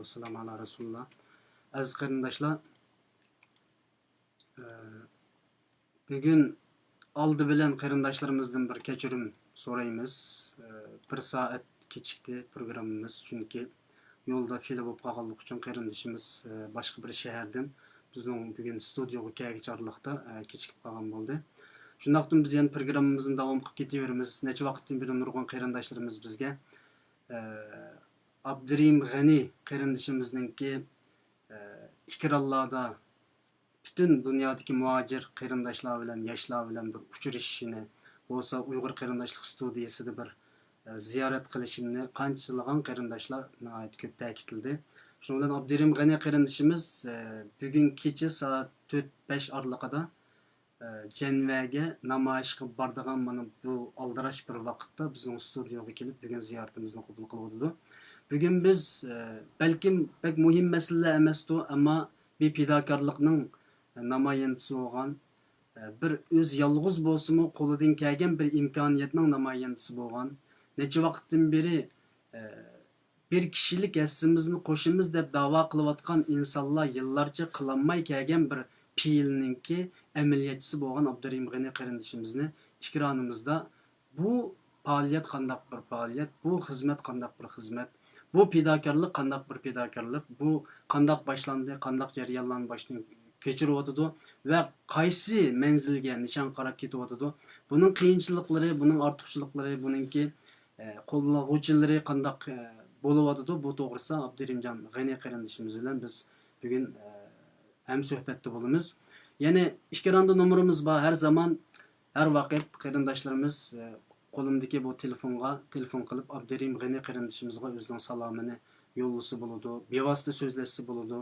salatu vesselamu ala Resulullah. Aziz qarindoshlar, bugün aldı bilen qarindoshlarımızdan bir kechirim so'raymiz. Bir soat kechikdi programımız, çünkü yolda fe'li bo'lib qolganligi uchun qarindoshimiz boshqa bir shahardan bizning bugun studioga kelgichorlikda kechikib qolgan bo'ldi. Shundaqdan biz yana programmamizni davom qilib ketaveramiz. Necha vaqtdan beri nurg'un qarindoshlarimiz bizga Abdurim G'ani qarindishimizningki ikrallarda bütün dünyadaki muhacir qarindoshlar bilan, yoshlar bilan bir uchrashishini, bo'lsa Uyg'ur qarindoshlik studiyasida bir ziyorat qilishimni qanchalagan qarindoshlar nihoyat ko'p ta'kidladi. Shuning bilan Abdurim G'ani qarindishimiz bugun kecha soat 4-5 araliqida Janvaga namoyish qilib bordigan mana bu aldirash bir vaqtda bizning studioga kelib bugun ziyoratimizni qabul qildi. Bugün biz belki pek muhim mesele emasdi, ama bir fidokorlikning namoyandisi bo'lgan, bir o'z yolg'iz bo'lsa-mu qo'lidan kelgan bir imkoniyatning namoyandisi bo'lgan, necha vaqtdan beri bir kishilik hissimizni qo'shimiz deb da'vo qilayotgan insonlar yillarcha qilolmay kelgan bir fiilninki amaliyotchisi bo'lgan Abdurim G'ani qarindishimizni ikronimizda bu faoliyat qandaq bir faoliyat, bu xizmat qandaq bir xizmat, bu fidokorlik qandaq bir fidokorlik, bu qandaq boshlandi, qandaq jarayonlarni boshdan kechiryotidi va qaysi manzilga nishon qarab ketyotidi, buning qiyinchiliklari, buning ortiqchiliklari, buningki qo'llovchilari qandaq bo'lyotidi, bu to'g'risida Abdurimjon G'ani qarindishimiz bilan biz bugun ham suhbatda bo'lamiz. Ya'ni ikkironda nomerimiz bor, her zaman her vaqt qarindoshlarimiz qo'limdagi bu telefonga telefon qilib Abdurim G'ani qarindishimizga o'zining salomini yo'llasa bo'ladi, bevosita so'zlashsa bo'ladi,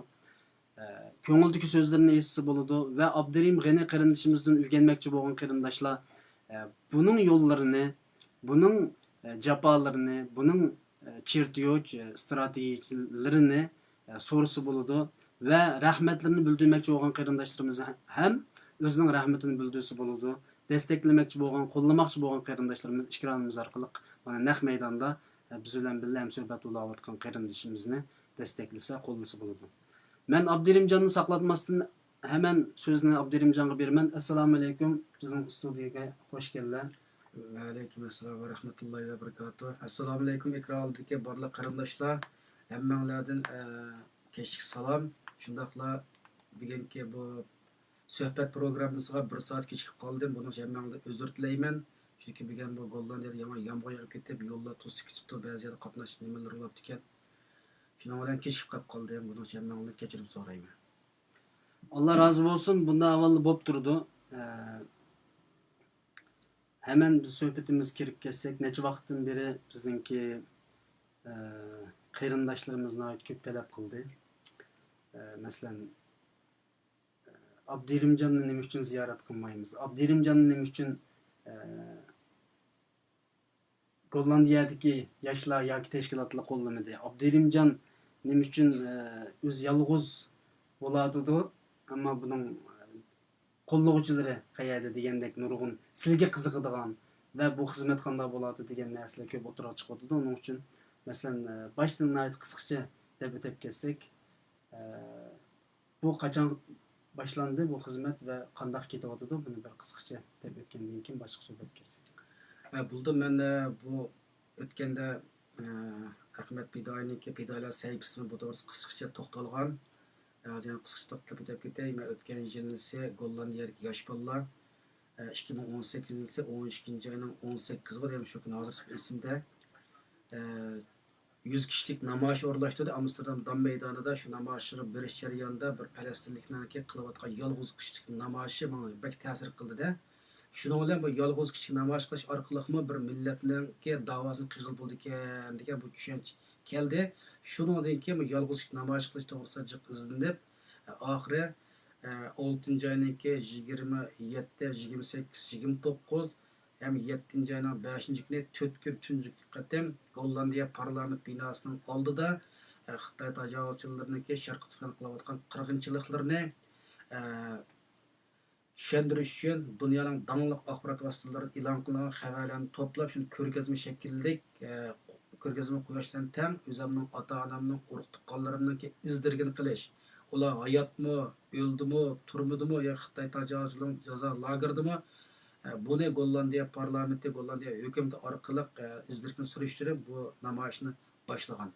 ko'ngildagi so'zlarini eshitsa bo'ladi va Abdurim G'ani qarindishimizdan o'rganmoqchi bo'lgan qarindoshlar buning yo'llarini, buning jafolarini, buning chertyoj strategiyalarini so'rasa bo'ladi ve rahmetlerini bildirmekçi olan qarindoshlarimiz hem o'zining rahmetini bildirsa bo'ladi, desteklemekçi bo'lgan, qo'llamoqchi bo'lgan qarindoshlarimiz ikronimiz orqali mana naq maydonda biz bilan birga ham suhbat ulayotgan qarindoshimizni desteklasa, qo'llasa bo'ladi. Men Abdurimjonni saqlatmasdan hemen sözünü Abdurimjonga beraman. Assalomu alaykum, bizning studiyaga xush keldilar. Ve aleyküm esselam ve rahmetullahi ve berekatuhu. Assalamu alaykum ekrandaki barlı qarindoshlar, hammalardan kechki salom. Shundaqla bugungi bu suhbat programmamizga bir soat kechikib qoldim. Bunun uchun hammalardan uzr tilayman. Chunki bugun bu Gollandiyada yomg'ir yog'ib ketib, yo'lda to'sib ketibdi, ba'zi yerda qatnash nimalar bo'libdi ekan. Shuning bilan kechikib qolib qoldim. Bunun uchun hammalardan kechirim so'rayman. Allah razı olsun. Bunda avvalda bo'lib turdi. Hemen biz sohbetimiz kirib ketsek, necha vaqtdan beri bizningki qarindoshlarimizni ko'p talab qildi. Mesela Abdurimjonni nima uchun ziyorat qilmaymiz? Abdurimjonni nima uchun Gollandiyadagi yoshlar yoki tashkilotlar qo'llamadi? Abdurimjon nima uchun o'z yolg'iz bo'ladi, ammo buning qo'llovchilari qayerda degandek nurg'un sizga qiziqadigan va bu xizmat qanday bo'ladi degan narsalar ko'p o'tirib chiqadi. Uning uchun masalan boshdan qisqacha deb o'tib ketsak, bu qachon boshlandi bu xizmat va qanday ketyotidi, buni bir qisqacha deb o'tgandan keyin boshqa suhbat kirsak. Buldim men bu o'tganda Ahmet Bidoyninki Bidoylar sahifasini bu to'g'risida qisqacha to'xtalgan. Yani qisqacha to'xtalib ketay. Men o'tgan yilisi Gollandiyadagi yosh bolalar 2018 yilisi 12 ayning 18-i ham shu kun hozir esimda 100 kişilik namoyish o'rlashtirdi Amsterdam Dam maydonida. Shu namoyishga berish jarayonida bir falastinliklarga qilayotgan yolg'iz kişilik namoyishi menga bek ta'sir qildi-da. Shuning bilan bu yolg'iz kişilik namoyish qilish orqali bir millatningki davosini qig'il bo'ldi ekan degan bu tushuncha keldi. Shuningdan keyin bu yolg'iz kişilik namoyish qilish to'g'risida jiq izlanib, oxiri 6 ayninki 27, 28, 29 hem 7. ayının 5. günü 4 gün tunjuk qatim Gollandiya parlament binasının oldida Xitoy tajovuzchilarining sharqqa tufan qilayotgan qirg'inchiliklarni tushundirish uchun dunyoning dangliq axborot vositalarini e'lon qilingan xabarlarni to'plab shuni ko'rgazma shaklida ko'rgazma qo'yishdan tang o'zimning ota-onamning urug' tuqqanlarimniki izdirgin qilish. Ular hayotmi, o'ldimi, turmidimi yo Xitoy tajovuzchining jazo lageridimi? Buni Gollandiya parlamenti, Gollandiya hukumati orqali izdirgin surishtirib bu namoyishni boshlagan.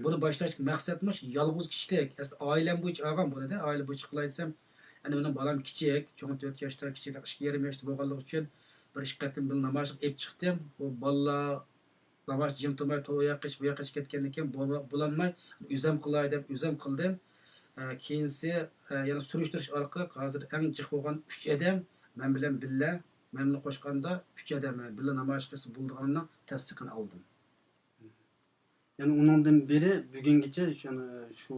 Buni boshlash maqsadimiz yolg'iz kishilik. Oilam bo'yicha olgan bo'ladi. Oila bo'yicha qilay desam, endi mening bolam kichik, cho'ng 4 yoshda, kichik 2,5 yoshda bo'lganligi uchun bir ish qatim bir namoyishga olib chiqdim. Bu bolalar namoyish jim turmay to'ya qish bu yoqqa ketgandan keyin bo'lolmay o'zim qilay deb o'zim qildim. Keyinsi yana surishtirish orqali hozir eng jiq bo'lgan 3 odam men bilan birga meni qo'shganda 3 odam birga namoyish qilsa bo'lganini tasdiqini oldim. Yani onundan beri bugungacha şu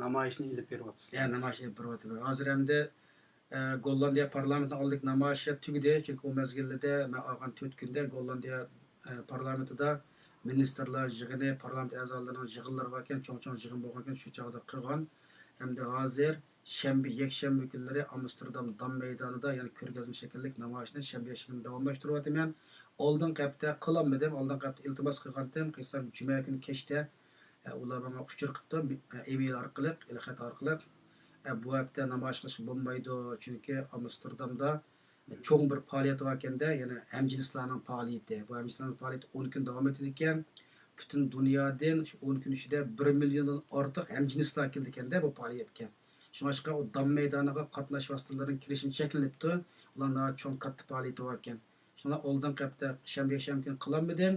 namoyishni ilib beryapsiz. Ya namoyish ilib beryapti. Hozir hamda Gollandiya parlamentini oldik namoyish tugdi. Chunki u mezgilda men olgan 4 kunda Gollandiya parlamentida ministrlar yig'ini, parlament a'zolarining yig'inlari bor ekan, cho'ng-cho'ng yig'in bo'lgan ekan, shu chog'da qilgan. Hamda hozir shanba, yakshanba kunlari Amsterdam Dam maydonida, ya'ni ko'rgazma shakllik namoyishni shanba-yakshanba davomlashtiryapman. Oldingi hafta qilolmadim, oldingi hafta iltimos qilgandim, qilsam juma kuni kechda ular menga uchur qildi, email orqali, xat orqali. Bu hafta namoyish qilish bo'lmaydi, chunki Amsterdamda cho'ng bir faoliyat bor ekanda, ya'ni hamjinslarning faoliyati. Bu hamjinslarning faoliyati 10 kun davom etadi ekan. Butun dunyodan shu 10 kun ichida 1 milliondan ortiq hamjinslar keldi ekanda bu faoliyatga. Shunga o Dam maydoniga qatnash vositalarining kirishini cheklanibdi. Ularning cho'ng katta faoliyati bor ekan. Shunlar oldingi hafta shanba kuni qilolmadim.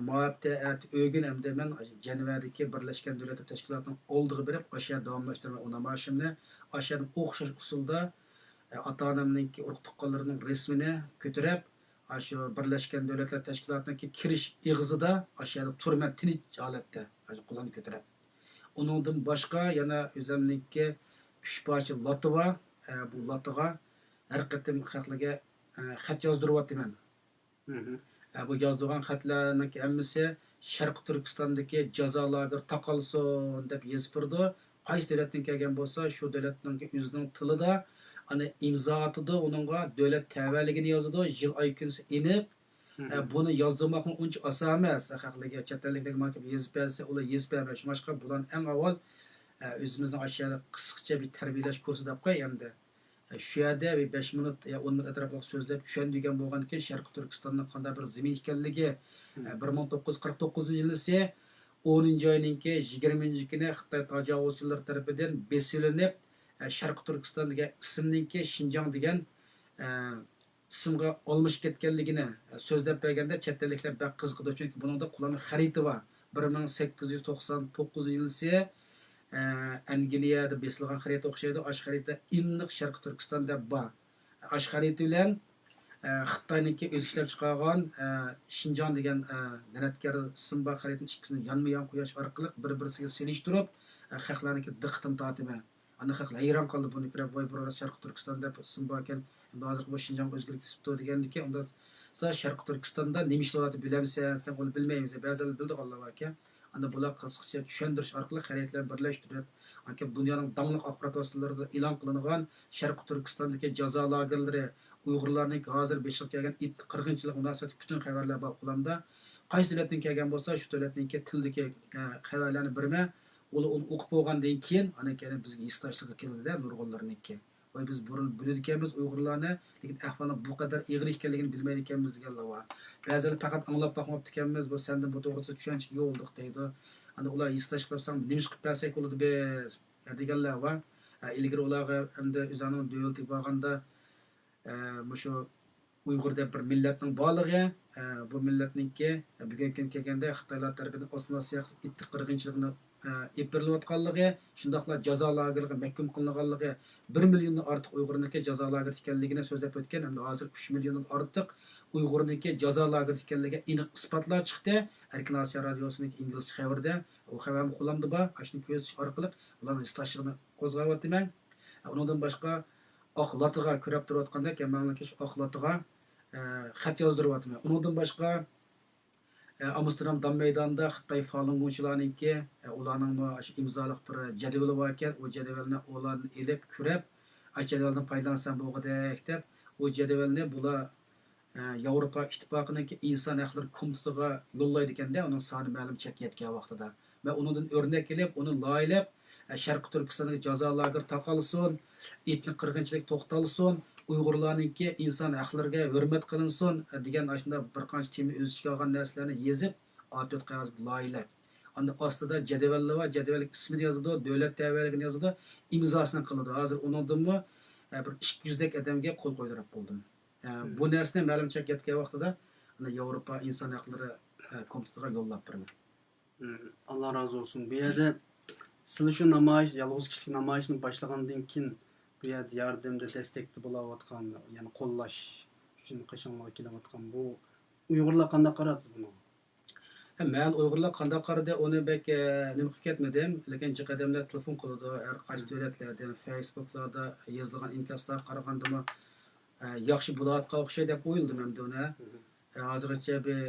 Muhabda o'gin hamda men Janvardagi Birlashgan Davlatlar Tashkilotining oldiga berib, o'sha davomlashtiraman u namoyishimni. O'shaning o'xshash usulda ota-onamning urug' tuqqanlarining rasmini ko'tarib, shu Birlashgan Davlatlar Tashkilotining kirish ig'izida o'shada turma tinch holatda qo'lni ko'tarib. Uningdan boshqa yana o'zimningki 3 parcha loti bor. Bu lotiga har qatim xalqlarga xat yozdiryapman. Bu yozilgan xatlarning hammasi Sharq Turkistondagi jazo lager taqalsin deb yozib turdi. Qaysi davlatdan kelgan bo'lsa, shu davlatning o'zining tilida ana imzo atidi, uningga davlat tavalligini yozadi, yil oy kunsi inib, buni yozdirmoqni uncha oson emas. Xalqlarga chet elliklarga makib yozib bersa, ular yozib bermaydi. Shunga bularni eng avval o'zimizning aşağıda qisqacha bir tarbiyalash kursi deb qo'y endi. Shu yerda 5 minut ya 10 minut atrofida so'zlab tushundigan bo'lgan keyin Sharq Turkistonning qanday bir zamin ekanligi 1949-yili 10-oyninki 20-kuni Xitoy tajovuzchilari tomonidan besilinib Sharq Turkiston degan ismninki Xinjiang degan ismga olmuş ketganligini so'zlab berganda chet elliklar bak qiziqdi, chunki buningda qulanma xarita bor. 1899-yili Angliyada besilgan xarita o'xshaydi. Osh xarita inliq Sharq Turkiston deb bor. Osh xarita bilan Xitoyniki o'z ishlab chiqargan Xinjiang degan nanatkar ism bor xaritani ikkisini yonma-yon qo'yish orqali bir-birisiga selishtirib, xalqlarniki diqqatini tortimi. Ana xalqlar hayron qoldi buni ko'rib, voy bir Sharq Turkiston deb ism bor ekan, hozir bu Xinjiang o'zgarib ketibdi degandiki, unda Sharq Turkistonda nima ishlayapti bilamsan, sen uni bilmaymiz. Ba'zilar bildi Alloh aka. Ana bular qisqacha tushuntirish orqali xaritlarni birlashtirib, aka dunyoning davomli axborot vositalarida e'lon qilingan Sharq Turkistondagi jazo lagerlari, Uyg'urlarning hozir beshiq kelgan qirg'inchilik munosabatli butun xabarlar bor qulamda. Qaysi davlatdan kelgan bo'lsa, shu davlatningki tildagi xabarlarni birma, uni o'qib bo'lgandan keyin ana keyin bizga istashliqqa keldi-da nurg'unlarniki. Voy biz burun biladiganmiz Uyg'urlarni, lekin ahvoli bu qadar og'ir ekanligini bilmaydi ekanmiz deganlar bor. Ba'zilar faqat anglab boqmabdi ekanmiz, bu sendan bu to'g'risida tushunchaga yo'ldiq deydi. Ana ular istash qilsam nima qilib bersak bo'ladi biz deganlar bor. Ilgari ularga hamda o'zining davlatiga borganda shu Uyg'ur deb bir millatning borligi, bu millatningki bugungi kun kelganda Xitoylar tomonidan Osmosiyo ittiq qirg'inchiligini epirilayotganligi, shundaqla jazo lageriga mahkum qilinganligi, 1 milliondan ortiq Uyg'urniki jazo lageri ekanligini so'zlab o'tgan, hamda hozir 3 milliondan ortiq Uyg'urniki jazo lageri ekanligiga aniq isbotlar chiqdi. Erkin Osiyo radiosining ingliz xabarida u xabarni qo'llamda bor. Ashuni ko'rsatish orqali ularning istashligini qo'zg'ayapman. Undan boshqa oqlatiga ko'rib turayotganda, kemanliki shu oqlatiga xat yozdiryapman. Undan boshqa Amsterdam Dam maydonida Xitoy faollanuvchilarininki ularning imzoliq bir jadvali bor ekan, u jadvalni ularni elib ko'rib, jadvaldan foydalansam bo'lg'idek deb, u jadvalni bular Yevropa İttifaqı'nınki insan hakları komitetiga yollaydı ekende, onun sani ma'lum chek yetgan vaqtida. Ve onundan örnek kelip, onu layilab, Sharqi Turkistonga jazo lager taqalsin, etnik qirg'inchilik to'xtalsin, Uyg'urlarningki inson haqlariga hurmat qilinsin degan ashunda bir qancha tema o'z ichiga olgan narsalarni yezib, A4 qog'ozga layilab. Anda ostida jadvallar va jadvallik ismini yozadi, davlat tavalligini yozadi, imzosini qiladi. Hozir uningdanmi bir 200 dek odamga qo'l qo'ydirib bo'ldim. Bu narsani ma'lum chek yetgan vaqtida Yevropa inson haqlari komitetiga yo'llab beraman. Allah razı olsun. Bu yerde siz şu namayış, yalnız kişilik namayışını başlagandan keyin bu yerde yardımda destekli bulayotgan, yani qo'llash uchun qachonlar kelayotgan bu Uyg'urlar qanday qaradi buni? Men Uyg'urlar qanday qaradi, uni bek nima qilib ketmadim, lekin jiq odamlar telefon qiladi, har qaysi davlatlarda, Facebooklarda yozilgan inkoslar qaragandimi yaxshi bo'layotgan o'xshaydi deb o'yladim endi uni. Hozircha bir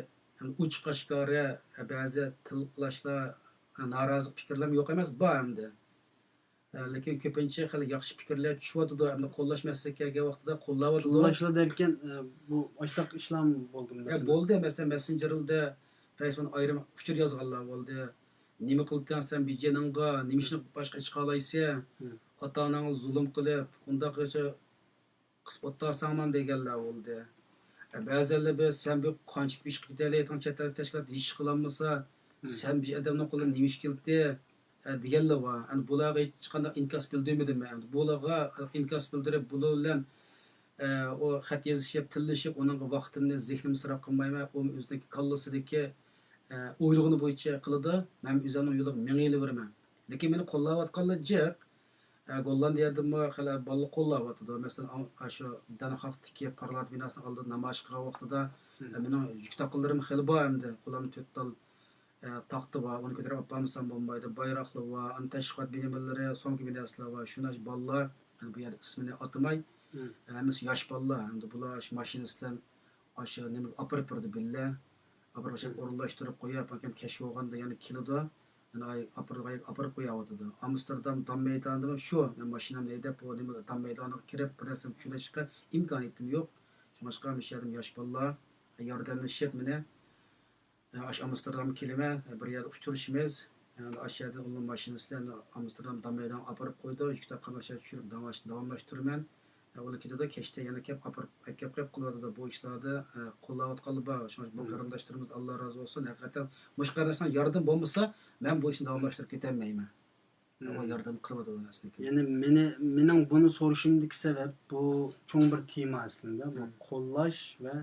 uch qashqari ba'zi tilqlashlar norozi fikrlar yo'q emas, bor endi. Lekin ko'pincha hali yaxshi fikrlar tushyotidi, endi qo'llash masalasiga kelgan vaqtida qo'llayotdi. Qo'llashlar derken bu açtak işlem oldu mesela. Bo'ldi, masalan Messenger'da Facebook ayrim uchur yozganlar bo'ldi. Nima qilgan sen bijeningga, nima ishni boshqa ish qilaysan? Ota-onang zulm qilib, unda qilsa qisib o'ttarsanman deganlar bo'ldi. Ba'zilar biz sen bir qancha ish qilib chet el tashkilot ish qilamasa, sen bir odamning qo'lidan nima ish keldi deganlar bor. Ani bularga hech qanday inkos bildirmadim men. Bularga inkos bildirib, bular bilan o xat yozishib, tillashib, uning vaqtimni, zehnimni isrof qilmayman. U o'zidagi kallasidagi o'ylig'ini bo'yicha qiladi. Men o'zimning yo'lim mengaylaveraman. Lekin meni qo'llayotganlar jiq Gollandiyadami hali balla qo'llayotdi. Masalan, shu Danxaqdagi parlament binosini oldida namoyish qilgan vaqtida meni yuk taqinlarim hali bor endi. Qo'limda to'rttal taxti bor. Uni ko'tarib olib bormasam bo'lmaydi. Bayroqlar va tashviqot binomalari, so'nggi binolar va shunash ballar, bu yerda ismini atamay, hammasi yosh ballar. Endi bular mashinasidan shu nima olib bordi billa. Olib o'rinlashtirib qo'yib, akam kashf bo'lganda yana keladi. Apırıp koyuyordu. Amsterdam tam meydanında şu, ben maşinamla edip o tam meydanına kirip bıraksam şuna çıkar imkaniyetim yok. Şu başka bir şeydim yaş balla yardımlaşıp mene. Amsterdam kelime bir yer uçturuşumuz. Yani aşağıda onun maşinasıyla Amsterdam tam meydan apırıp koydu. 2 dakika aşağı düşürüp davamlaştırmen. Ola da keşte yana kep apırıp kep kılıyordu da bu işlerde qo'llayotganlar bor. Bu qarindoshlarimiz Alloh razı olsun. Hakikaten mush qarindoshlar yardım bo'lmasa, men bu ishni davomlashtirib ketolmayman. O yardım qiladi u narsani. Yani mening bunu soruşumdaki sebep bu çoğun bir tema aslında. Bu qo'llash ve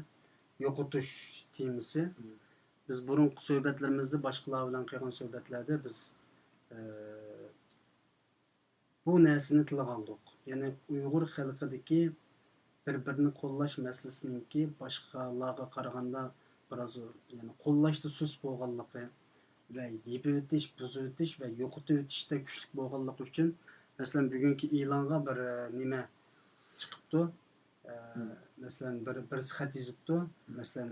yo'qotish temasi. Biz burungi suhbatlarimizda boshqalar bilan qilgan suhbatlarda biz bu narsani tilga oldik. Yani Uyg'ur xalqidagi bir-birini qo'llash masalasiniki boshqalarga qaraganda biroz yani qo'llashda sust bo'lganligi va yepib o'tish, buzib o'tish va yo'qotib o'tishda kuchli bo'lganligi uchun masalan bugungi e'longa bir nima chiqibdi. Masalan bir xat yozibdi. Masalan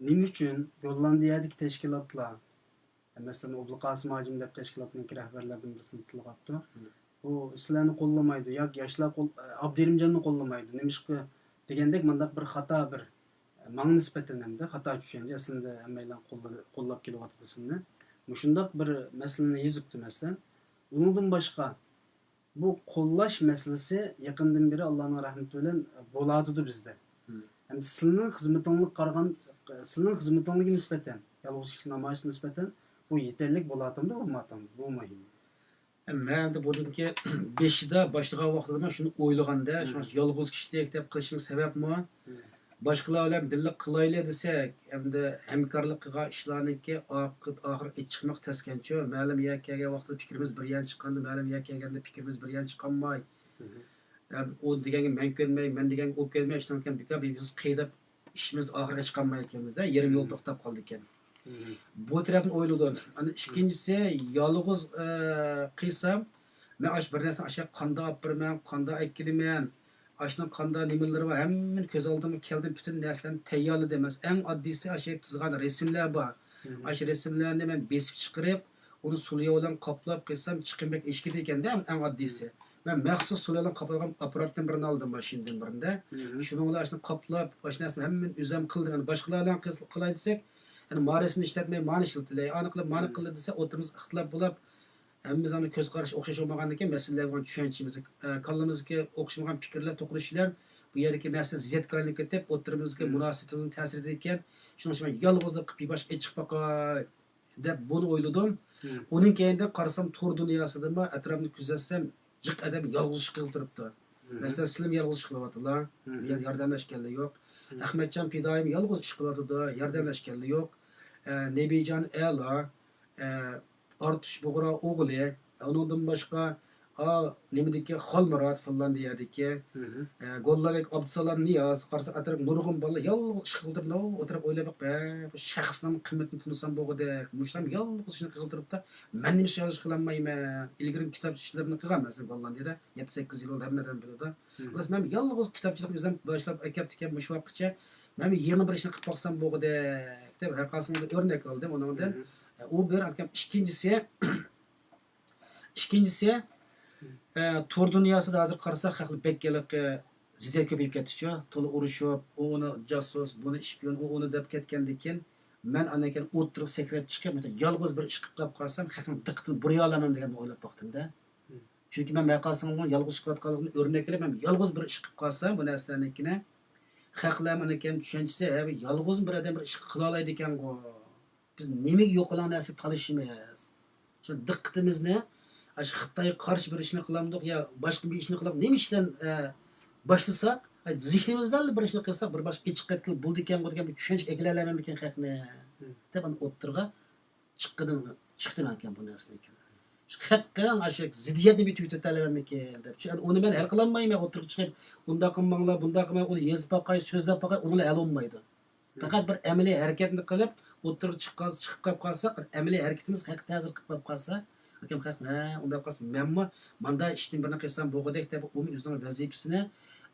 nima uchun Gollandiyadagi tashkilotlar masalan Obloqasim Hacim deb tashkilotning rahbarlaridan birisini tilga olibdi. Bu sizlarni qo'llamaydi yoki yoshlar Abdirimjonni qo'llamaydi. Nimishqa degandek mundaq bir xato bir manga nisbatan hamda xato tushuncha aslida hammalar qo'llab kelyapti sizni. Mushundaq bir masalani yozibdi masalan. Undan boshqa bu qo'llash masalasi yaqindan beri Allohning rahmati bilan bo'ladi bizda. Ham sizning xizmatingizga qaragan, sizning xizmatingizga nisbatan, yolg'izlik namoyish nisbatan bu yetarlik bo'ladimi, bo'lmadimi? Bu muhim. Men de bugungi 5'da başlagan vaqtida men shuni o'ylaganda, shu yolg'iz kishilik deb qilishning sababimi? Boshqalar bilan birlik qilaylik desak, hamda hamkorlik qilgan ishlarniki oxir chiqmoq taskanchi, ma'lum yoki kelgan vaqtda fikrimiz bir yan chiqqanda, ma'lum yoki kelganda fikrimiz bir yan chiqolmay, o deganga men ko'rmay, men deganga o kelmay, ishlangan biz qeydab ishimiz oxirga chiqolmay ekanmizda, yarim yo'l to'xtab qoldi ekan. Bu tarafni o'yladim. Ana ikkinchisi yolg'iz qilsam, men bir narsa aşağı qanda olib beraman, qanda aytkilaman. Aşının qanda nimalari bor, hammani ko'z oldimga keldi, bütün narsalarni tayyorladim emas. Eng oddiysi aşağı tizgan resimlar bor. Aşağı resimlarni men besib chiqarib, uni sulyo bilan qoplab qilsam chiqinbek eshkidi ekanda eng oddiysi. Ben maxsus sularla kaplagan aparattan birini aldım maşinden birinde. Şunun ulan aşını kaplap, aşınasını hemen üzem kıldım. Yani başkalarla kılay desek, yani maresini işletmeyi mani işletiley. Anı kılıp mani kıldı dese oturumuz ıhtılap bulap, hemimiz onu göz karşı okşaş olmagan eken meselelerden düşünçimiz, kallımızdaki okşamagan fikirler, tokuruşlar bu yerdeki nesli ziyetkarlık etip oturumuzki münasebetinin tesir edirken şunun için ben yalnızlık bir baş çıkıp bakay dep bunu oyladım. Onun keyinde qarasam tor dünyasida mı etrafını kuzetsem jiq adam yalğız qilib turibdi. Mesela sizlar yalğız qilyaptilar, yordamlashganlar yo'q. Ahmadjon Fidoyim yalğız ish qilyapti, yordamlashganlar yo'q. Nebijon A'la, Artush Bug'ra o'g'li, undan boshqa nimedeki Xolmurod Finlandiyadagi, Gollabek Abdusalam Niyoz, qarasa atraf nurg'un bola yalğız ish qilib o'tirib o'ylab bu shaxsning qiymatini tunsam bo'g'idek. Mushlam yalğız ishni qilib turibdi. Men nima yalğız qilolmayman. Ilgari kitob ishlarini qilgan masalan Gollandiyada 7-8 yil hammadan biladi. Biz men yalğız kitobchilik o'zim boshlab akaptikan mush vaqtgacha men yeni bir ishni qilib boqsam bo'g'idek deb haqasini o'rnak oldim undan. O bir alkam ikkinchisi Tor dünyasida hozir qarasak haqli bekkalık ziddiyat ko'payib ketdi. To'la urushib, u uni jasus, buni shpion, u uni deb ketgandan men anakan o'tirib sakrab chiqib, yolg'iz bir ish qilib qolib qolsam, haqning diqqatini buraya olaman degan o'ylab boqdim-da. Chunki men maqasimni yolg'iz qilayotganligini o'rnak qilib, men yolg'iz bir ish qilib qolsam, bu narsalarnikini haqlar anakan tushunchisi, yolg'iz bir odam bir ish qila oladi ekan-ku. Biz nimaga yo'qolgan narsa talashimiz. Shu diqqatimizni Aş Xitayga qarshi bir ishni qilamdik yo boshqa bir ishni qilib nima ishdan boshlasak zihnimizdan bir ishni qilsak bir boshqa ichiq ketib bo'ldi ekan degan bir tushunch egilalarman ekan haqni deb ani o'ttirga chiqdim ekan bu narsa ekan shu haqqan ash ziddiyatni bir tuytalarman ekan deb uni men hal qilolmayman o'tirib chiqib bunda qilmanglar bunda qilmang uni yezib boqay so'zlab boqay uni hal olmaydi faqat bir amaliy harakatni qilib o'tirib chiqib qolib qolsak amaliy harakatimiz haq ta'sir qilib qolsa Hakem unda qalsam menmi manda ishni birni qilsam bo'g'idek deb uni o'zining vazifasini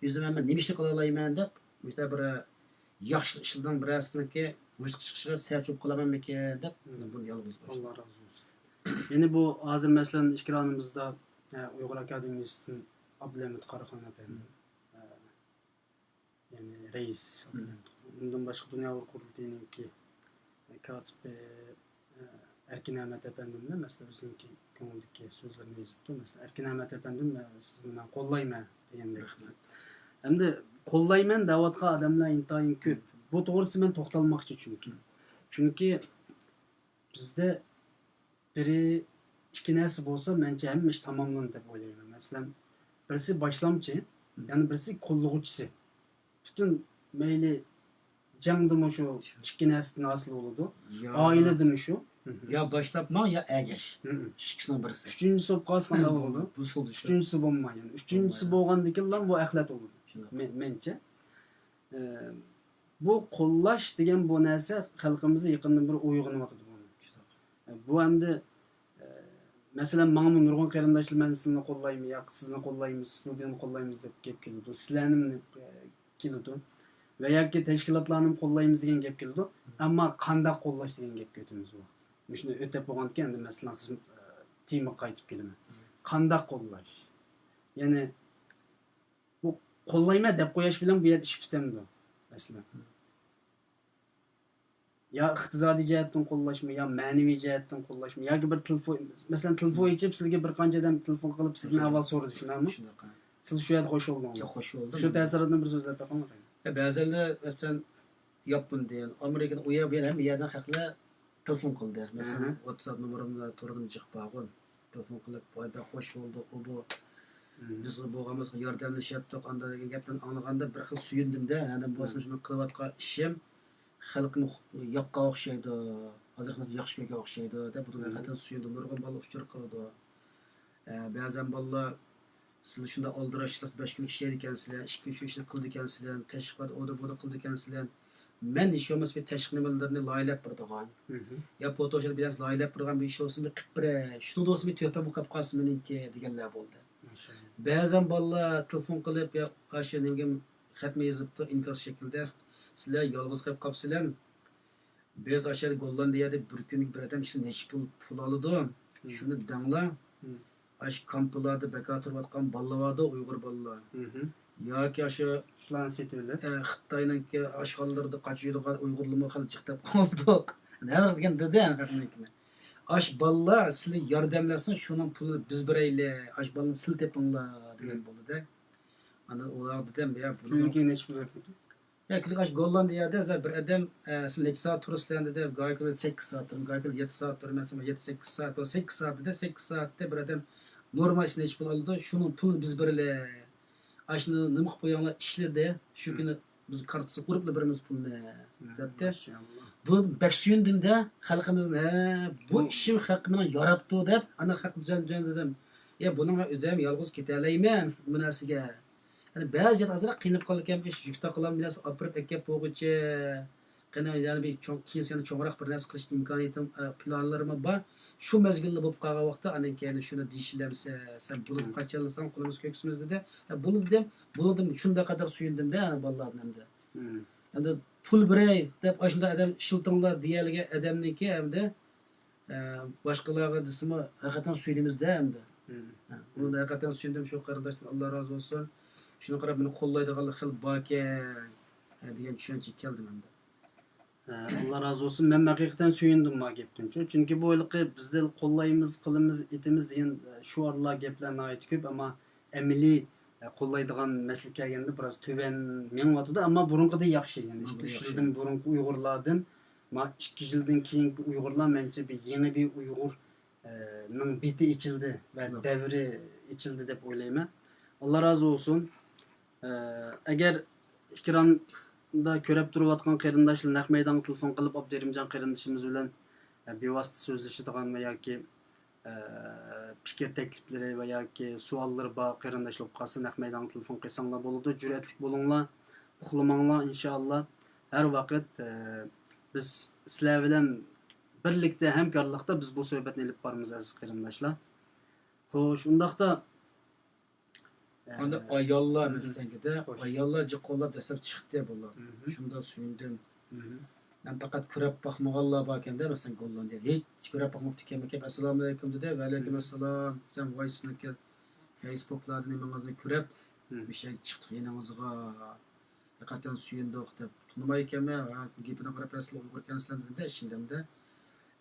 o'zim men nima ishni qila olaman deb o'sha bir yaxshi ishlardan birisiniki o'zi chiqishiga sabab qilamanmikan deb buni yolg'iz boshlayman. Allah razı olsun. Yani bu hazır mesela işkiranımızda Uygur Akademisi'nin Abdülhamid Karahan efendim yani reis bundan başka Dünya Uygur Kurultayı'nın ki katip Erkin Ahmet Efendim'le mesela bizimki konuldaki sözlerini yazıptı. Mesela Erkin Ahmet Efendim sizinle kollayma degende. Hem de kollayman davatga adamlar intayın köp. Bu doğrusu ben to'xtalmoqchi çünkü. Çünkü bizde biri ikki narsa bo'lsa mencha hamma ish tamomlandi deb o'ylayman. Masalan, birisi boshlamchi, yani birisi qo'llovchisi. Butun mayli jangdimi shu ikki narsadan hosil bo'ladi. Oiladimi shu? Ya başlatma ya ergeç. İkisinden birisi. Üçüncüsü bo'lib qolsa qanday bo'ladi? Bu soldu şu. Üçüncüsü bo'lmagan. Üçüncüsü bo'lgandan keyin bu axlat bo'ladi. Mencha. Bu qo'llash degan bu narsa xalqimizda yaqindan bir uyg'onyapti buni. Bu hamda masalan mana nurg'un qarindoshlar men sizni qo'llaymiz, yo'q sizni qo'llaymiz, studiyani qo'llaymiz deb gap keldi. Sizlarni keldi. Va yoki tashkilotlarni qo'llaymiz degan gap keldi. Ammo qanday qo'llash degan gapga o'tamiz u. Shuni o'tib bo'lgandan endi masalan xizmat tema qaytib kelaman. Qanday qo'llash? Ya'ni bu qo'llayma deb qo'yish bilan bu yerda ish bitamdi. Masalan. Ya iqtisodiy jihatdan qo'llashmi, yo ma'naviy jihatdan qo'llashmi, yoki bir telefon, masalan telefon ichib sizga bir qancha odam telefon qilib sizdan avval so'radi, shunami? Shunaqa. Siz shu yerda qo'shildingiz. Yo qo'shildim. Shu ta'siridan bir so'zlab bersangiz. Ba'zanlar masalan Yapon degan Amerikada u yer bu ham yerdan haqla telefon qildi. Masalan WhatsApp nomerimni turdim chiqib qo'ygan. Telefon qilib boyda qo'shildi, u bu biz bo'lganmiz yordamlashyapti, qanday degan gaplarni anglaganda bir xil suyundim-da, yani bo'lsa shuni qilayotgan ishim xalqni yoqqa o'xshaydi, hozirimiz yaxshi ko'rga o'xshaydi deb buni haqiqatan suyundim. Nurg'un bola uchur qildi. Ba'zan bolalar sizlar shunda oldirashliq 5 kun ishlaydi ekansizlar, 2 kun shu ishni qildi ekansizlar, tashviqot order buni qildi ekansizlar. Men ish olmas bir tashviq nimalarni loyilab birdigan. Ya fotoshlar bilan loyilab birgan bir ish olsin bir qilib bir, shuni do'stim bir to'pa muqab qolsin meniki deganlar bo'ldi. Ba'zan bolalar telefon qilib ya o'sha nega xatma yozibdi inkos shaklida sizlar yolg'iz qolib qolibsizlar. Biz o'sha Gollandiyada bir kunlik bir odam ishni necha pul oladi? Shuni danglar. Aş kamplarda beka turvatkan ballavada Uygur balla. Yoki aşı Shularni setilib. Xitoyniki aşxonlarda qaçıydigan Uygurlarni xil jiqtab qoldik. Nima degan dedi haqiqatdan. Aş balla sizlar yordamlasin, şunun pulini biz berayli. Aş ballani sil tepinglar degan bo'ldi-da. Ana ular dedim ya bunu. Pulga nechi pul berdik? Ya kliş Gollandiyada bir adam siz necha soat turistlarni deb gayqil 8 soat, gayqil 7 soat mesela 7-8 saat, 8 saatte 8 saatte bir adam normal işini necha pul oldi, şunun pulini biz berayli. Aşını nima qilib qo'yinglar ishladi, shu kuni biz kartasi qurib birimiz pulni debdi. Bunu bak suyundimda xalqimizni bu ishim haqqini yarabdi deb ana haqni jon dedim. Ya buning o'zim yolg'iz keta olmayman bu narsaga. Yani ba'zi hozir qiynab qolgan ish yukta qilam bilan olib akab bo'g'ichi. Qana yani bir keyin seni cho'ngroq bir narsa qilish imkoniyatim planlarim bor. Shu mezgilda bo'lib qolgan vaqtda anan keyin shuni deyishlamsa sen bo'lib qachalasan qulimiz ko'ksimiz dedi. Bunu dedim shunda qadar suyundimda ana bolalardan hamda. Endi pul beray deb ashunda adam shiltinglar deyalgan adamniki hamda boshqalarga desimi haqiqatan suyunimizda hamda. Bunu da haqiqatan suyundim shu qarindoshlar Alloh rozi bo'lsin. Shuni qarab meni qo'llaydiganlar xil bor-ekan degan tushuncha keldi menda. Allah razı olsun. Ben hakikaten suyundum ma gepten. Çünkü bu ılıqı bizde kollayımız, qılımız, etimiz deyen şu arla geplerine ait köp ama emili kollaydıgan meslek kelgende biraz töven men vatıdı ama burunqı da yaxşı. Yani 2-3 yıldan burunqı Uygurlardan ma 2 yıldan keyinki Uygurlar bence bir yeni bir Uygur'nın biti içildi ve devri içildi dep oylayman. Allah razı olsun. Eğer ikran da körep turayotgan qarindoshlar naq maydonga telefon qilib Abdurimjon qarindoshimiz bilan bevosita so'zlashadigan va yoki fikr takliflari va yoki savollari bor qarindoshlar bo'lib qolsa naq maydonga telefon qilsanglar bo'ladi. Jur'atli bo'linglar, uxlamanglar inshaalloh. Har vaqt biz sizlar bilan birlikda hamkorlikda biz bu suhbatni olib boramiz aziz qarindoshlar. Xo'sh, undaqda Anda ayollar mesleğinde ayollar qo'llab dastlab chiqdi bular. Shunda suyundim. Ben fakat kürep bakmaganlar bakende mesela Gollandiya. Hiç kürep bakmak dikemekep. Assalamu alaikum dedi. Ve aleyküm assalam. Sen voice'niki Facebook'larda nemamızda kürep bir şey çıktı yanımızga. Hakikaten suyunduk deb. Tunmayken mi? Gepini qarab aslı Uygur ekansiz dedi ishimda.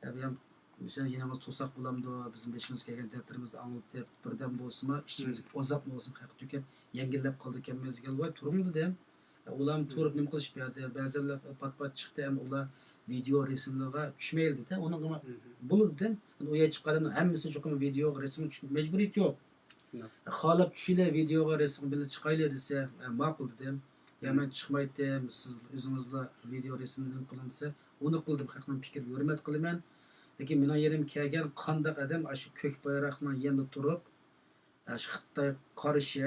Ben mesela yanımız to'saq bulamdı. Bizim beşimiz kelgan dertlerimizni anlatıp birden bo'lsa ishimiz ozab bo'lsin haq tükep yengillab qoldi ekan mezgil voy turmdi dem. Ular turib nima qilish berdi. Ba'zilar pat chiqdi ham ular video resimlarga tushmaydi de. Onun ama bunu dedim. O yer chiqqanimda hammasi cho'qim video resim mecburiyat yo'q. Xohlab tushinglar videoga resim bilan chiqaylar desa ma'qul dedim. Ya men chiqmaydim. Siz o'zingizlar video resimni qilinsa, uni qildim. Haqman fikr hurmat qilaman. Lekin mening yerim kelgan qandaq adam shu ko'k bayroqning yanında turib, shu Xitoy qarshi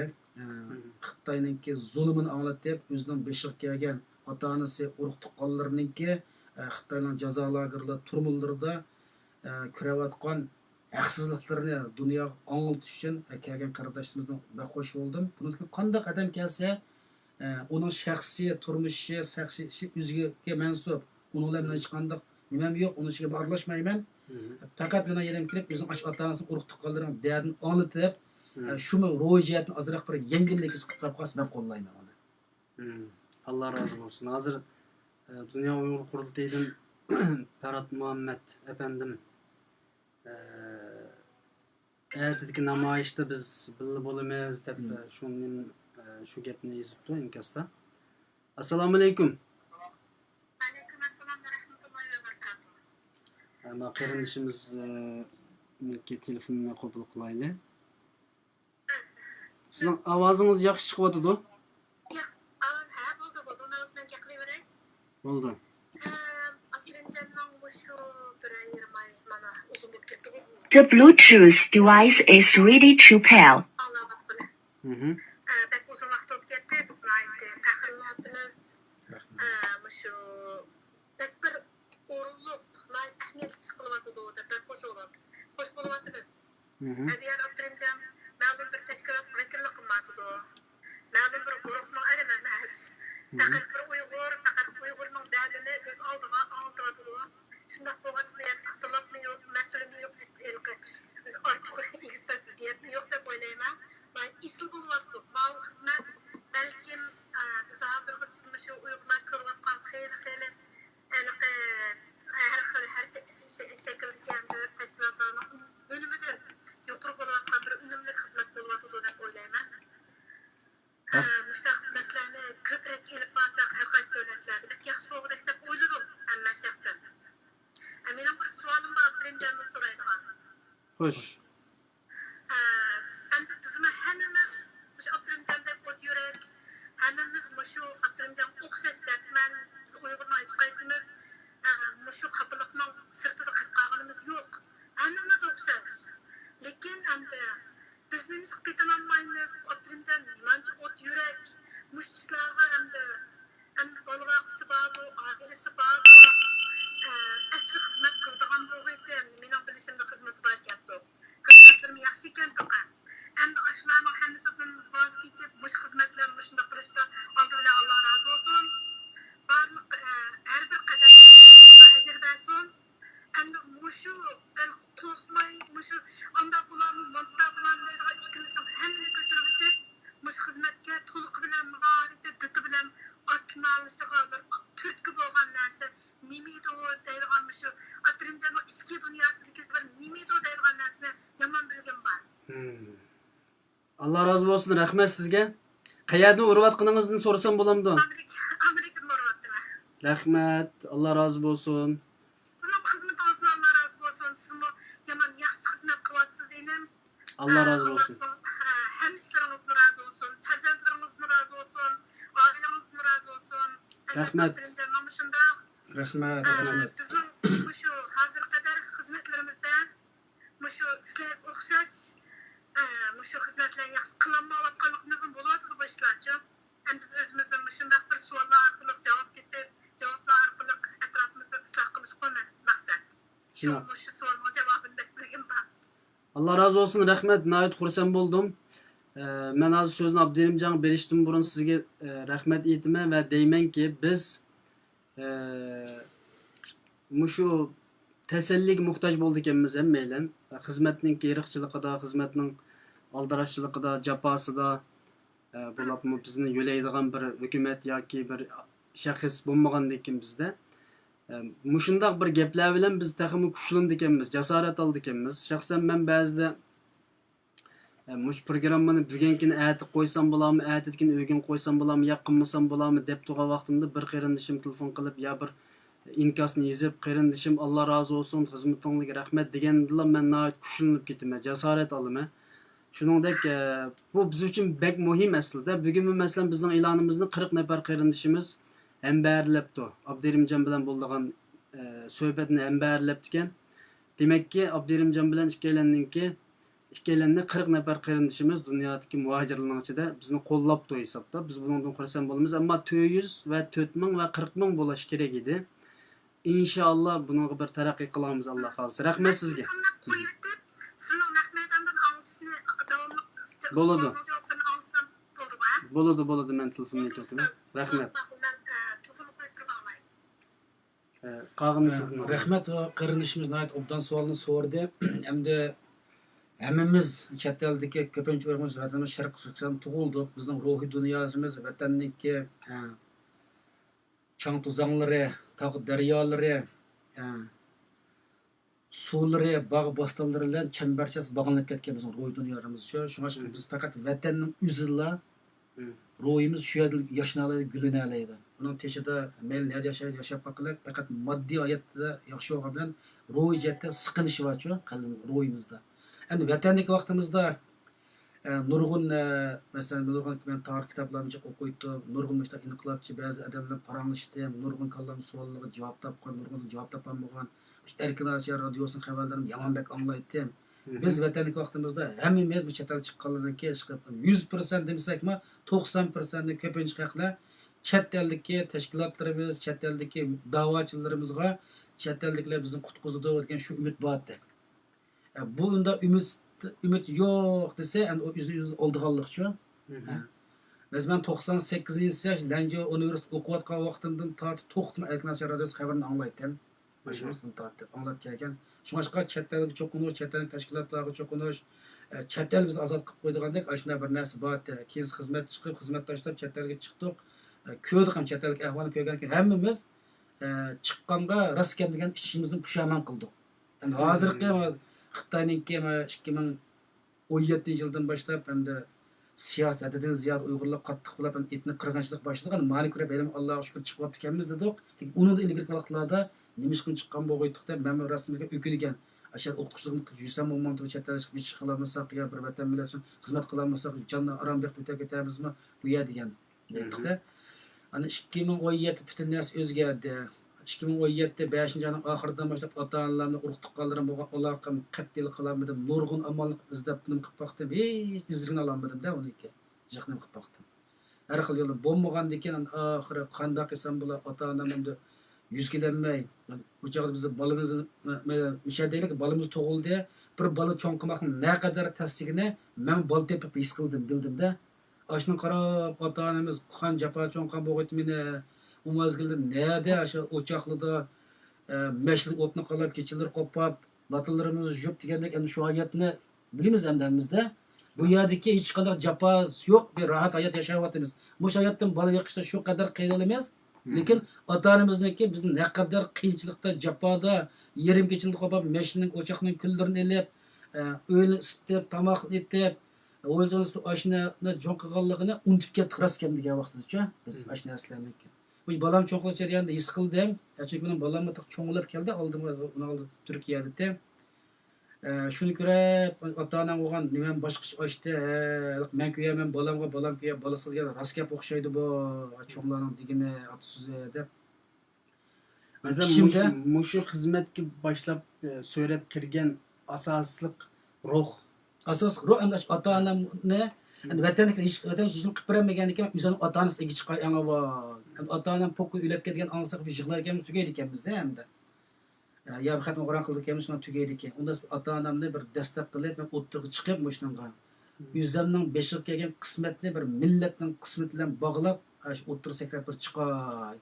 Xitoyninki zulmini anglatib, o'zining beshiq kelgan ota-onasi urug' tuqqanlarninki Xitoyning jazo lagerlarida turmullarida ko'rayotgan haqsizliklarni dunyoga anglatish uchun kelgan qarindoshlarimizdan baxo'sh bo'ldim. Buniki qandaq adam kelsa, uning shaxsiy turmushi, shaxsiy o'ziga mansub, uning bilan hech qanday nimam yo'q, uning ishiga aralashmayman. Faqat meni yerim kirib, o'zing ota-onasini urug' tuqqanlarning dardini anlatib, shuni ro'yiyatni azroq bir yengillik his qilib qolsa men qo'llayman uni. Allah razı olsun. Hazır Dünya Uygur Kurultayı'ndan Ferhat Muhammed efendim ertedeki namayişte biz billi bo'lamiz deb şu gapni yozibdi inkasda. Assalomu alaykum. Ama qarindishimiz telefonini qabul qilaylik. Sizning ovozingiz yaxshi chiqyapti. Bo'ldi. The Bluetooth device is ready to pair. Pek uzun vaqt o'tib ketdi. Biz faxrlanyapmiz. Shu pek bir o'rinliq, ahamiyatli ish qilyapti deb pek xo'sh bo'lyapmiz. Abiyan Abdurimjon ma'lum bir tashkilot vakillik qilmoqda. Ma'lum bir guruhning adami emas. Faqat bir Uyg'urning dardini o'z oldiga oltiradi. Shundoq bo'lgach, men ixtilofmi yo'q, mas'uliyatmi yo'q, biz ortiq egizdan sizga önümüden yuqori bo'layotgan bir unumli xizmat bo'lyotidi deb o'ylayman. Müştaq xizmatlarni ko'proq elib borsak, har qaysi davlatlarga yaxshi bo'lgudek deb o'yladim, hamma shaxsan. Mening bir savolim bor, birinchidan so'raydigan. Xo'sh. Endi bizmi hammamiz shu Abdurimjondek o't yurak, hammamiz shu Abdurimjon o'xshash dardman, biz Uyg'urni hech qaysimiz shu qapiliqning sirtida qolib qolganimiz yo'q. Hammamiz o'xshash. Lekin endi biz nimiz qitinolmaymiz, Abdurimjon nimancha o't yurak, mush ishlarga endi bolg'aqisi bor, oilasi bor, asli xizmat qiladigan bo'lg'aydi, mening bilishimda xizmati bor ekan-ku. Xizmatlarim yaxshi ekan-ku. Endi shularning hammasidan voz kechib, mush xizmatlarni shunday qilishda oldi bilan Alloh rozi bo'lsin. Barliq har bir qadamda ajr bersin. Endi mushu qo'rqmay, mushu anda bularni monta bilan deydigan ikkilisini hammani ko'tarib o'tib, mush xizmatga to'liq bilan g'oyatda diti bilan otnalishga bir turtki bo'lgan narsa nimeydi deydigan mushu Abdurimjonning ichki dunyosidagi bir nimeydi deydigan narsani yomon bilgan bor. Allah razı olsun, rahmet sizge. Qayerdan urayotganingizni so'rasam bo'lamdi? Amerikadan uryaptım. Rahmet, Allah razı olsun. Sizning xizmatingizdan Allah razı olsun. Siz yomon yaxshi xizmat qilyapsiz enim. Allah razı olsun. Hem ishlaringizdan razı olsun, farzandlaringizdan razı olsun, oilangizdan razı olsun. Rahmet. Rahmat. Bizning shu hozir qadar xizmatlarimizda shu sizlarga o'xshash shu xizmatlarni yaxshi qilolmayotganligimizni bo'lyotdi bu ishlarchi. Biz o'zimizdan shunday bir savollar orqali javob topib, javoblar orqali atrofimizni isloh qilish qo'ymas maqsad. Shu savolga javobini bergan bor. Allah razı olsun, rahmet. Nayet xursand bo'ldim. Men hozir so'zni Abdurimjon berishdan burun sizga rahmat aytaman va deymanki, biz shu tasalliga muhtoj bo'ldik ekanmiz hammaylar. Xizmatning irqchiligida, xizmatning aldarashchiligida, jafosida bo'libmi bizni yo'laydigan bir hukumat yoki bir shaxs bo'lmagandan keyin bizda mushundoq bir gaplar bilan biz taxmi kuchlandik ekanmiz, jasorat oldik ekanmiz. Shaxsan men ba'zida mush programmani bugunkini aytib qo'ysam bo'larmi, aytitkin o'gin qo'ysam bo'larmi, yaqinmasam bo'larmi deb turgan vaqtimda bir qarindishim telefon qilib, ya bir inkasni yozib, qarindishim Allah razı olsun, xizmatingizga rahmat degandilar, men nayet kuchlanib ketaman, jasorat olaman. Shuningdek, bu biz uchun bek muhim aslida. Bugun masalan bizning e'lonimizni 40 nafar qarindishimiz hambarlabdi. Abdurimjon bilan bo'lgan suhbatni hambarlabdi ekan. Demakki, Abdurimjon bilan ikkalanni 40 nafar qarindishimiz dunyodagi muhojirlarning ichida bizni qo'llabdi hisobda. Biz bundan xursand bo'lamiz, ammo 400 va 4000 va 40000 bo'lish kerak edi. İnşallah bunga bir taraqqiy qilamiz, Alloh xolisa. Rahmat sizga. Bo'ladi, men telefonni aytaman. Rahmat. Rahmat va qarinishimiz nayet obdan savolni so'rdi. Endi hammamiz chet eldagi ko'pincha o'rimiz vatanimiz Sharq Turkiston tug'ildik. Bizning ruhiy dunyomiz vatanniki chang tuzanglari, tog' daryolari, suvlari, bog' bo'stonlari bilan chambarchas bog'lanib ketgan bizning ruhiy dunyomiz. Shunga biz faqat vatanning o'zida ruhimiz shu yerda yashnaladi, gulinaladi. Uning teshida mel ne yashab qolib, faqat moddiy hayotda yaxshi bo'lgan bilan ruhiy jihatda siqinish bor-ku qalb ruhimizda. Endi vatandagi vaqtimizda nurg'un masalan nurg'un men tarix kitoblarini o'qiydi, nurg'un mushta inqilobchi ba'zi odamlar paranglashdi, nurg'un kallam savollarga javob topgan, nurg'un javob topolmagan. Erkin Osiyo radiosining xabarlarini yamanbek anglaydi. Biz vatandagi vaqtimizda hammamiz bu chet el chiqqanlardan keyin 100% demasakmi 90% ko'pincha haqlar chet eldagi tashkilotlarimiz, chet eldagi da'vochilarimizga chet eldiklar bizni qutqizadi degan shu umid bor edi. Bu unda ümit yo'q desa, endi o'zingiz oldiganlikchi. Bizman 98-yil Lanjo universitet o'qiyotgan vaqtimdan tortib to'xtam Erkin Osiyo radiosi xabarini anglaydim. Shu vaqtdan tortib anglab kelgan. Shunga chet elga cho'qinish, chet el tashkilotlarga cho'qinish, chet el biz ozod qilib qo'ydigandek, shunday bir narsa bor edi. Keyin xizmat chiqib, xizmat tashlab chet elga chiqdik. Ko'rdik ham chet ellik ahvolni ko'rgan keyin hammamiz chiqqanda rost kam degan ishimizni pushaymon qildik. Endi hozirgi Xitoyninki 2017 yildan boshlab hamda siyosatidan ziyod Uyg'urlar qattiq bo'lib etni qirg'inchilik boshlagan. Ma'ni ko'ra bilim Allohga shukr chiqyapti ekanmiz dedik. Lekin uni da ilgari vaqtlarda nima ishqin chiqqan bo'g'aydiq deb men rasmga o'kilgan. Ashar o'qituvchilikni yusam bo'lmoqda chetlarga bir ish qilamisak yo bir vatan millat uchun xizmat qilamisak jonni aram deb ketamizmi bu yer degan deydiqda. Ana 2017 butun narsa o'zgardi. 2017 5 ayning oxiridan boshlab ota-onalarni urug' tuqqanlarim bo'lgan aloqam qat'iylik qilamadim. Nurg'un amallik izlab nim qilib baqdim. Hech izrini olamadim-da uniki. Jiqnim qilib baqdim. Har xil yo'lda bo'lmagandan keyin oxiri qanday qilsam bo'lar ota-onamni yuz kelinmay. Bu chog'da biz bolamizni mishadaylik bolamiz tug'ildi. Bir bola cho'ng qilmoqning naqadar tasdigini men bol tepib his qildim, bildim-da. Ashni qarab ota-onamiz qan japa cho'ng qan bo'g'aytdi meni. O mazgilda nerede aşağı ocaklıda meşlik otunu kalap keçilir kopap latıllarımızı jüp diyenlik hem şu hayatını bilimiz emdemizde. Bu yerdeki hiç kadar capa yok bir rahat hayat yaşayavatımız. Bu hayattan balı yakışta şu kadar kıyılımız. Lekin ata-onamizniki bizni ne kadar qiyinchilikda japoda yerim keçildi kopap meşlik ocakning küllerini elib öyle istep tamak etip o'zimiz ashni jo'n qilganligini unutib ketdik raskem degan vaqtda biz ashni aslandik. Bu balam cho'nqilish jarayonida his qildim. Chunki mening balam cho'ng'ilib keldi, oldimga uni oldi Turkiyada. Shuni ko'rib ota-onam o'g'an nima boshqacha ochdi. Men kuyaman balamga balam kuya balasiga rost gap o'xshaydi bu cho'nglarning degini ot so'zi deb. Mesela muşu hizmetki başlap söylep kirgen asaslık ruh. Asas ruh endi ota-onamni vatanlikni hech qilib bermagan ekan, o'zini ota-onasiga chiqay anga bor. Ota-onam po'kka o'lib ketgan anglasa bir yig'lar ekanmiz, tugaydi ekanmiz-da hamda. Ya bir xatni Qur'on qildik ekanmiz, shuni tugaydi ekan. Unda ota-onamni bir dastlab qilib, men o'ttirga chiqib mushningga. O'zimning beshiq kelgan qismatni bir millatning qismati bilan bog'lab, shu o'ttir sakrab bir chiqay.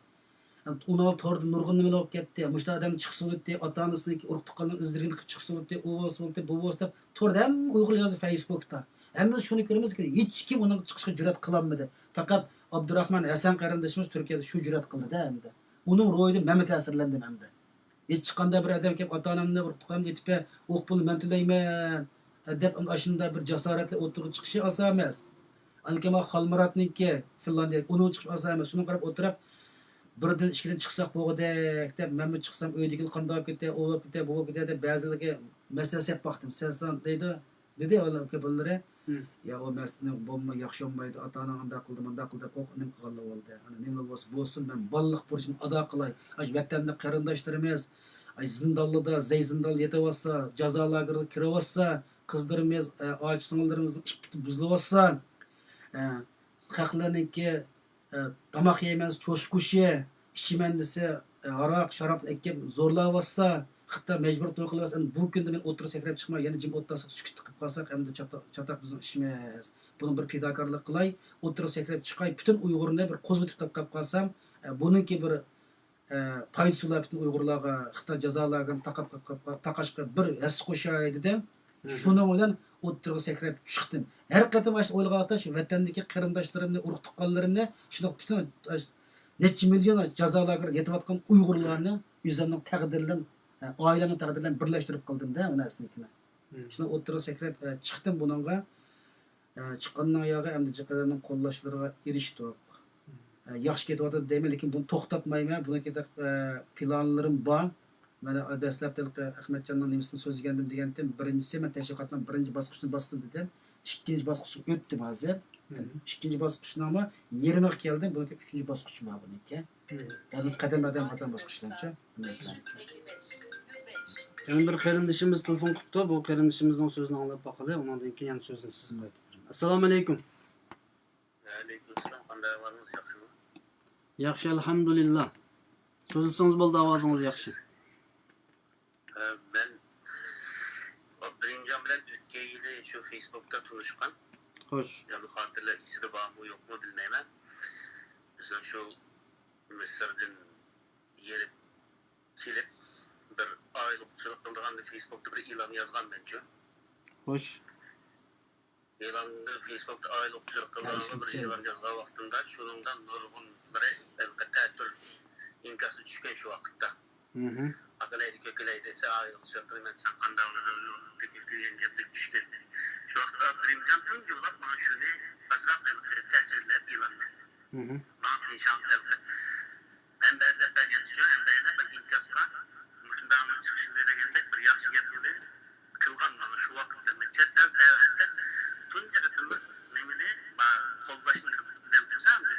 16 torda nurg'un nima bo'lib ketdi. Mushta odam chiqsin o'tdi, ota-onasiniki urug' tuqqanning izdirini qilib chiqsin o'tdi, u bo'lsa, bu bo'lsa, torda ham Uyg'ur yozib Facebookda. Hamma shuni ko'ramizki, hech kim uning chiqishga jur'at qilolmadi. Faqat Abdurahmon Hasan qarindoshimiz Turkiyada shu jur'at qildi-da hamda. Uning ro'yida men ta'sirlandim hamda. Hech qanday bir odam kelib ota-onamni urug' tuqqan etib, o'q pul men to'layman deb ashunda bir jasoratli o'tirib chiqishi oson emas. Alkama Xalmuratniki Finlandiya uning chiqish oson emas. Shuni qarab o'tirib birdan ishkidan chiqsak bo'g'idek deb men chiqsam uydagi qanday ketdi, o bo'lib ketdi, bu bo'lib ketdi deb ba'zilarga maslahat baqdim. Sen dedi ular kabalari ya o mesni bomba yaxshi olmaydi, ota-onam unda qildi, bunda qildi, o'qinim qilganlar bo'ldi. Ana nima bo'lsin, men balliq burchimni ado qilay. Aj vatanni qarindoshlarimiz ay zindonlarda, zindonda yetavotsa, jazo lagerida kiravotsa, qizlarimiz, och singillarimizni ish buzilyotsa, haqlarniki tamoq yeymiz, cho'shqushi, ichiman desa, aroq, sharob ekib zo'rlayotsa, Xitoy majbur to'y qilyapsa, bu kunda men o'tirib sakrab chiqmay, yana jim o'tirsak, sukut qilib qolsak, hamda chatoq bizning ishimiz. Buni bir fidokorlik qilay, o'tirib sakrab chiqay, butun Uyg'urni bir qo'zg'atib qilib qolsam, buniki bir foydasi bo'lar butun Uyg'urlarga, Xitoy jazolarini taqashga bir his qo'shay dedim. Shuni bilan o'tirib sakrab chiqdim. Har qatam mana shu o'ylagancha shu vatandagi qarindoshlarimni, urug' tuqqanlarimni, shunday butun necha million jazolaga yetayotgan Uyg'urlarni o'zimning taqdirlarini oilamni taqdirlarini birlashtirib qildim-da uni aslikni. Shuni o'tirib sakrab chiqdim buningga. Chiqqandan oyog'i hamda jiqalarning qo'llashlariga erishdik. Yaxshi ketyapti deyman, lekin buni to'xtatmayman. Buniki planlarim bor. Mana dastlabki Ahmadjonning nimasini so'zlagandim degandim. Birinchisi men tashviqotning birinchi bosqichini bosdim dedim. Ikkinchi bosqichga o'tdim hozir. Ikkinchi bosqichni ham yerimiga keldim. Buniki uchinchi bosqich bor buniki. Biz qadam-qadam bosqichlarcha. Yani bir qarindishimiz telefon qilibdi. Bu qarindishimizning so'zini anglab boqadi. Undan keyin yana so'zni siz qaytib beraman. Assalomu alaykum. Alaykum assalom. Qanday ahvolingiz, yaxshimi? Yaxshi, alhamdulillah. So'zlasangiz bo'ldi, ovozingiz yaxshi. Ben birinci bilen Türkiye ile şu Facebook'ta tanışkan. Xo'sh. Yani hatırla ismi var mı yok mu bilmeyemem. Mesela şu Mısır'dan gelip bir aylıkçılık kıldığında Facebook'ta bir ilan yazgan bence. Xo'sh. İlanında Facebook'ta aylıkçılık kıldığında bir ilan yazgan vaktinde şunundan nurgunları elbette tür inkası düşken şu vakitte. Akalaydı köküleydi ise aylık çöpürü ben sen kandavlı da yolu tekildiğin yaptık düştü. Şu vakti birimcan tüm yollar bana şunu azrak tercihler ilanlar. Bana inşallah evde. Hem ben yetişiyor hem de ben imkazkan. Bütün dağının çıkışında degende bir yaxşı getmeli. Kılgan bana şu vakitte çet ev devresinde tunca katımı nemini kollaşını demtirsem de.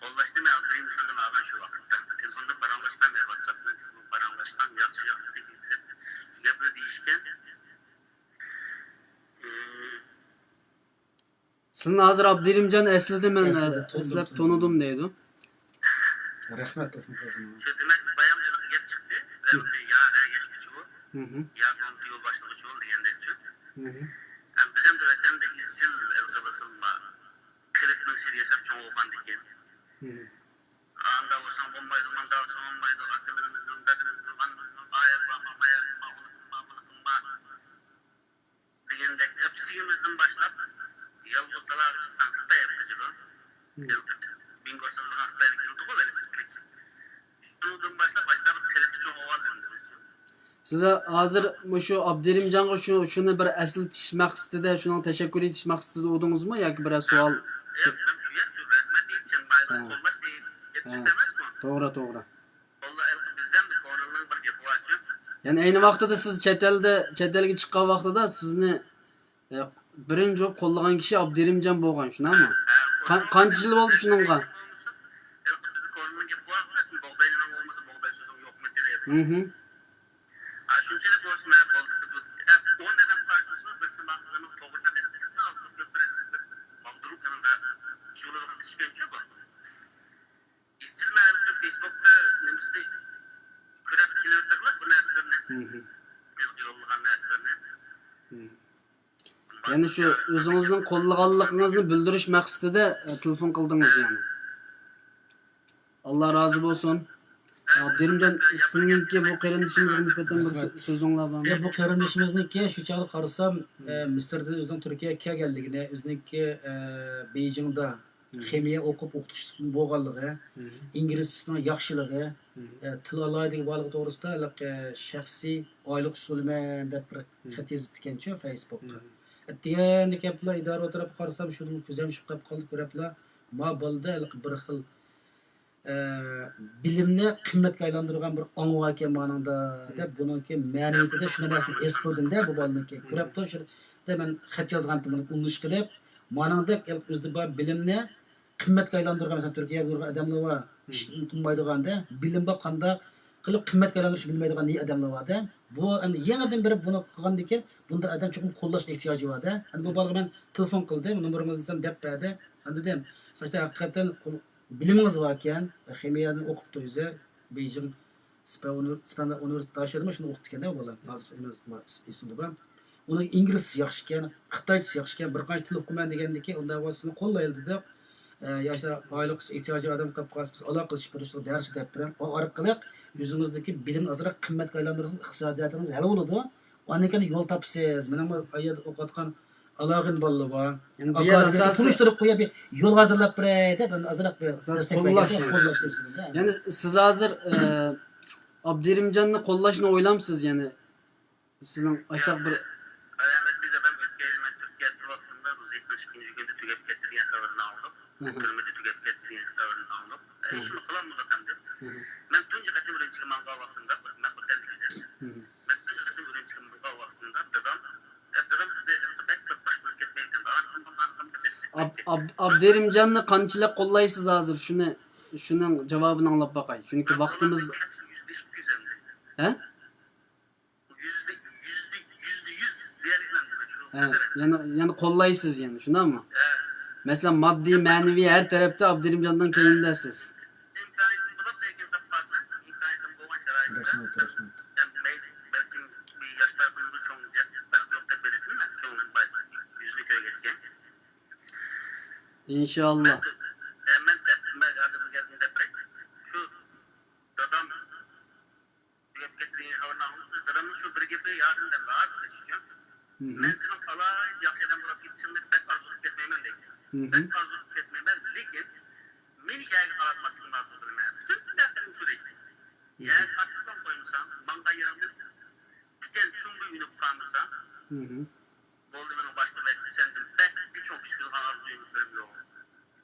Kollaşını ben birimcan'dan ağlan şu vakitte. Telefonda paranlaştan beri WhatsApp'tan paranlaştan yaxşı yapı değişken. Sizin hazır Abdirimcan esledi ben Esledi, eslep tonudum deydi. Rahmet olsun kızım. Şu demek bayan yıl çıktı. Ya geçti çoğu. Ya tontu yol başladı çoğu diyenler için. Yani bizim de vatan da izcil elgabasılma. Kılıkның siriyesap çoğu ofan diken. Anda olsan olmaydı, manda olsan olmaydı. Akıllarımızın, dadımızın, anımızın, ayaklarına, unutma. Diyendek hepsiyimizden başlap yalgızdalar çıksan sıkta yapıcılığı. Bingorsuzluğun hasta edildi o böyle sıklık. Şundan başlap kılıklı çoğu ovalım. Size hazır şu Abdirimcan'a şunu bir eslatmak istedi, şuna teşekkür etmek istedi odunuz mu ya ki bir sual? Evet, ben şu yer şu rahmet için bayılır kollaş değil. Yetiştiremez mi? Doğru. Vallahi bizden de konunun bir yapı var ki. Yani aynı vaxtda siz çetelge çıkan vaxtda sizni birinci job qollagan kişi Abdirimcan bo'lgan, shunami? Qancha yil bo'ldi shuningga? Bizni konunun yapı var mı? Boğdayının olması boğday sözün yok mu diye. Shunchalik bo'lsin bo'ldi. 10 neden farklısını birisi maqsadını to'g'ridan etmesini altı köprü mavdurup yanında şuları çıkınca bu. İstilmeli Facebook'ta nemisi kürep kilometrler bu neslerini. Yollagan neslerini. Yani şu o'zingizning qo'llaganligingizni bildirish maqsadida telefon qildingiz yani. Allah razı olsun. Abdirimcan sizinki bu qarindishimizga nisbatan bir so'zinglar bormi? Bu qarindishimizniki shu chog'da qarasam, Misrdan o'zining Turkiyaga kelganligini, o'ziniki Beijingda ximiya o'qib o'qituvchi bo'lganligi, inglizcasining yaxshiligi, til alaydigan bo'ligi to'g'risida shaxsiy oylik usulman deb bir xat yozib ekancha Facebookga. Endi gaplar idora taraf qarasam shuni ko'zim chiqib qoldi ko'raplar. Ma bo'ldi bir xil bilimni qimmatga aylantirgan bir ong'u ekan manada deb buniki ma'niyatida shuni narsani es qildimda bu bolniki. Ko'rapdi shunda men xat yozgandim buni unlish qilib, manada o'zida bor bilimni qimmatga aylantirgan mesela Turkiyada odamlar bor, ish qilmaydiganda, bilimga qanday qilib qimmatga aylantirish bilmaydigan ne odamlar borda. Bu endi yangidan biri buni qilgandan keyin bunda odam chuqur qo'llash ehtiyoji borda. Endi bu bolaga men telefon qildim, nomeringizni sen deb berdi. Endi dedim, saçta haqiqatan bilimimiz var ekan, ximiyani o'qibdi o'zi, Beijing Spanda universitetida ashadimi shuni o'qitganda bola, hozir esimda bor. Uni ingliz yaxshi ekan, xitoycha yaxshi ekan, bir qancha til o'qiman degandiki, unda vasini qo'llaydi deb, yoshlar oylik ehtiyoji odam qilib qolsa biz aloqa qilish bir dars deb bilan o orqali o'zingizdagi bilimni azroq qimmatga aylantirsangiz iqtisodiyotingiz hal bo'ladi. Ondan keyin yo'l topsiz. Mana bu ayat o'qitgan alag'in bolalar bor. Yani bir yer asası Tunishtirib qo'yib, yo'l hozirlab beray deb, azroq qo'llash. Yani siz hazır Abdirimcan'ı qollashni o'ylamsiz yani. Sizin aşağı bir Rahmetli de ben ülkeyle Türkiye vaktinde bu 72. günde tükep getirdiğin kavarını aldım. Kırmızı tükep getirdiğin kavarını aldım. Şimdi kılan mı bakandı? Ben tunca katı öğrenci manga vaktinde ben otelli güzel. Ben tunca katı öğrenci manga vaktinde dedem bizde pek bir başvuru etmeyken Abdirimcan'ı qanchalik qo'llaysiz hozir şunun cevabını anlap bakay. Çünkü vaktimiz %100 güzeldi. he? Yani qo'llaysiz yani, shunday mi? Mesela maddi, manevi her tarafta Abdirimcan'dan keyindesiz. İmkaniyetim bulup da ekin tapmazsan, imkaniyetim bulma şarayında. Rahmet. Yani belki bir yaşlar bulunduğu çoğun belki yok da belirtin mi? Çoğunun yüzlü köye geçken. İnşallah. Ben yazılı geldim deprek. Şu dadam bir getirdiğin havanı almışsın. Dadamın şu bir gibi yardımdan razı geçiyor. Ben senin kalay yakşeden bulup gitsin de ben arzuluk etmeyemem de. Ben arzuluk etmeyemem. Lakin beni yani aratmasını arzuluk etmeyemem. Bütün dertlerim sürekli. Yani aklımdan koymuşsam Hı hı. Oldu benim başka sendim. Ben birçok kişi bilgan arzuyum yok.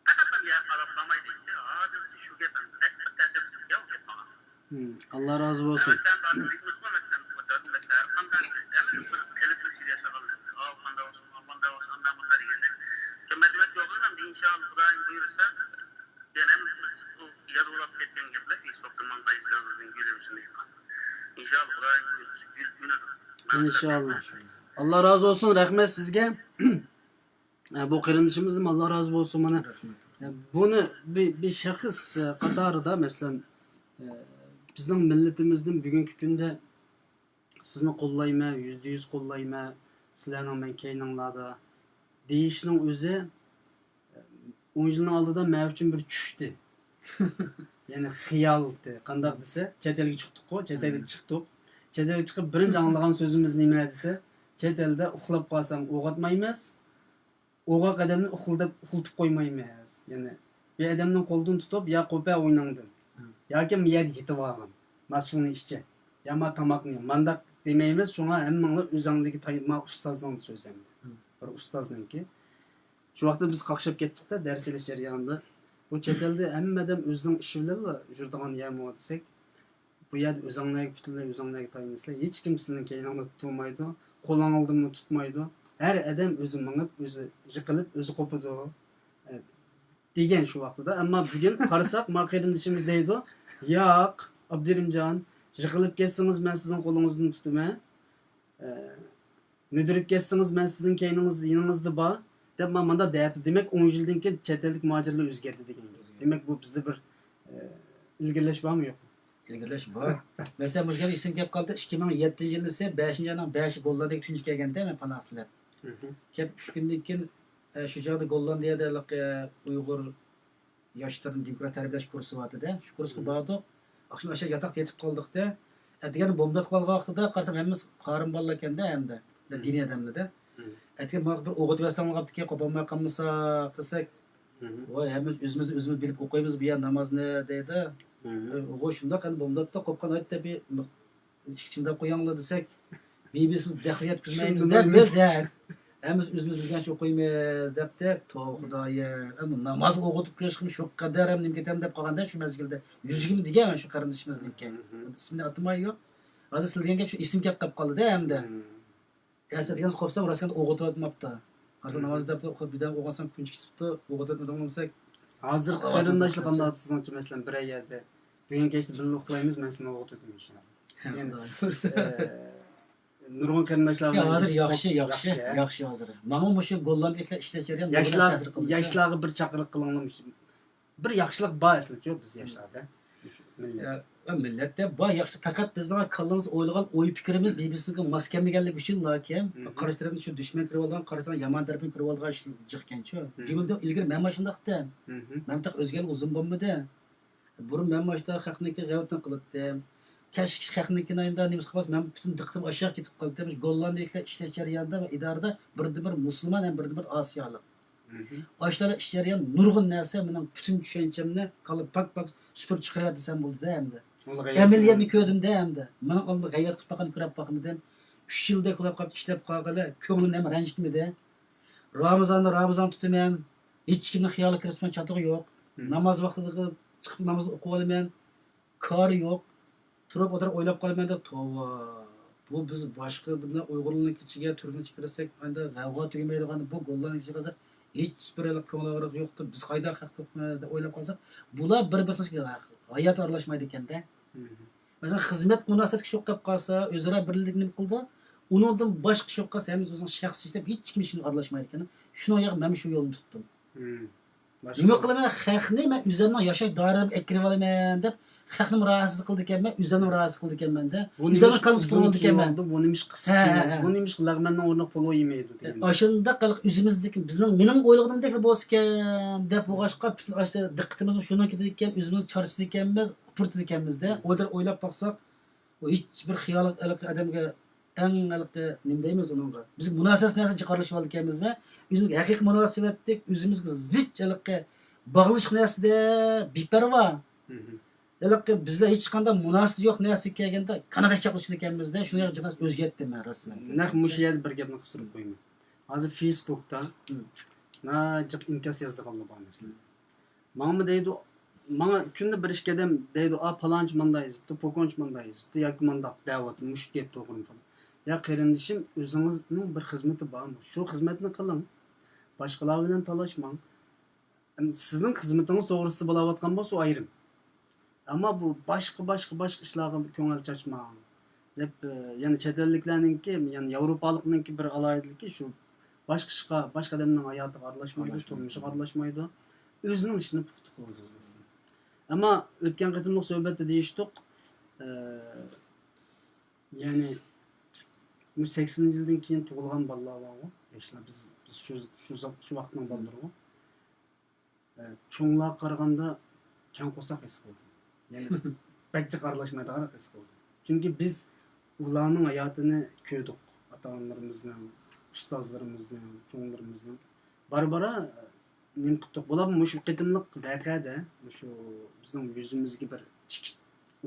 Fakat ben ya araklamaydı ki ağzım şu gepen pek tesir ya o yapma. Allah razı olsun. Sen bazı bir Müslüman mesela kandan hemen bir kelip mesele yaşanan. Almanda olsun, ondan bunlar geldi. Kemedemet yolundan da inşallah Kur'an buyursa yani biz bu yadulap etken gibi Facebook'ta mangayızlarının gülümsünü yıkan. İnşallah Kur'an buyursa günüdür. İnşallah. Allah razı olsun. Rahmet sizge. Bu kırındışımızın Allah razı olsun bana. Bunu bir şahıs katarıda mesela bizim milletimizin bugünkü günde sizni kollayma, %100 kollayma, sizlerden ben keynanlarda deyişinin özü 10 yılın aldıda mevcut bir çüştü. Yani hıyaldı. Qandaq dese, chet elga chiqdik-ku, chet elga chiqdik. Chet elga chiqib birinchi anglagan so'zimiz nima desa, chet elda uxlab qolsang o'g'atmaymiz, o'g'a qadamni uxultib qo'ymaymiz. Yani bir odamning qo'lidan tutib, ya qo'pa o'ynangdim. Yoki miyada yetib olgin. Mas'ulni ishchi. Ya ma tamoqni. Mandaq demaymiz, shunga hammanglar o'zingdagi tayma ustozning so'zimdi. Bir ustozningki. Shu vaqtda biz qaqshab ketdik-da dars elish jarayonida. Bu chet elda hammadan o'zining ishi bilan yuradigan yami desak, bu yerda o'zinglarga butunlay o'zinglarga tayinlasizlar. Hech kim sizning keyningni tutmaydi, qo'ling oldimni tutmaydi. Har odam o'zi minib, o'zi yiqilib, o'zi qo'pidi. Degan shu vaqtida, ammo bugun qarasak, ma qarindishimiz deydi, "Yo'q, Abdurimjon, yiqilib ketsangiz men sizning qo'lingizdan tutaman. Müdürüp ketsangiz men sizning keyningiz yoningizda bor." deb manda deyapti. Demak 10 yildan keyin chet ellik muhojirlar o'zgardi degan. Demak bu bizda bir ilgirlash bormi yo'q? İlgirlash bor. Mesela bu yerga isim kelib qoldi. 2007-yilda esa 5-ayning 5 gollandagi 3-chi kelganda men panoh tilab. Kelib 3 kundan keyin shu joyda Gollandiyada Uyg'ur yoshlarni demokrat tarbiyalash kursi bor-da. Shu kursga bordik. Akşam aşağı yatakta yetib qoldik-da. Atgan bombat qolgan vaqtida qarasam hammamiz qorin bolalar ekanda hamda diniy odamlarda. Atgan bir o'g'it vasalni qilibdiki, qo'polmay qolmasak desak, voy hammamiz o'zimiz bilib o'qiymiz bu yer namozni deydi. O'g'il shundoq qani bombatda qo'pqan aytdi bir ichkinda qo'yinglar desak, biz daxliyat qilmaymiz deb biz hammamiz o'zimiz bilgancha o'qiymiz debdi. To'g'ri Xudoyim, namoz o'qitib qo'yishim shu qadar ham nim ketam deb qolganda shu mezgilda 120 degan shu qarindishimizniki. Ismini atmay yo'q. Hozir sizlarga gap shu ism kelib qoldi-da hamda. Degan qo'psam raskan o'g'itib o'tmabdi. Qarsa namoz deb birdan o'qinsam kunchi ketibdi, o'g'itib o'tmasak. Hozir qarindoshlik qanday sizlarcha masalan bir yerda bugun kechda birga uxlaymiz, men sizni o'g'itdim inshaalloh. Nurg'un qarindoshlar bilan hozir yaxshi hozir. Mana shu gollandliklar ishlash jarayoni yoshlarga bir chaqiriq qilinmiş. Bir yaxshilik bor aslida biz yoshlarda. Millat. Millatda bor yaxshi, faqat bizning kallamiz o'ylagan o'y fikrimiz birbirisiga mos kelmaganligi uchun lekin qarshi tarafdan shu dushman kirib olgan, qarshi tarafdan yomon tarafdan kirib olgan jiqkanchu. Jumilda ilgari men mashundaqda. Men taq o'zgan uzun bo'lmadi. Burun men mashda haqniki g'ayratdan qildim. Keşke xalqniki nayında nimiz qilmas, men bütün diqqatim aşağı ketib qoldi. Gollandiyliklar ishlash jarayonida va idorada bir musulmon ham bir Osiyolik. Oshlar ish jarayon nurg'un narsa, mening bütün tushanchamni qilib pak supurib chiqaradi desam bo'ldi-da hamda. Amaliyotni ko'rdim-da hamda. Mening oldimda g'ayrat qilib boqqan ko'rib boqmadim. 3 yilda qilib qolib ishlab qolganda ko'nglim ham ranjitmadi. Ramazon tutaman, hech kimning xiyoli kiritman chatoq yo'q. Namoz vaqtida chiqib namozni o'qib olaman. Kor yo'q. Turib o'tirib o'ylab qolaman-da, tova. Bu biz boshqa bundan Uyg'urlik ichiga turni chiqarsak, endi g'avg'o tugamaydigan bu gollarning ichiga qolsak, hech bir ko'ngil og'riq yo'qdi. Biz qayda haqliqmiz deb o'ylab qolsak, bular bir-birisiga hayot aralashmaydi ekanda. Masalan, xizmat munosabati shu qilib qolsa, o'zaro birlikni qildi. Uningdan boshqa shu qilsa, biz o'zing shaxsiy ishlab hech kim ishini aralashmaydi ekan. Shuni yo'q, men shu yo'lni tutdim. Nima qilaman? Xalqni men o'zimning yashash doiramni ekrib olaman deb xalqni rahatsız qildi ekanman, o'zimni rahatsız qildi ekanman-da. O'zimni qalb qildi ekanman. Bu nimish qisqa. Bu nimish lag'mandan o'rnib qo'l yemaydi degan. O'shanda qilib o'zimizdagi bizning mening o'ylaganimdek bo'lsa ekan deb o'g'ashqa diqqatimizni shundan ketdi ekan, o'zimizni charchidi ekanmiz, purtdi ekanmiz-da. O'ylab baqsaq, o hech bir xiyol odamga eng nima deymiz unga. Biz munosib narsa chiqarishib oldik ekanmiz va o'zimizga haqiqiy munosabatdek o'zimizga zich bog'lish narsada beparvo. bizlar hech qanday munosib yo'q narsa kelganda Kanada chaqirishni ekanmizda, shunga jinas o'zgartdi men rasman. Naq mush yerda bir gapni qistirib qo'yman. Hozir Facebookda najiq inkas yozdiganlar bor mesela. Mana deydi, mana kunda bir ish kedem deydi, "A palonchi manda yozibdi, pokonchi manda yozibdi, yoki mandaq da'vat mush gap to'g'rimi?" falan. Ya qarindishim, o'zingizning bir xizmati bormi? Shu xizmatni qiling. Boshqalar bilan talashmang. Sizning xizmatingiz to'g'risida bo'layotgan bo'lsa, u ayrim. Ammo bu boshqa ishlarga ko'ngil chachmang. Deb, ya'ni chet elliklarninki, ya'ni Yevropalikninki bir alayidligi shu boshqa ishga, boshqa odamning hayotiga aralashmaydi, turmushiga aralashmaydi. O'zining ishini puxta qiladi. Ammo o'tgan qatimliq suhbatda deyishdik, ya'ni bu 80-yildan keyin tug'ilgan bolalar bor. Yoshlar biz shu vaqtning bolalari. Cho'nglar qaraganda kan qo'saq his qildim. Yani bakcha aralashmaydigan his qildim. Chunki biz ularning hayotini ko'rdik. Ota-onalarimizni, ustozlarimizni, cho'nglarimizni. Barbara nim qildik. Bular shu qitimliq voqeada shu bizning yuzimizga bir chikit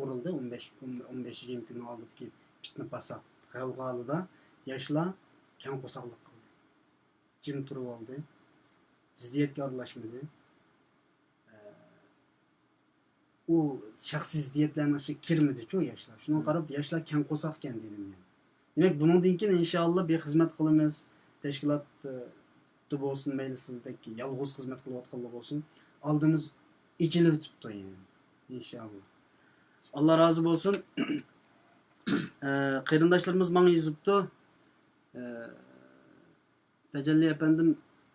urildi 15-20 kun oldingi fitna pasat g'avg'olida yoshlar kan qo'saqlik qildi. Jim turib oldi. Ziddiyatga aralashmadi. U shaxsiy ziddiyatlarning ichiga kirmadi-ku yoshlar. Shuni qarab yoshlar kan qo'saq ekan dedim men. Demak, bundan keyin inshaalloh bir xizmat qilamiz. Tashkilot bo'lsin, mayli sizdagi yolg'iz xizmat qilayotganlar bo'lsin. Oldimiz ichilib turibdi yani. İnşallah. Allah razı olsun. Qarindoshlarimiz menga yozibdi. Tajalli efendim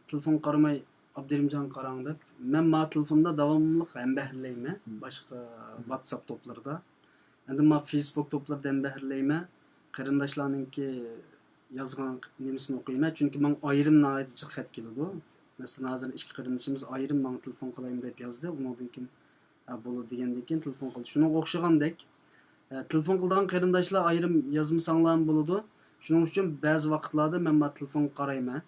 telefon qaramay Abdurrahimjon qarang deb. Men ma telefonda davomli hambahirlayman. Boshqa WhatsApp to'plarida. Endi ma Facebook to'plarida hambahirlayman. Qarindoshlarninki yozgan nemisini o'qiyman. Chunki men ayrim nihoyat jiq xat keladi. Masalan, hozir ikki qarindoshimiz ayrim menga telefon qilaymi deb yozdi. Undan keyin bo'ladi degandan keyin telefon qildi. Shunga o'xshagandek telefon qilgan qarindoshlar ayrim yozmasanglar bo'ladi. Shuning uchun ba'zi vaqtlarda men ma telefon qarayman.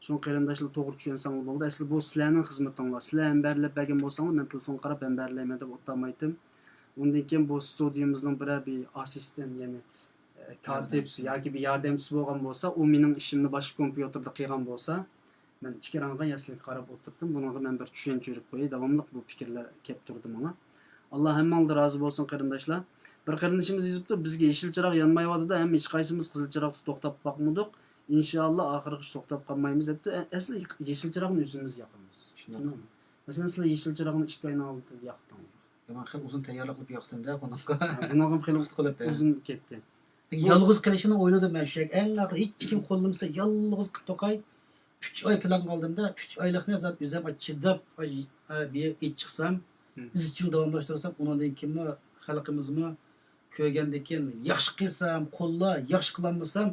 Şun qarindoshlar to'g'ri tushunsangiz bo'ldi. Asli bu sizlarning xizmatinglar. Sizlar hambarlab bergan bo'lsangiz, men telefon qarab hambarlayman deb o'tmaydim. Undan keyin bu studiyamizning bir assistent, ya'ni katib yoki bir yordamchisi bo'lgan bo'lsa, u mening ishimni boshqa kompyuterda qilgan bo'lsa, men fikrimga yaslik qarab o'tirdim. Bunga men bir tushuncha yurib qo'yay. Davomli bu fikrlar kelib turdi menga. Alloh hammangizdan rozi bo'lsin qarindoshlar. Bir qarindoshimiz yozibdi, bizga yeshil chiroq yonmayotdi-da, ham hech qaysimiz qizil chiroqda to'xtab boqmadik. İnşallah ahirgi to'xtab qolmaymiz debdi. Asli yeşil chiroqni o'zimiz yoqamiz. Tushunarmi? Masalan, sizlar yeşil chiroqni 2 oydan oldin yoqdingiz. Men xil uzun tayyorlik qilib yoqdim-da, bunaqa. Bunaqa xil qilib uzun ketdi. Yolg'iz qilishini o'yladim men shu. Eng aql hech kim qo'llamasa yolg'iz qilib to'qay. 3 oy plan qildim-da, 3 oylikni zot o'zim chidab bir it chiqsam, izchil davomlashtirsam, undan keyin xalqimizmi ko'rgandan keyin yaxshi qilsam, qo'lla, yaxshi qilmasam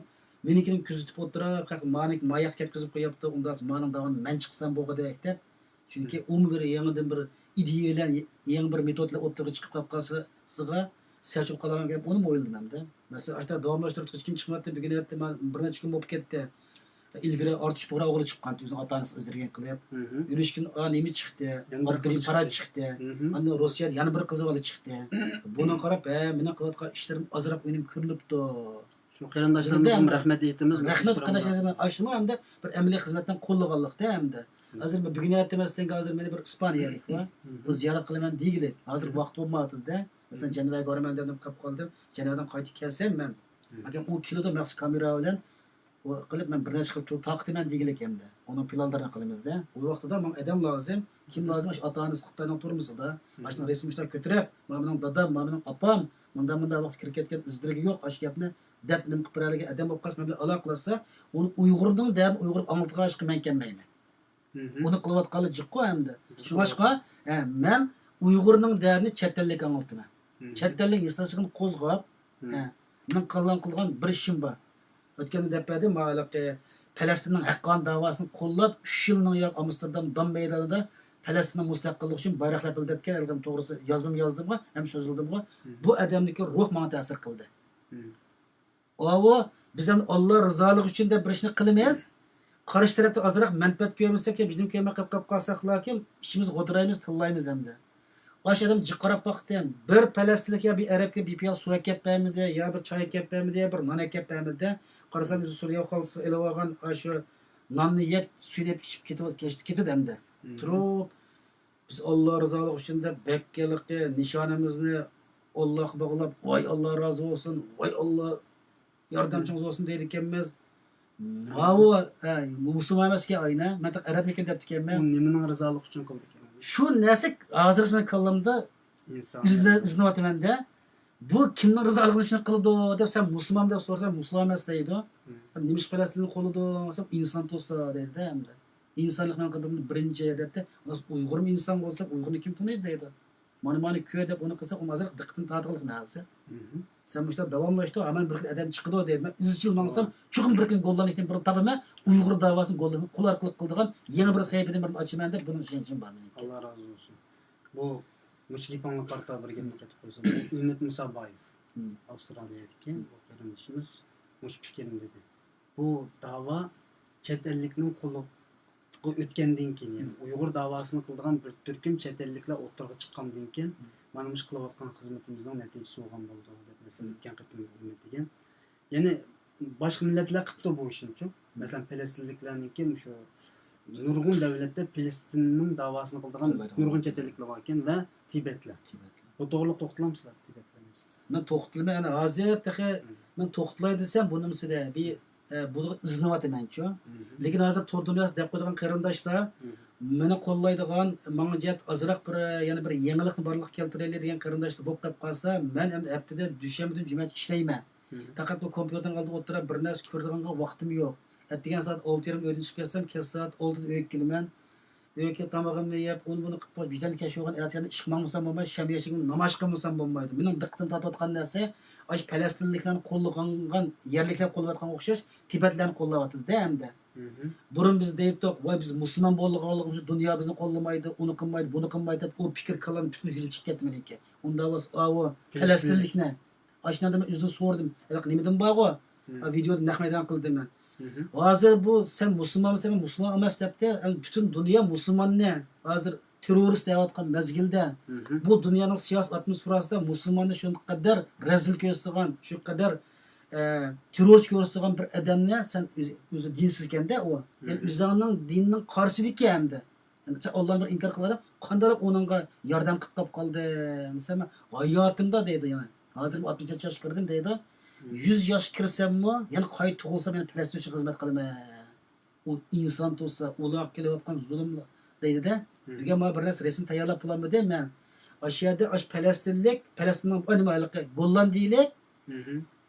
menikini kuzatib o'tirib, manik mayak ketkizib qo'yapti. Undan mening davomini men chiqsam bo'lg'idek deb. Chunki u bir yangidan bir ideya bilan yangi bir metodlar o'tirib chiqib qolsa, sachib qolaman deb uni o'yladim hamda. Masalan, ashta davomlashtirib hech kim chiqmadi, bugun aytdi, men bir necha kun bo'lib ketdi. Ilgari ortish bo'ra o'g'li chiqqan, o'zining ota-onasi izdirgan qilib. Yurishkin nima chiqdi? Abdurim Faraj chiqdi. Ana Rossiya yana bir qizi bola chiqdi. Buni qarab, meni qilayotgan ishlarim ozroq o'nim ko'rinibdi. Shu qarindoshlarimizni rahmat aytamiz. Rahmat qarindoshlarimiz ashmo hamda bir amaliy xizmatdan qo'llaganlikda hamda. Hozir bugun aytmasdan hozir meni bir ispaniyalik va o'z ziyorat qilaman deylik. Hozir vaqt bo'lmadi-da. Masalan, Janovaga boraman deb qolib qoldim. Janovadan qaytib kelsam men, agar u kiloda maxsus kamera bilan qilib men bir necha xil taqdiman deylik hamda. Uni planlarini qilamiz-da. U vaqtida men adam lozim, kim lozim? Ota-onasi Xitoydan turmusida. Mashina resmishlar ko'tarib, mening dadam, mening opam, menda vaqt kirib ketgan izdirgi yo'q, ash gapni deb nim qilib adam bo'lib qolsa, men aloqa qilsa, uni Uyg'urning deb Uyg'ur anglatiga aşkı men kelmayman. Uni qilayotganlar jiqqo hamda. Shunga men Uyg'urning dardini chet ellik anglataman. Chet ellik hissasini qo'zg'ab, men qilgan bir ishim bor. O'tgan dafada ma'laqi Falastinning haqqon davosini qo'llab 3 yilning yo'q Amsterdam dam maydonida Falastinning mustaqillik uchun bayroqlar bildirgan alg'am to'g'risi yozdim-ga, ham so'zildim-ga. Bu odamniki ruh menga ta'sir qildi. O biz ham Alloh rizoligi uchun deb bir ishni qilamiz. Qarshi tarafda ozroq manfaat ko'rmasak, bizning ko'mak qilib qolsak, lekin ishimiz g'odiraymiz, tillaymiz hamda. Aş adam jiqqarab baktım. Bir Palestinlik ya bir Arapga bir piyoz suv akib bermidi, ya bir choy akib bermidi, ya bir non akib bermidi. Qarasam o'zi Suriya xalqi elib olgan shu nonni yeb, suyni yeb ichib ketdi hamda. Turib biz Alloh rizoligi uchun deb bakkalikka nishonimizni Allohga bog'lab, voy Alloh rozi bo'lsin, voy Alloh yordamchingiz bo'lsin deydi ekanmiz. Mavu musulmon emasga ayna, men arab ekan debdi ekanman. U nimaning rizoligi uchun qildi ekan? Shu narsa hozir men kallamda İnsan. izlayapman-da. Bu kimning rizoligini uchun qildi deb sen musulmon deb so'rasam musulmon emas deydi. Nima ish qilasizlar qo'lida desam inson to'sa deydi hamda. İnsanlık men qildim birinchi debdi. Uyg'urmi inson bo'lsa Uyg'urni kim taniydi deydi. Mana ko'y deb uni qilsa u hozir diqqatini tortqilik narsa. Sen bu işte davomlashdi, aman bir adam chiqdi deydi. Men izchil mansam, chuqur bir kun goldan ekan bir tapaman, Uyg'ur davosini goldan qul orqali qildigan yangi bir sayfini bir ochaman deb buni ishonchim bor. Allah razı olsun. Bu Muşkipanlı Parta bir gelmek etip koysa. Ümit Musabayev. Avustralya'daki bu kardeşimiz Muş Fikir'in dedi. Bu dava chet ellikning qo'li o'tgandan keyin, yani Uyg'ur davosini qildigan bir turkum chet elliklar o'tirg'i chiqqandan keyin mana mush qilayotgan xizmatimizning natijasi bo'lgan bo'ldi deb masalan o'tgan qitim degan. Ya'ni boshqa millatlar qilibdi bu ishni-chu. Masalan Falastinliklarniki shu nurg'un davlatda Falastinning davosini qildigan nurg'un chet elliklar bor ekan va Tibetlar. Bu to'g'riliq to'xtalamsizlar Tibetlar. Men to'xtalma, ana hozir taqa men to'xtalay desam bunimsida bir bu izlayapman-chu. Lekin hozir to'r dunyosi deb qo'ygan qarindoshlar meni qo'llaydigan, menga jet azroq bir yana bir yangilikni borliq keltiraylik degan qarindoshlar bo'lib qolib qolsa, men endi haftada dushanbadan juma ishlayman. Faqat bu kompyuterning oldida o'tirib bir narsa ko'radigan vaqtim yo'q. Ertagan soat 6:30 uydan chiqib kelsam, kech soat 6da uyga kelaman. Uyga tomog'imni yeb, uni buni qilib vijdon kashf olgan ertaga ish qilmasam bo'lmaydi, sham yashigim namoz qilmasam bo'lmaydi. Mening diqqatimni tortayotgan narsa ash Falastinliklarni qo'llagan yerliklar qo'llayotgan o'xshash Tibetlarni qo'llayotdi hamda. Burun biz deydik, voy biz musulmon bo'lganligimiz dunyo bizni qo'llamaydi, uni qilmaydi, buni qilmaydi deb o fikr qilgan butun yuzib chiqib ketdi meniki. Unda was avo Falastinlikni ashundan men o'zim so'rdim. Nimadan bog'o? Videoda naqmaydan qildim men. Hozir bu sen musulmonsan, musulmon emas debdi, butun dunyo musulmonni hozir terrorist deyotgan mezgilda bu dunyoning siyosiy atmosferasida musulmonni shu qadar razil ko'rsatgan, shu qadar terrorist ko'rsatgan bir odamni sen o'zi dinsiz ekanda u. Yani o'zining dinning qarshiligi hamda. Yani Allohni bir inkor qiladi, qanday onunga yordam qilib qoldi. Mesela hayotimda deydi yani. Hozir 60 yosh kirdim deydi. 100 yosh kirsammi, yani qayta tug'ilsam men Falastin uchun xizmat qilaman. U inson to'sa, ular kelayotgan zulmlar deydi-da. Bugun men bir narsa resim tayyorlab qo'ymadim men. Aşağıda aş Falastinlik, Falastinning animaligi, Gollandiyalik,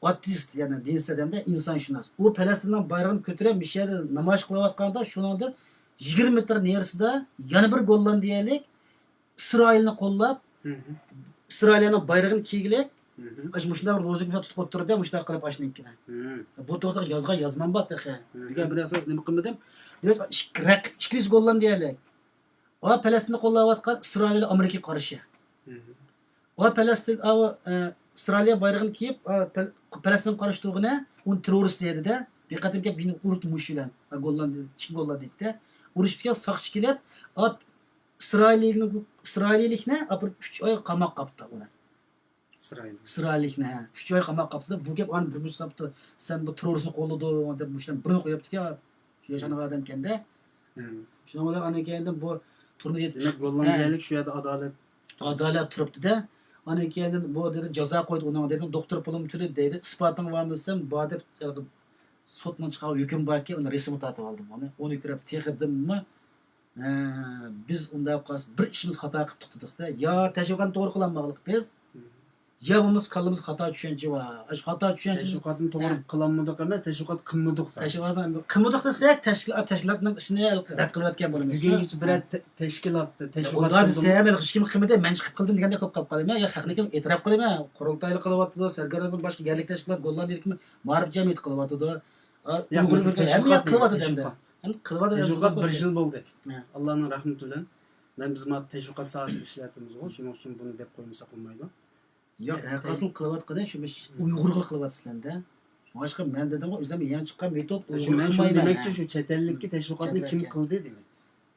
ateist yani dinsiz adamda insonshunos. U Falastinning bayrog'ini ko'tarib mishada namoyish qilayotganda shuningdek 20 metr nerisida yana bir Gollandiyalik Isroilni qo'llab, Isroilning bayrog'ini kiygilib aş muşlar rozuk bilan tutib o'tirdi, muşlar qilib ashninkini. Bu to'g'ri yozgan yozman bor taxi. Bugun bir narsa nima qilmadim. Demak, ikki Gollandiyalik. O Falastinni qo'llayotgan Isroil Amerika qarshi. O Falastin İsrail'e bayrağını kiyip Falastin qarshi un terörist dedi-de. Bir qatimga beni urutmuşlar. Gollandiyada. Urishibga saqchi kelib, İsraillikni 3 oy qamoq qapti uni. İsraillikni 3 oy qamoq qapti. Bu gap ani bir musabti. Sen bu teröristni qo'lladi deb mushlan birini qo'yibdi-ki, yashagan odam ekanda. Shuna bilan ana endi bu turni yetib demak Gollandiyalik shu yerda adalat turibdi-da. Ana keyin bu dedi jazo qo'ydi uni dedi doktor pulim tuli dedi isboting bormi desam bor deb sotdan chiqarib hukm borki uni rasmini tortib oldim uni kirib teqirdimmi biz unda bir ishimiz xato qilib tutdik-da yo tashviqotni to'g'ri qilolmadik biz yo bo'lmasa kallamiz xato tushunchi bor xato tushunchi tashviqotni to'g'ri qilolmadik emas tashviqot qilmadik qilmadik desak tashkilotning ishini rad qilayotgan bo'lamiz bugungacha bir tashkilotni tashviqot hech kim qilmadi men chiqib qildim deganda ko'p qolib qolaman yo haqni e'tirof qilaman qurultoylik qilyapti sargardon boshqa yerlik tashkilot gollandilikmi ma'rif jamiyat qilyapti hamma qilyapti tashviqot bir yil bo'ldi allohning rahmati bilan men biz tashviqot sohasida ishlayapmiz shuning uchun buni deb qo'ymasa bo'lmaydi yo'q haqiqatni qilyapti shu uyg'urga qilyapsizlar-da boshqa men dedim o'zim yangi chiqqan metod uyg'ur demakki shu chet ellikka tashviqotni kim qildi demak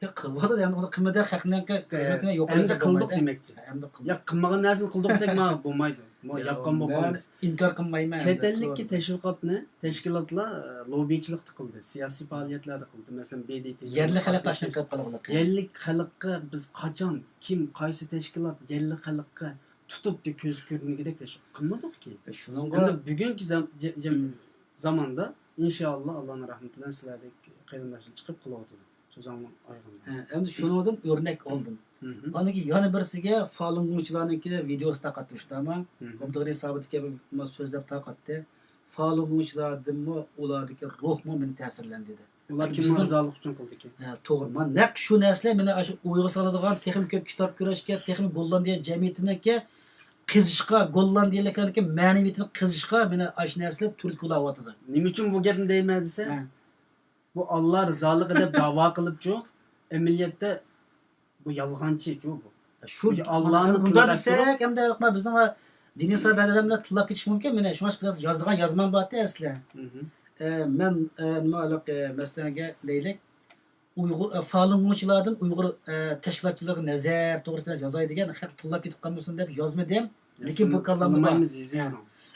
Ya qilmadi endi uni qilmadi haqdan xizmatini yo'q Endi qildik demoqchi. Endi Ya qilmagan narsani qildik desak mana bo'lmaydi. Bu yapgan bo'lamiz. inkor qilmayman. Chet ellikki tashviqotni tashkilotlar lobbichilikni qildi, siyosiy faoliyatlarni qildi. Masalan, BDT yerli xalq tashkil qilib qolgan. yerlik xalqqa biz qachon, kim, qaysi tashkilot yerlik xalqqa tutib deb ko'z ko'ringidek tashviq qilmadikki. Shuningga Endi bugungi zamonda inshaalloh Allohning rahmati bilan sizlardek qarindoshlar chiqib qilyapti. So'zimni ayg'im. endi shuningdan o'rnak oldim. Aniki yana birisiga falung'uvchilarniki videosi taqatmıştı ama Komtagri sabit kabi so'zlab taqatdi. Falung'uvchilardanmi ulardagi ruhmi meni ta'sirlandi dedi. Ular kimni rizolik uchun qildiki? To'g'ri. Men naq shu narsa meni shu Uyg'ur soladigan texnik ko'p kitob ko'rishga, texnik Gollandiya jamiyatininki qizishqa, Gollandiyaliklarniki ma'naviyatini qizishqa meni shu narsalar turtkilayotdi. Nima uchun bu gapni deyman desa? Bu Allah rizoligi deb da'vo qilibchu, amaliyotda bu yolg'onchi bu. Shu Allohni bunda desak, hamda bizning diniy sabablardan bilan tillab ketish mumkin. Meni shu bilan yozgan yozman borda asli. Men nima aloq masalaga deylik. Uyg'ur falung'uvchilardan Uyg'ur tashkilotchilariga nazar to'g'risida yozay degan xat tillab ketib qolmasin deb yozmadim. Lekin bu kallamamiz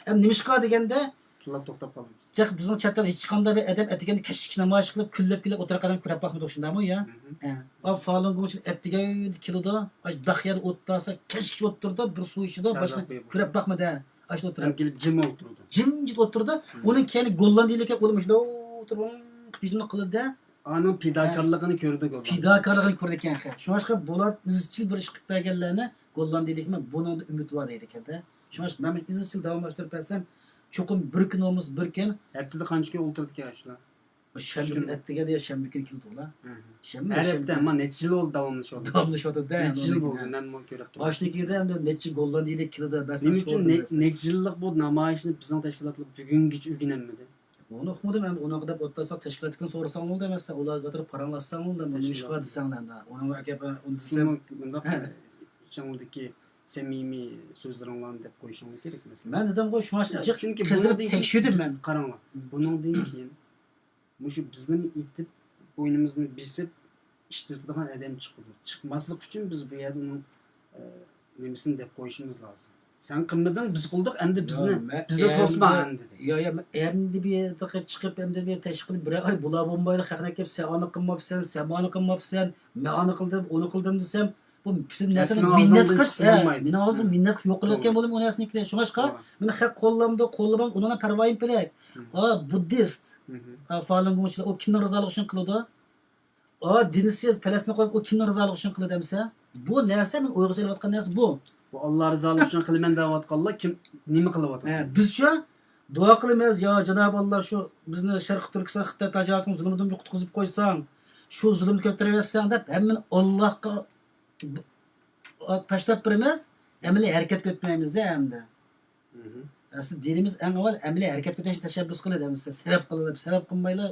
ham nimishqa deganda tillab to'xtab qolamiz. Caq bizning chatdan hech qanday bir adab etiganda kashkish namoyish qilib kullab kelib o'tira qadam ko'rib baxmadi shundami ya? Falung'uvchi etiga keldi, daxyar o'tdasa kashkish o'tirdi, bir suv ichida boshqa ko'rib baxmadi. Ashta o'tirib kelib jim o'tirdi. Jimjit o'tirdi. Uning keyin Gollandiylikka o'lmishdi. O'tirib qizini qildi. Ani fidokorligini ko'rdi Golland. Fidokorligini ko'rdi ekan. Shunga bular izchil bir ish qilib berganlarni Gollandiylikmi buningda umid bor deydi ekanda. Shunga men izchil davomlashtirib bersam cho'qim bir kun olmaz bir kun. Haftada qancha kun o'ltirdik shular? Shanba etiga de shanba kuni keldi ular. Shanba. Har hafta men necha yil oldi davomlashyapti. Davomlashyapti-da. Necha yil bo'ldi men bunu ko'rib turibman. Boshnikida ham necha Gollandiyalik keldi. Nima uchun necha yillik bu namoyishni bizning tashkilotlar bugungacha o'rganolmadi? Onu oxumadım ben ona kadar otlasa teşkilatını sorsam oldu mesela ular kadar paranlaşsam oldu bunu iş var desenler de ona vakit onu desem bunda içimdeki samimiy so'zlaringlarni deb qo'yishim kerak mesela. Ben dedim qo'y şu maçta chunki kızırıp tekşirdim ben. Qaranglar. Buningdan keyin mushu bizni itib bo'ynimizni besib ishtiradigan odam chiqdi. Chiqmaslik uchun biz bu yerda uning nimasini deb qo'yishimiz lozim. Sen qilmading, biz qildik, endi bizni to'sma endi. Yo endi bir yerga chiqib endi bir tashqil bir ay bular bombayli haqna kelib sen onu qilmabsan, sen bunu qilmabsan, men onu qildim, onu qildim desam bu bütün narsani minnat qilib, men hozir minnat yo'q qilayotgan bo'lim u narsani ikki shunga meni haq qo'llamda qo'llaman undan parvoyim pelak. Buddist falung'uvchilar o kimning rizoligi uchun qiladi? Dinsiz Falastin qo'yib o kimning rizoligi uchun qiladi demsa, bu narsa men o'yg'ircha aytayotgan narsa bu. Bu Allah rizoligi uchun qilaman deyotganlar kim nima qilyapti? Biz shu duo qilamiz, yo Janob Alloh shu bizni Sharq Turkiston Xitoy tajovuzini zulmidan qutqizib qo'ysang, shu zulmni ko'taraversan deb hamma Allohga tashlab birimiz, amaliy harakat etmaymiz-da hamda. Asli dinimiz eng avval amaliy harakat etishga tashabbus qiladi, sabab qilmaylar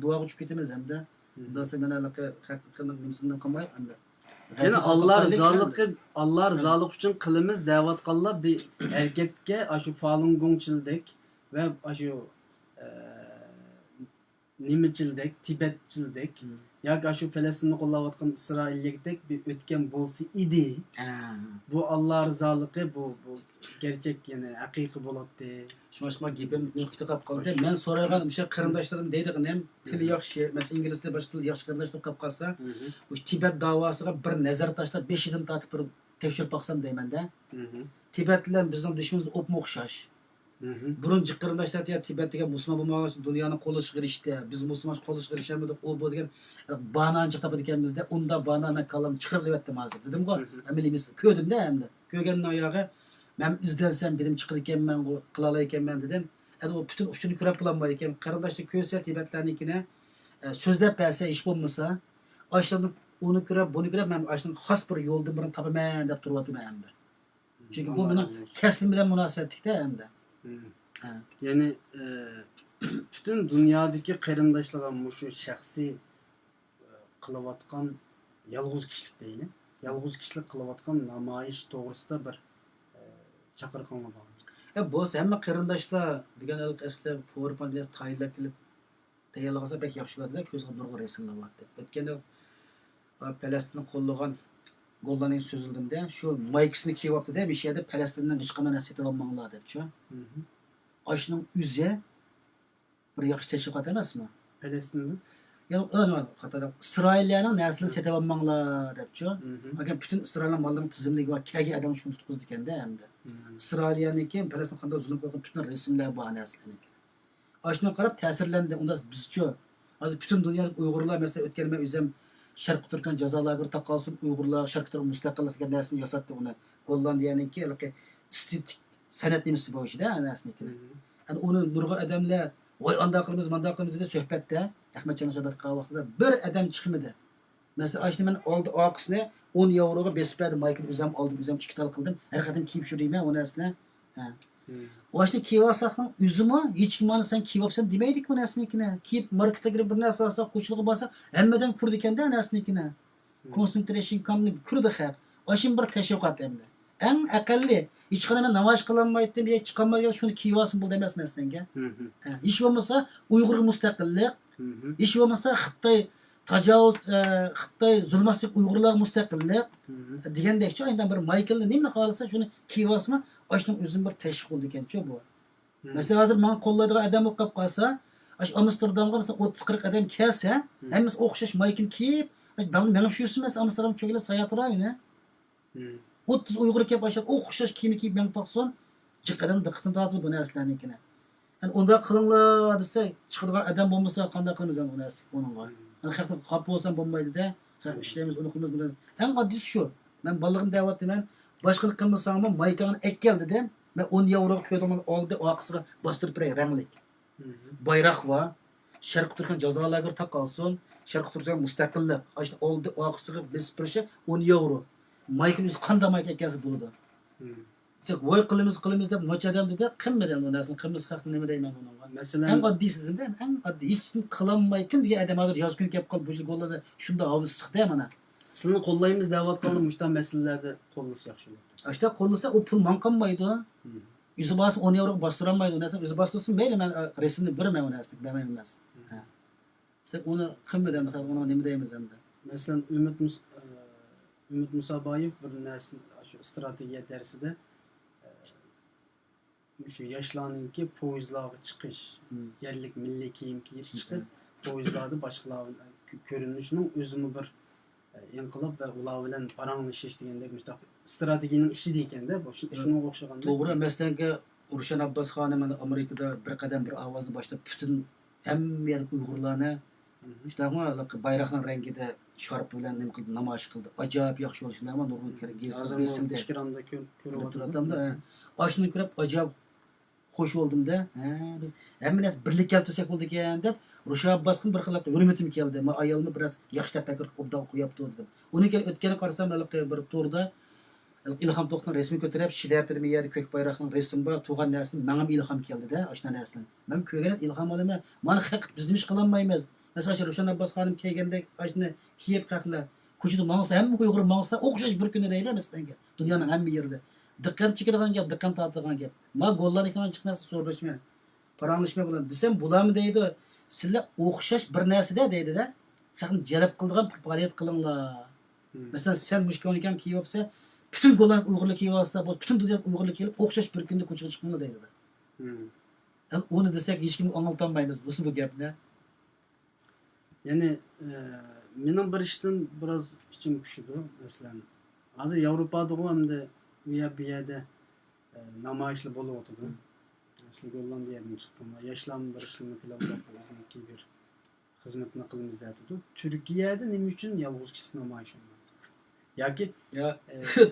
duoga uchib ketamiz hamda. Bundan so'ng mana haqiqatdan nimasidan qilmay hamda. Yani Allah rizoligi uchun qilamiz deyotganlar bir harakatga shu falung'ungchilik va shu nimachilik, Tibetchilik yoki shu Falastinni qo'llayotgan Isroillikdek bir o'tgan bo'lsa edi. Bu Allah rizoligi bu gerçek yani haqiqiy bo'ladi. Shunga gapim nuqta qilib qoldi. Men so'ragan o'sha qarindoshlarim deydiganim til yaxshi, masalan ingliz tili boshqa til yaxshi qarindoshlar qilib qolsa, o'sha Tibet davosiga bir nazar tashlab 5 yildan tortib bir tekshirib boqsam deyman-da. Tibet bilan bizning dushmanimiz o'pma o'xshash. Burunchi qarindoshlar ya Tibetga musulmon bo'lmoq dunyoni qo'lish qilishdi. Biz musulmon qo'lish qilishamiz, u bu degan bananchiq topadi ekanmizda, unda banana kalam chiqirib qo'yapti hozir. Dedim-ku, amalimiz ko'rdimda hamda. Ko'rgandan oyog'i men izlensem bilim çıkır ekanman, qilala ekanman dedim. O bütün uçunu ko'rib qilolmaydi ekan. Qarindoshlar ko'rsa Tibetlarnikini so'zlab bersa ish bo'lmasa, ashlarni uni ko'rib, buni ko'rib men ashning xos bir yo'ldan birini topaman deb turyapman hamda. Chunki bu mening kasbim bilan munosabatlikda hamda. Yani bütün dünyadaki qarindoshlarga mushu shaxsiy qilayotgan yolg'iz kishilik deydi. Yolg'iz kishilik qilayotgan namoyish to'g'risida bir chaqiriqlar bor. Bu hamma qarindoshlar degan asli PowerPoint tayyorlab kelib tayyorlagasa bek yaxshi bo'ladi-da, ko'zga nurg'ur rasmlar bo'lardi. O'tganda Palestinni qo'llagan Gollanning so'zildimda shu maykisini kiyibdi-da, bu yerda Falastindan hech qanday narsa sotib olmanglar debchi. Ashning o'zi bir yaxshi tashviqot emasmi? Falastinda Yani öyle hatta İsraillerinin neslini sete banmanglar depçi. Agar bütün İsrail'in mallarının tizimligi var, kegi adam şunu tutquz degende hem de. İsrailiyerniki Falastin qanday zulm qilgan bütün resimler bu nesliniki. Ashuna qarab ta'sirlandi. Unda bizchi hozir bütün dunyoda Uyg'urlar mesela o'tgan men o'zim Sharq Turkiston jazolariga taqolsin Uyg'urlar Sharq Turk mustaqillik degan narsani yasatdi uni. Gollandiyaniki estetik san'at nimasi bo'yicha narsniki. Yani onu nurg'a odamlar voy anda qilamiz deb suhbatda Ahmadjon suhbat qilgan vaqtida bir odam chiqmadi. Mesela ashni men oldi oqisni 10 yevroga besipadi Michael o'zim oldim, o'zim ikkital qildim. Har qatim kiyib yurayman u narsani. Oshni kiyivasaqning o'zimi hech kim mana sen kiyibsan demaydik bu narsanikini. Kiyib marketga kirib bir narsa olsa, qo'shilib bo'lsa, hammadan kurdi ekanda narsanikini. Concentration campni kurdi xalq. Oshin bir tashviqot endi. Eng aqalli hech qanday namoyish qilinmaydi deb chiqolmagan shuni kiyivasın bu demas maslanga. Hech bo'lmasa Uyg'ur mustaqillik, hech bo'lmasa Xitoy tajovuz, Xitoy zulmaslik Uyg'urlar mustaqillik degandekchi aynan bir Michaelni nima qolsa shuni kiyivasmi? Ashning o'zim bir tashviq bo'ldi ekan-chi bu. Mesela hozir men qo'llaydigan odam o'qib qolsa, ash Amsterdamga mesela 30-40 odam kelsa, hammasi o'xshash Michael kiyib, ash damni men shu emas Amsterdam cho'g'ila sayat rayoni. 30 Uyg'ur kelib ash o'xshash kiyim kiyib men paqson, jiqadan diqqatini tortib bu narsalarnikini. Yani unda qilinglar desa, chiqadigan odam bo'lmasa qanday qilamiz bu narsa buningga. Yani xalqqa xap bo'lsam bo'lmaydi-da. Xalq ishlaymiz, uni qilamiz bilan. Eng oddiy shu. Men ballig'im da'vatman. Boshqalik qilmasam ham Maykani ekkel dedim. Men 10 yevroga ko'rdim oldi, oqisiga bostirib beray ranglik. Bayroq va Sharq Turkiston jazolariga taqolsin, Sharq Turkiston mustaqillik. Ashni oldi, oqisiga besipirishi 10 yevro. Maykani o'zi qanday mayk ekansi bo'ladi. Siz voy qilamiz deb mochadam dedi, qimmadan bu narsani qilmiz haqni nima deyman unga. Masalan, eng oddiy sizda, eng oddiy hech kim qilolmaydi degan odam hozir yoz kun kelib qolib bu gollarda shunda ovoz chiqdi mana. sizni qo'llaymiz deyotganlar mushtan masalalarda qo'llasa yaxshi bo'ladi. Ashta qo'llasa u pul manqanmaydi. Yüzü bası 10 euro bastıramaydı. Neyse yüzü bastırsın böyle ben resimini vermem ona aslında vermem olmaz. Sen onu kımmeden ona ne mi diyemez hem de. Mesela Ümit Musabayev bir nesil şu strateji dersinde şu yaşlarınki poizlarga çıkış, yerlik milli kiyim giyip çıkıp poizlarda başkalarının görünüşünün özümü bir inqilab ve ular bilan paranglashib degandek mustaq strategiyning ishi dekanda bu shunga o'xshaganda. To'g'ri, masalan, Rushan Abbas xonim Amerikada bir qadam bir ovozni boshlab butun hamma Uyg'urlarni ishtahma bayroqning rangida sharp bilan nima qilib namoyish qildi. Ajoyib yaxshi bo'ldi. Shunday nurg'un kerak besildi. Ichkiranda ko'rib o'tirdim-da. Oshni ko'rib ajoyib xush bo'ldim-da. Biz hamma narsa birlik keltirsak bo'ldi ekan deb Rushan Abbasning bir xillik hurmatim keldi. Men ayolni biraz yaxshi tafakkur qilib qo'yapti dedim. Uni o'tgani qarasam bir to'rda İlham To'xtani resmi ko'tarib, shlyapani yerda ko'k bayroqning resmi bor, tug'an narsaning menga ilhom keldi-da, ashna narsani. Men ko'rgan ilhom olaman. Mana haq biz nima ish qilolmaymiz. Masalan, Rushan Abbas xonim kelganda ashni kiyib qaqlar. Ko'chada mangsa hamma Uyg'ur mangsa o'xshash bir kunda deylar sizlarga. Dunyoning hamma yerida. Diqqat chekadigan gap, diqqat tortadigan gap. Men gollarnikdan chiqmasa so'rashma. Paranglashma bilan desam bularmi deydi. Sizlar o'xshash bir narsada deydi-da. Haqni jalb qiladigan faoliyat qilinglar. Masalan, sen mushkonikan kiyib olsa bütün gollar Uyg'urlar kiyib olsa, bütün dunyo Uyg'urlar kelib o'xshash bir kunda ko'chaga chiqmanglar deydi. Yani onu desak hech kim anlatolmaymiz bu gapni. Yani mening bir ishdan biraz ichim pushidi. Masalan, hozir Yevropada hamda u yerda namoyishlar bo'lib o'tadi. Masalan, Gollandiyadan chiqqanlar, yoshlarni bir ishlarni qilyapti, bizniki bir xizmatni qilamiz deyapti. Turkiyada nima uchun yolg'iz kichik namoyish bo'lmaydi? Yoki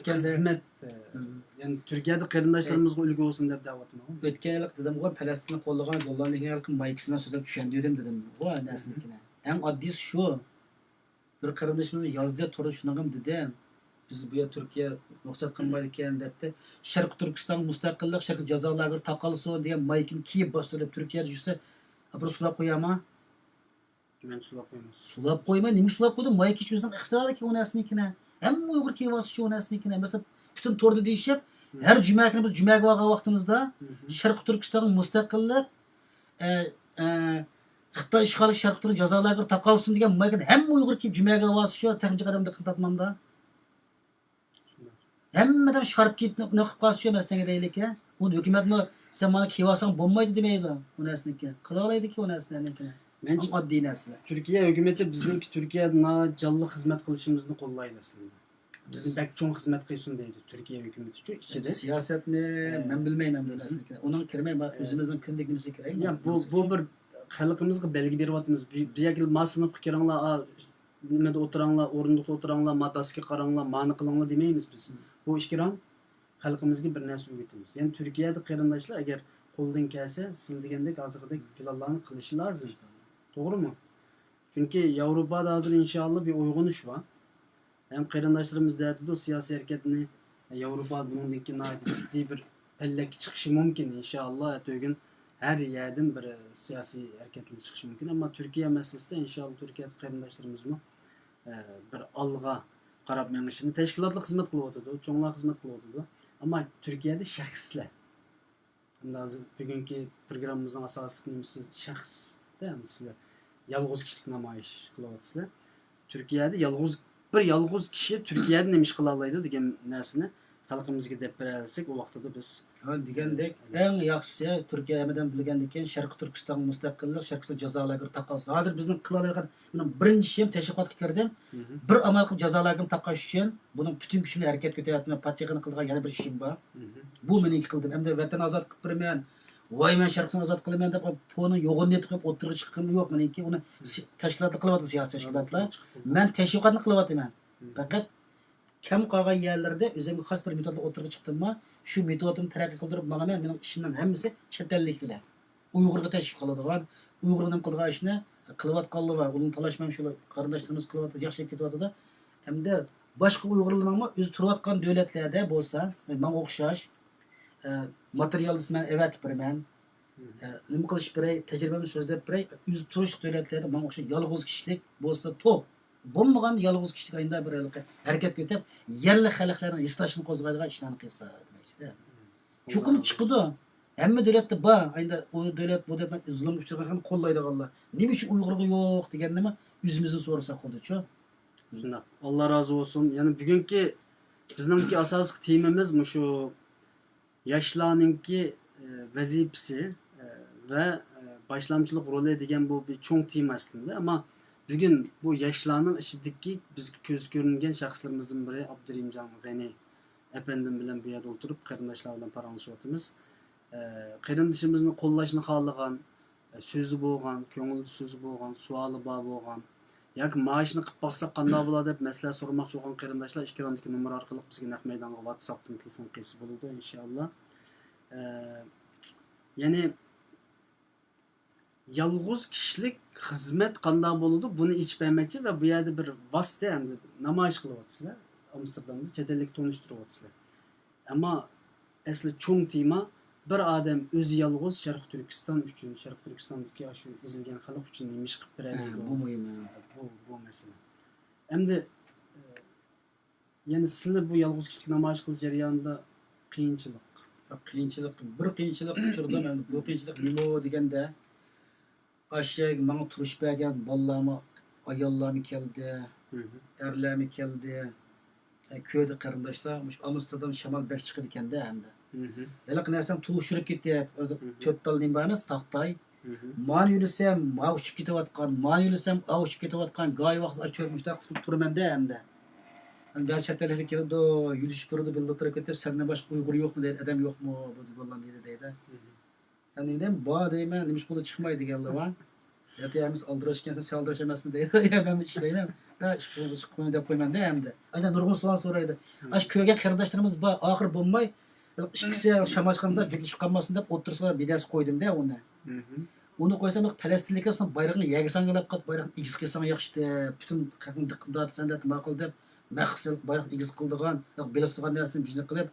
xizmat yani Turkiyada qarindoshlarimizni ulgu olsin deb da'vatman. O'tgan yil dedim, Falastinni qo'llagan Gollandiyaga halqim maykisidan so'zlab tushundim dedim. Voy nasnikina. Eng oddiy shu. Bir qarindoshimiz yozda turib shunaqam dedim. Biz bu yer Turkiya maqsad qilmaydi ekan debdi. Sharq Turkiston mustaqillik, Sharq jazolariga taqolsin degan maykini kiyib bostirib Turkiyada yursa, apro sulab qo'yama. Men sulab qo'ymas. Sulab qo'ymay, nima sulab qo'ydim? Mayki o'zining ixtiyoriga u nasnikina. Hamma Uyg'ur kiyibasi shu nasnikina. Mesela bütün torda deyishib, her juma kuni biz jumaga borgan vaqtimizda Sharq Turkiston mustaqillik Xitoy ishg'oli Sharq Türk jazolarga taqolsin degan maygan hamma Uyg'ur kelib jumaga vosi shu texnik qadamda qiltatmanda. Hammadan sharp kelib nima qilib qolsa shu masalaga deylik-a. Uni hukumatmi sen mana kiyasang bo'lmaydi demaydi u narsniki. Qila olaydi-ki u narsaniki. Men Oddiy narsa. Turkiya hukumati bizningki Turkiyada jonli xizmat qilishimizni qo'llaydi aslında. Bizni bak cho'ng xizmat qilsin deydi Turkiya hukumati shu ichida. Siyosatni men bilmayman bu narsani. Uning kirmay o'zimizning kunlik nimasi kerak. Ya bu bir xalqimizga belgi beryapmiz. Bu yerga masinib kiringlar, nimada o'tiranglar, o'rindiqda o'tiranglar, mataskiga qaranglar, ma'ni qilinglar demaymiz biz. Bu ishkiron xalqimizga bir narsa o'rgatamiz. Ya'ni Turkiyada qarindoshlar agar qo'ldan kelsa, siz degandek hozirgidek planlarni qilishi lozim. To'g'rimi? Chunki Yevropada hozir inshaalloh bir uyg'unish bor. Hem qarindoshlarimiz deydi siyosiy harakatni Yevropa bundan keyin jiddiy bir pallakka chiqishi mumkin inshaalloh. Bugun her yerdan bir siyosiy harakatlar chiqishi mumkin, ammo Turkiya masalasida inshaalloh Turkiya qarindoshlarimizni bir olg'a qarab menishini tashkilotlar xizmat qilyapti, cho'nglar xizmat qilyapti. Ammo Turkiyada shaxslar. Hozir bugungi programmamizning asosiy nimasi shaxsda, sizlar yolg'iz kishilik namoyish qilyapsizlar. Turkiyada yolg'iz kishi Turkiyada nima ish qila oladi degan narsani xalqimizga deb bersak, u vaqtida biz degandek eng yaxshisi Turkiyadadan bilgandan keyin Sharq Turkiston mustaqillik, Sharq Turk jazolarga taqolsin. Hozir bizning qila oladigan buning birinchi ishim tashviqotga kirdim. Bir amal qilib jazolarga taqash uchun buning butun kuchimni harakat qilyapman. Patiyaqani qilgan yana bir ishim bor. Bu meniki qildim. Endi vatan ozod qilib beraman. Voy men Sharqni ozod qilaman deb poni yo'g'ini etib o'tirib chiqqim yo'q meniki. Uni tashkilotlar qilyapti, siyosiy tashkilotlar. Men tashviqotni qilyapman. Faqat kam qolgan yerlarda o'zimga xos bir metodda o'tirib chiqdimmi, shu metodimni taraqqiy qildirib bo'laman. Mening ishimning hammasi chet ellik bilan. Uyg'urga tashviq qiladigan, Uyg'urning qilgan ishni qilayotganlar bor. Uning talashmam shu qarindoshlarimiz qilyapti, yaxshi ketyapti-da. Hamda boshqa Uyg'urlarning o'zi turayotgan davlatlarda bo'lsa, men o'xshash materialni men evatib beraman. Nima qilish kerak, tajribamni so'zlab beray. O'zi turish davlatlarda men o'xshash yolg'iz kishilik bo'lsa to'p. Bo'lmagan yolg'iz kishilik ayında bir harakat ketib, yerli xalqlarning istashini qo'zg'aydigan ishlarni qilsa demoqchi-da. Chuqur chiqdi. Hamma davlatda bor, ayında o davlat bu davlatdan zulm uchragan qo'llaydiganlar. Nima uchun Uyg'urga yo'q degan nima o'zimizni so'rasak qoldi-chu. Shunday. Alloh rozi bo'lsin. Ya'ni bugungi bizningki asosiy temamiz shu yoshlarningki vazifasi va boshlamchilik roli degan bu bir cho'ng tema aslında. Ammo bugün bu yoshlarning ichidagi biz ko'z ko'ringan shaxslarımızdan biri Abdurimjon G'ani efendim bilan bu yerda o'tirib qarindoshlar bilan paranglashayotimiz. Qarindoshimizni qo'llashni xohlagan, so'zi bo'lgan, ko'ngilli so'zi bo'lgan, savoli bor bo'lgan, yoki maoshni qilib boqsak qanday bo'ladi deb maslahat so'ramoqchi bo'lgan qarindoshlar ekrandagi nomer orqali bizga naq maydonga WhatsAppdan telefon qilsa bo'ladi inshaalloh. Ya'ni yolg'iz kishilik xizmat qanday bo'ladi buni ichib bermoqchi va bu yerda bir vosita hamda namoyish qilyapsizlar. Amsterdamda chet ellik tanishtiryapsizlar. Ammo asli cho'ng tema bir odam o'zi yolg'iz Sharq Turkiston uchun, Sharq Turkistondagi shu ezilgan xalq uchun nima ish qilib beradi. Bu muhim. Bu masala. Hamda ya'ni sizlar bu yolg'iz kishilik namoyish qilish jarayonida qiyinchilik. Bir qiyinchilik uchirdim. Endi bu qiyinchilik nima deganda aşağı bana turuş bergen ballarımı, ayollarımı keldi, erlerimi keldi, köyde qarindoshlar, Amsterdam Shamal bek chiqdi ekanda hamda. Yalaq narsam turishib ketdi, 4 tal nim bormiz, taqtay. Man yulisam, ma uchib ketayotgan, man yulisam, uchib ketayotgan, goy vaqt ochirmishlar turmanda hamda. Ben chatlarga keldi, yurishib turdi, bildi turib ketib, senden boshqa Uyg'ur yo'qmi dedi, adam yo'qmi, bu bollan dedi. Yani neden bu deyman, nima qo'lda chiqmaydi deganlar bor. Yatayamiz aldirashgansan, sen aldirash emasmi deydi. Ya men ishlayman. Da ish qo'lda chiqmaydi deb qo'ymanda hamda. Aynan nurg'un savol so'raydi. Ash kuyga qarindoshlarimiz bor, oxir bo'lmay, ikkisi shamashqanda jutlashib qolmasin deb o'tirsalar bidas qo'ydim-da uni. Uni qo'ysam Falastinliklar son bayrog'ini yagisangalab qat, bayrog'ini igiz qilsang yaxshi deb, butun qaqni diqqat sen deb ma'qul deb maqsad bayroq igiz qildigan, belastgan narsani bizni qilib,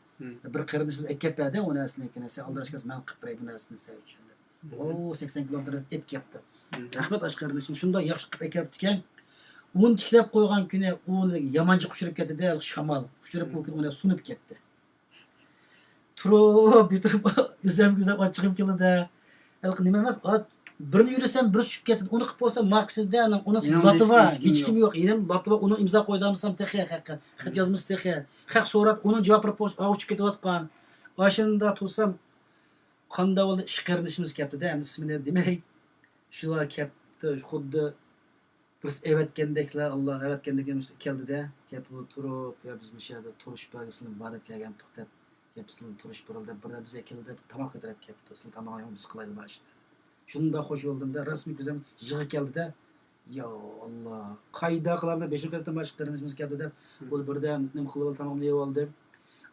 bir qarindoshimiz ekkab berdi, u narsani kenasi aldirashgas men qilib beray bu narsani sen uchun. O 80 kilometr ep ketdi. Rahmat ash qarindoshim, shunday yaxshi qilib ekyapti ekan. Uni tiklab qo'ygan kuni uni yamanchi qushirib ketdi-da, shamol qushirib u kuni uni sunib ketdi. Turib, bitirib, o'zim ochig'im keldi-da. Nima emas, birini yürüsem biri tushib ketadi. Uni qilib bo'lsam marketda uni Yanımda loti bor, hech kim hech kim yo'q. yo'q. Yenim loti bor, uni imzo qo'ydirsam texi haqqa. Xat yozmiz texi. Haq so'rat, uni javob post uchib ketayotgan. Oshunda tursam qanda bo'ldi ish qarinishimiz kelibdi-da, ismini demay. Shular kelibdi, xuddi biz evatgandeklar, Alloh evatgandek keldi-da, kelib turib, ya biz mishada turish belgisini barib kelgan to'xtab, kelib sizning turish birildi, birda bizga keldi, tamoq ko'tarib kelibdi. Sizning tamoqni biz qilaylik boshida. Shunda xush bo'ldimda, rasmiy ko'zim yig'i keldi-da. Ya Alloh, qayda qilamiz? 5-qatdan boshqa qarinishimiz keldi-da, bu birda nima qilib tamomlayib oldi.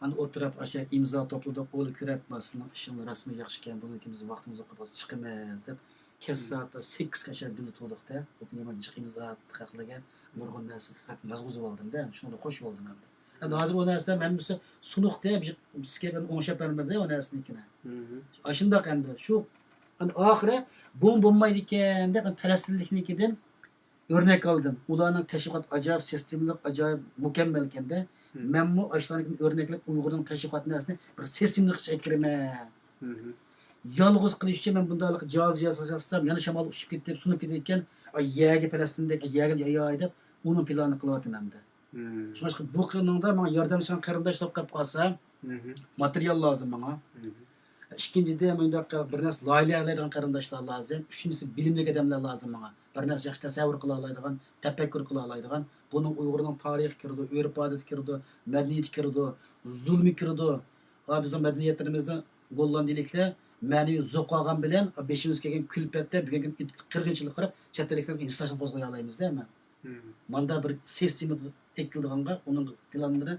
Ani o'tirib asha imzo to'pladik, qo'l kirib, sizning ishingni rasmiy yaxshi ekan, buni ikimiz vaqtimiz qilib chiqamiz deb kesatda 8 gacha bilib turdik-da. O'tgan jiqimiz haqlagan nurg'un narsa yozg'izib oldim-da. Shunda xush bo'ldim ham. Endi hozir u narsadan men bilsa sunuq deb bizga ben o'ngshab bermadi o narsanikini. Ashundoq endi shu oxiri bu bo'lmaydi ekan deb men falastinliknikidan o'rnak oldim. Ularning tashviqot ajoyib sistemli, ajoyib mukammal ekanda. Men bu ashlarning o'rnaklab Uyg'urning tashviqot narsasini bir sistemli qilib kiraman. Yalğız qilish uchun men bundaylik joz yasasam, yana shamol uchib ketdi deb sunib ketayotgan, yerga Falastindek yerga yoy deb uning planini qilyapman-da. Shunga bu qilingda menga yordamchi qarindoshlar qilib qolsa, material lozim menga. Ikkinchida menda bir narsa loyihalaydigan qarindoshlar lozim, uchinchisi bilimli odamlar lozim menga. Bir narsa yaxshi tasavvur qila oladigan, tafakkur qila oladigan, buning Uyg'urning tarixi kirdi, urf-odat kirdi, madaniyat kirdi, zulmi kirdi. Bizning madaniyatlarimizda gollandiliklar ma'naviy zo'q olgan bilan 5imiz kelgan kulfatda bugungi 40 yillik qarab chet elliklarga instashni qo'zg'ay olamizda men. Manda bir sistema ekildiganga uning planlarini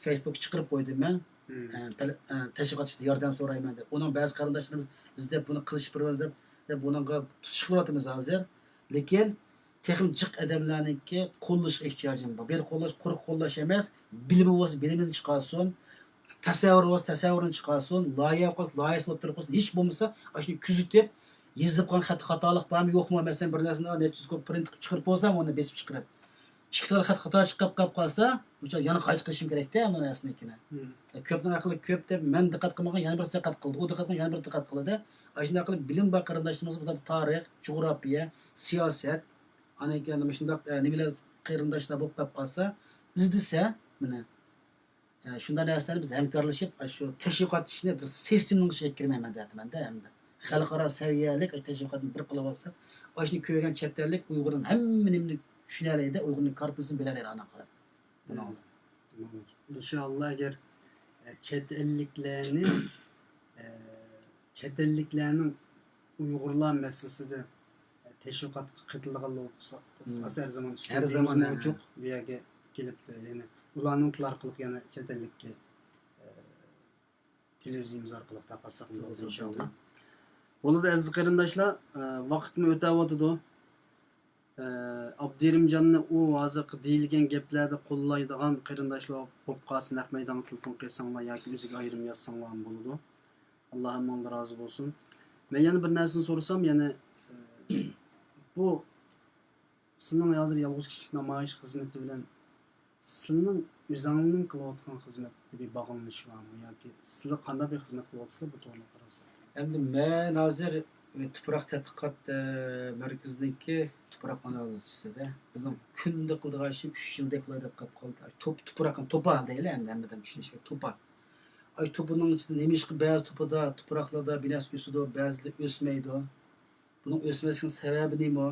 Facebook chiqarib qo'ydim men. Tashviqotda yordam so'rayman deb. Uning ba'zi qarindoshlarimiz izlab buni qilish birimiz deb buningga tutish qilyapmiz hozir. Lekin texnik jiq odamlarniki qo'llash ehtiyojim bor. Bir qo'llash quruq qo'llash emas, bilimi bo'lsa bilimini chiqarsin. Tasavvur bo'lsa tasavvurini chiqarsin, loyiha qilsa loyihasini o'tirib qo'ysin. Hech bo'lmasa, shuni kuzatib, yozib qo'ygan xatolik bormi, yo'qmi, masalan, bir narsani necha ko'p print chiqarib bo'lsam, uni besib chiqarib. Ikkita xato chiqib qolsa, o'sha yana qayta qilishim kerak-da, bu narsanikini. Ko'pdan aqli ko'p deb men diqqat qilmagan, yana bir diqqat qildi. U diqqat qilgan, yana bir diqqat qildi. Shunday qilib bilim va qarindoshlarimiz bu tarix, jug'rofiya, siyosat, ana ekan shunday nimalar qarindoshlar bo'lib qolsa, izdisa, mana shunday narsalarni biz hamkorlashib, shu tashviqot ishini bir sistemning ichiga kirmayman deyapman-da endi. Xalqaro saviyalik tashviqotni bir qilib olsak, shuni ko'rgan chet ellik Uyg'urning hammasini tushunadi, Uyg'urning kartasini biladi ana qarab. İnşallah agar chet elliklarning Uyg'urlar masalasida tashviqot qilingan bo'lsa, her zaman mavjud bu yerga kelib, ya'ni ularning tillar qilib yana chet ellikka televiziyamiz orqali taqasak bo'ladi inshaalloh. Bo'ladi aziz qarindoshlar, vaqtmi o'tayotdi. Abdirimjonni u hozir deyilgan gaplarda qo'llaydigan qarindoshlar bo'lib qolsin, naq maydonga telefon qilsanglar yoki o'ziga ayrim yozsanglar ham bo'ladi. Alloh hammadan rozi bo'lsin. Men yana bir narsani so'rasam, yana bu sizning hozir yolg'iz kishilik namoyish xizmati bilan sizning o'zingizning qilayotgan xizmatga bir bog'lanish bormi yoki sizlar qanday bir xizmat qilyapsizlar bu to'g'ri qarasam. Endi men hozir tuproq tadqiqot markazidagi tuproq analizchisida bizning kunda qiladigan ishim 3 yilda qiladi deb qoldi. Tuproqni to'pa deylar endi hammadan tushunishga to'pa. Ay to'pining ichida nima ish qilib ba'zi to'pada tuproqlarda binas o'sidi, ba'zida o'smaydi. Buning o'smasinin sababi nima?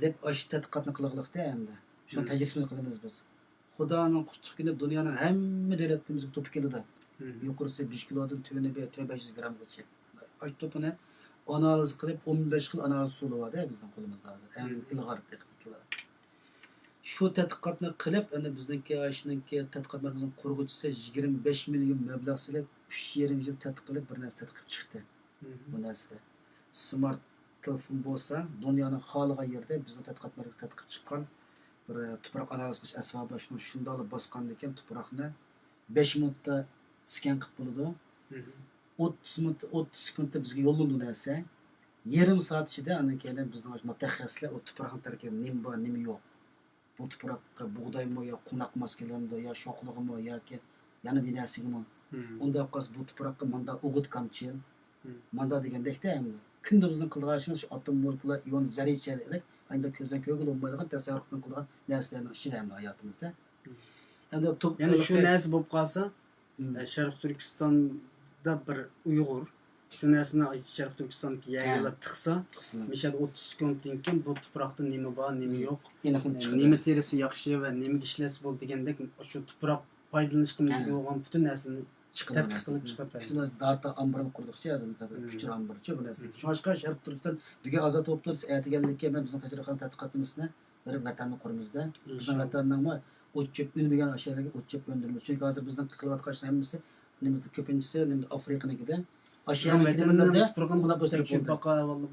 Deb ash tadqiqotni qilganlikda endi. Shuni tajribasini qilamiz biz. Xudoning quchqini dunyoning hamma davlatlarimizga to'p keladi. Yuqorisi 5 kilodan töveniga 500 grammgacha. Ash to'pini analiz qilib 15 xil analiz usuli bor bizning qo'limizda hozir. Eng ilg'or texnikalar. Shu tadqiqotni qilib, endi bizningki ashningki tadqiqot markazining qurg'uvchisi 25 million mablag' sarflab 3,5 yil tadqiq qilib bir narsa tadqiq chiqdi. Bu narsada smart telefon bo'lsa, dunyoning xohlagan yerda bizning tadqiqot markazi tadqiq chiqqan bir tuproq analiz qilish asbobi shunda olib bosgan ekan tuproqni 5 minutda skan qilib bo'ladi. 30 sekundda bizga yo'llandi narsa. Yarim soat ichida ana keyin bizning mutaxassislar o tuproqning tarkibida nima bor, nima yo'q. Bu tuproqqa bug'doymi yo qo'naq maskelamdi yo sho'qlig'imi yoki yana bir narsigami. Unda qos bu tuproqqa manda o'g'it kamchi. Manda degandekda endi Күнде біздің қылған işimiz şu atom molekula ion zarrachalar, ayında közden kögül olmaydigan tasarrufdan qilgan narsalarning ichida hamda hayotımızda. Endi Yani şu narsa bo'lib qolsa, Sharq Turkistonda bir Uyg'ur shu narsani Sharq Turkistondagi yagala tiqsa, mishad 30 sekunddan keyin bu tuproqda nima bor, nima yo'q, nima terisi yaxshi va nimaga ishlasa bo'ladi degandek shu tuproq foydalanishga mo'ljallangan bo'lgan butun narsani chiqilib chiqib bütün data ambarını kurdukça yazın tabii küçük ambarçı bu nesne. Şu aşka Şarkı Türkistan bir gün azat olup da eğitigellikке ben bizim tecrübekan tadqiqatımızda bir vatanını kurumuzda bizim vatandan mı uçup ünlügen aşağıya uçup öndürmüş. Çünkü hazır bizden kıkılvat kaçtan hemisi nemizde köpüncüsü nemizde Afrika'nınkide aşağıya gidimlerde konap gösterip oldu.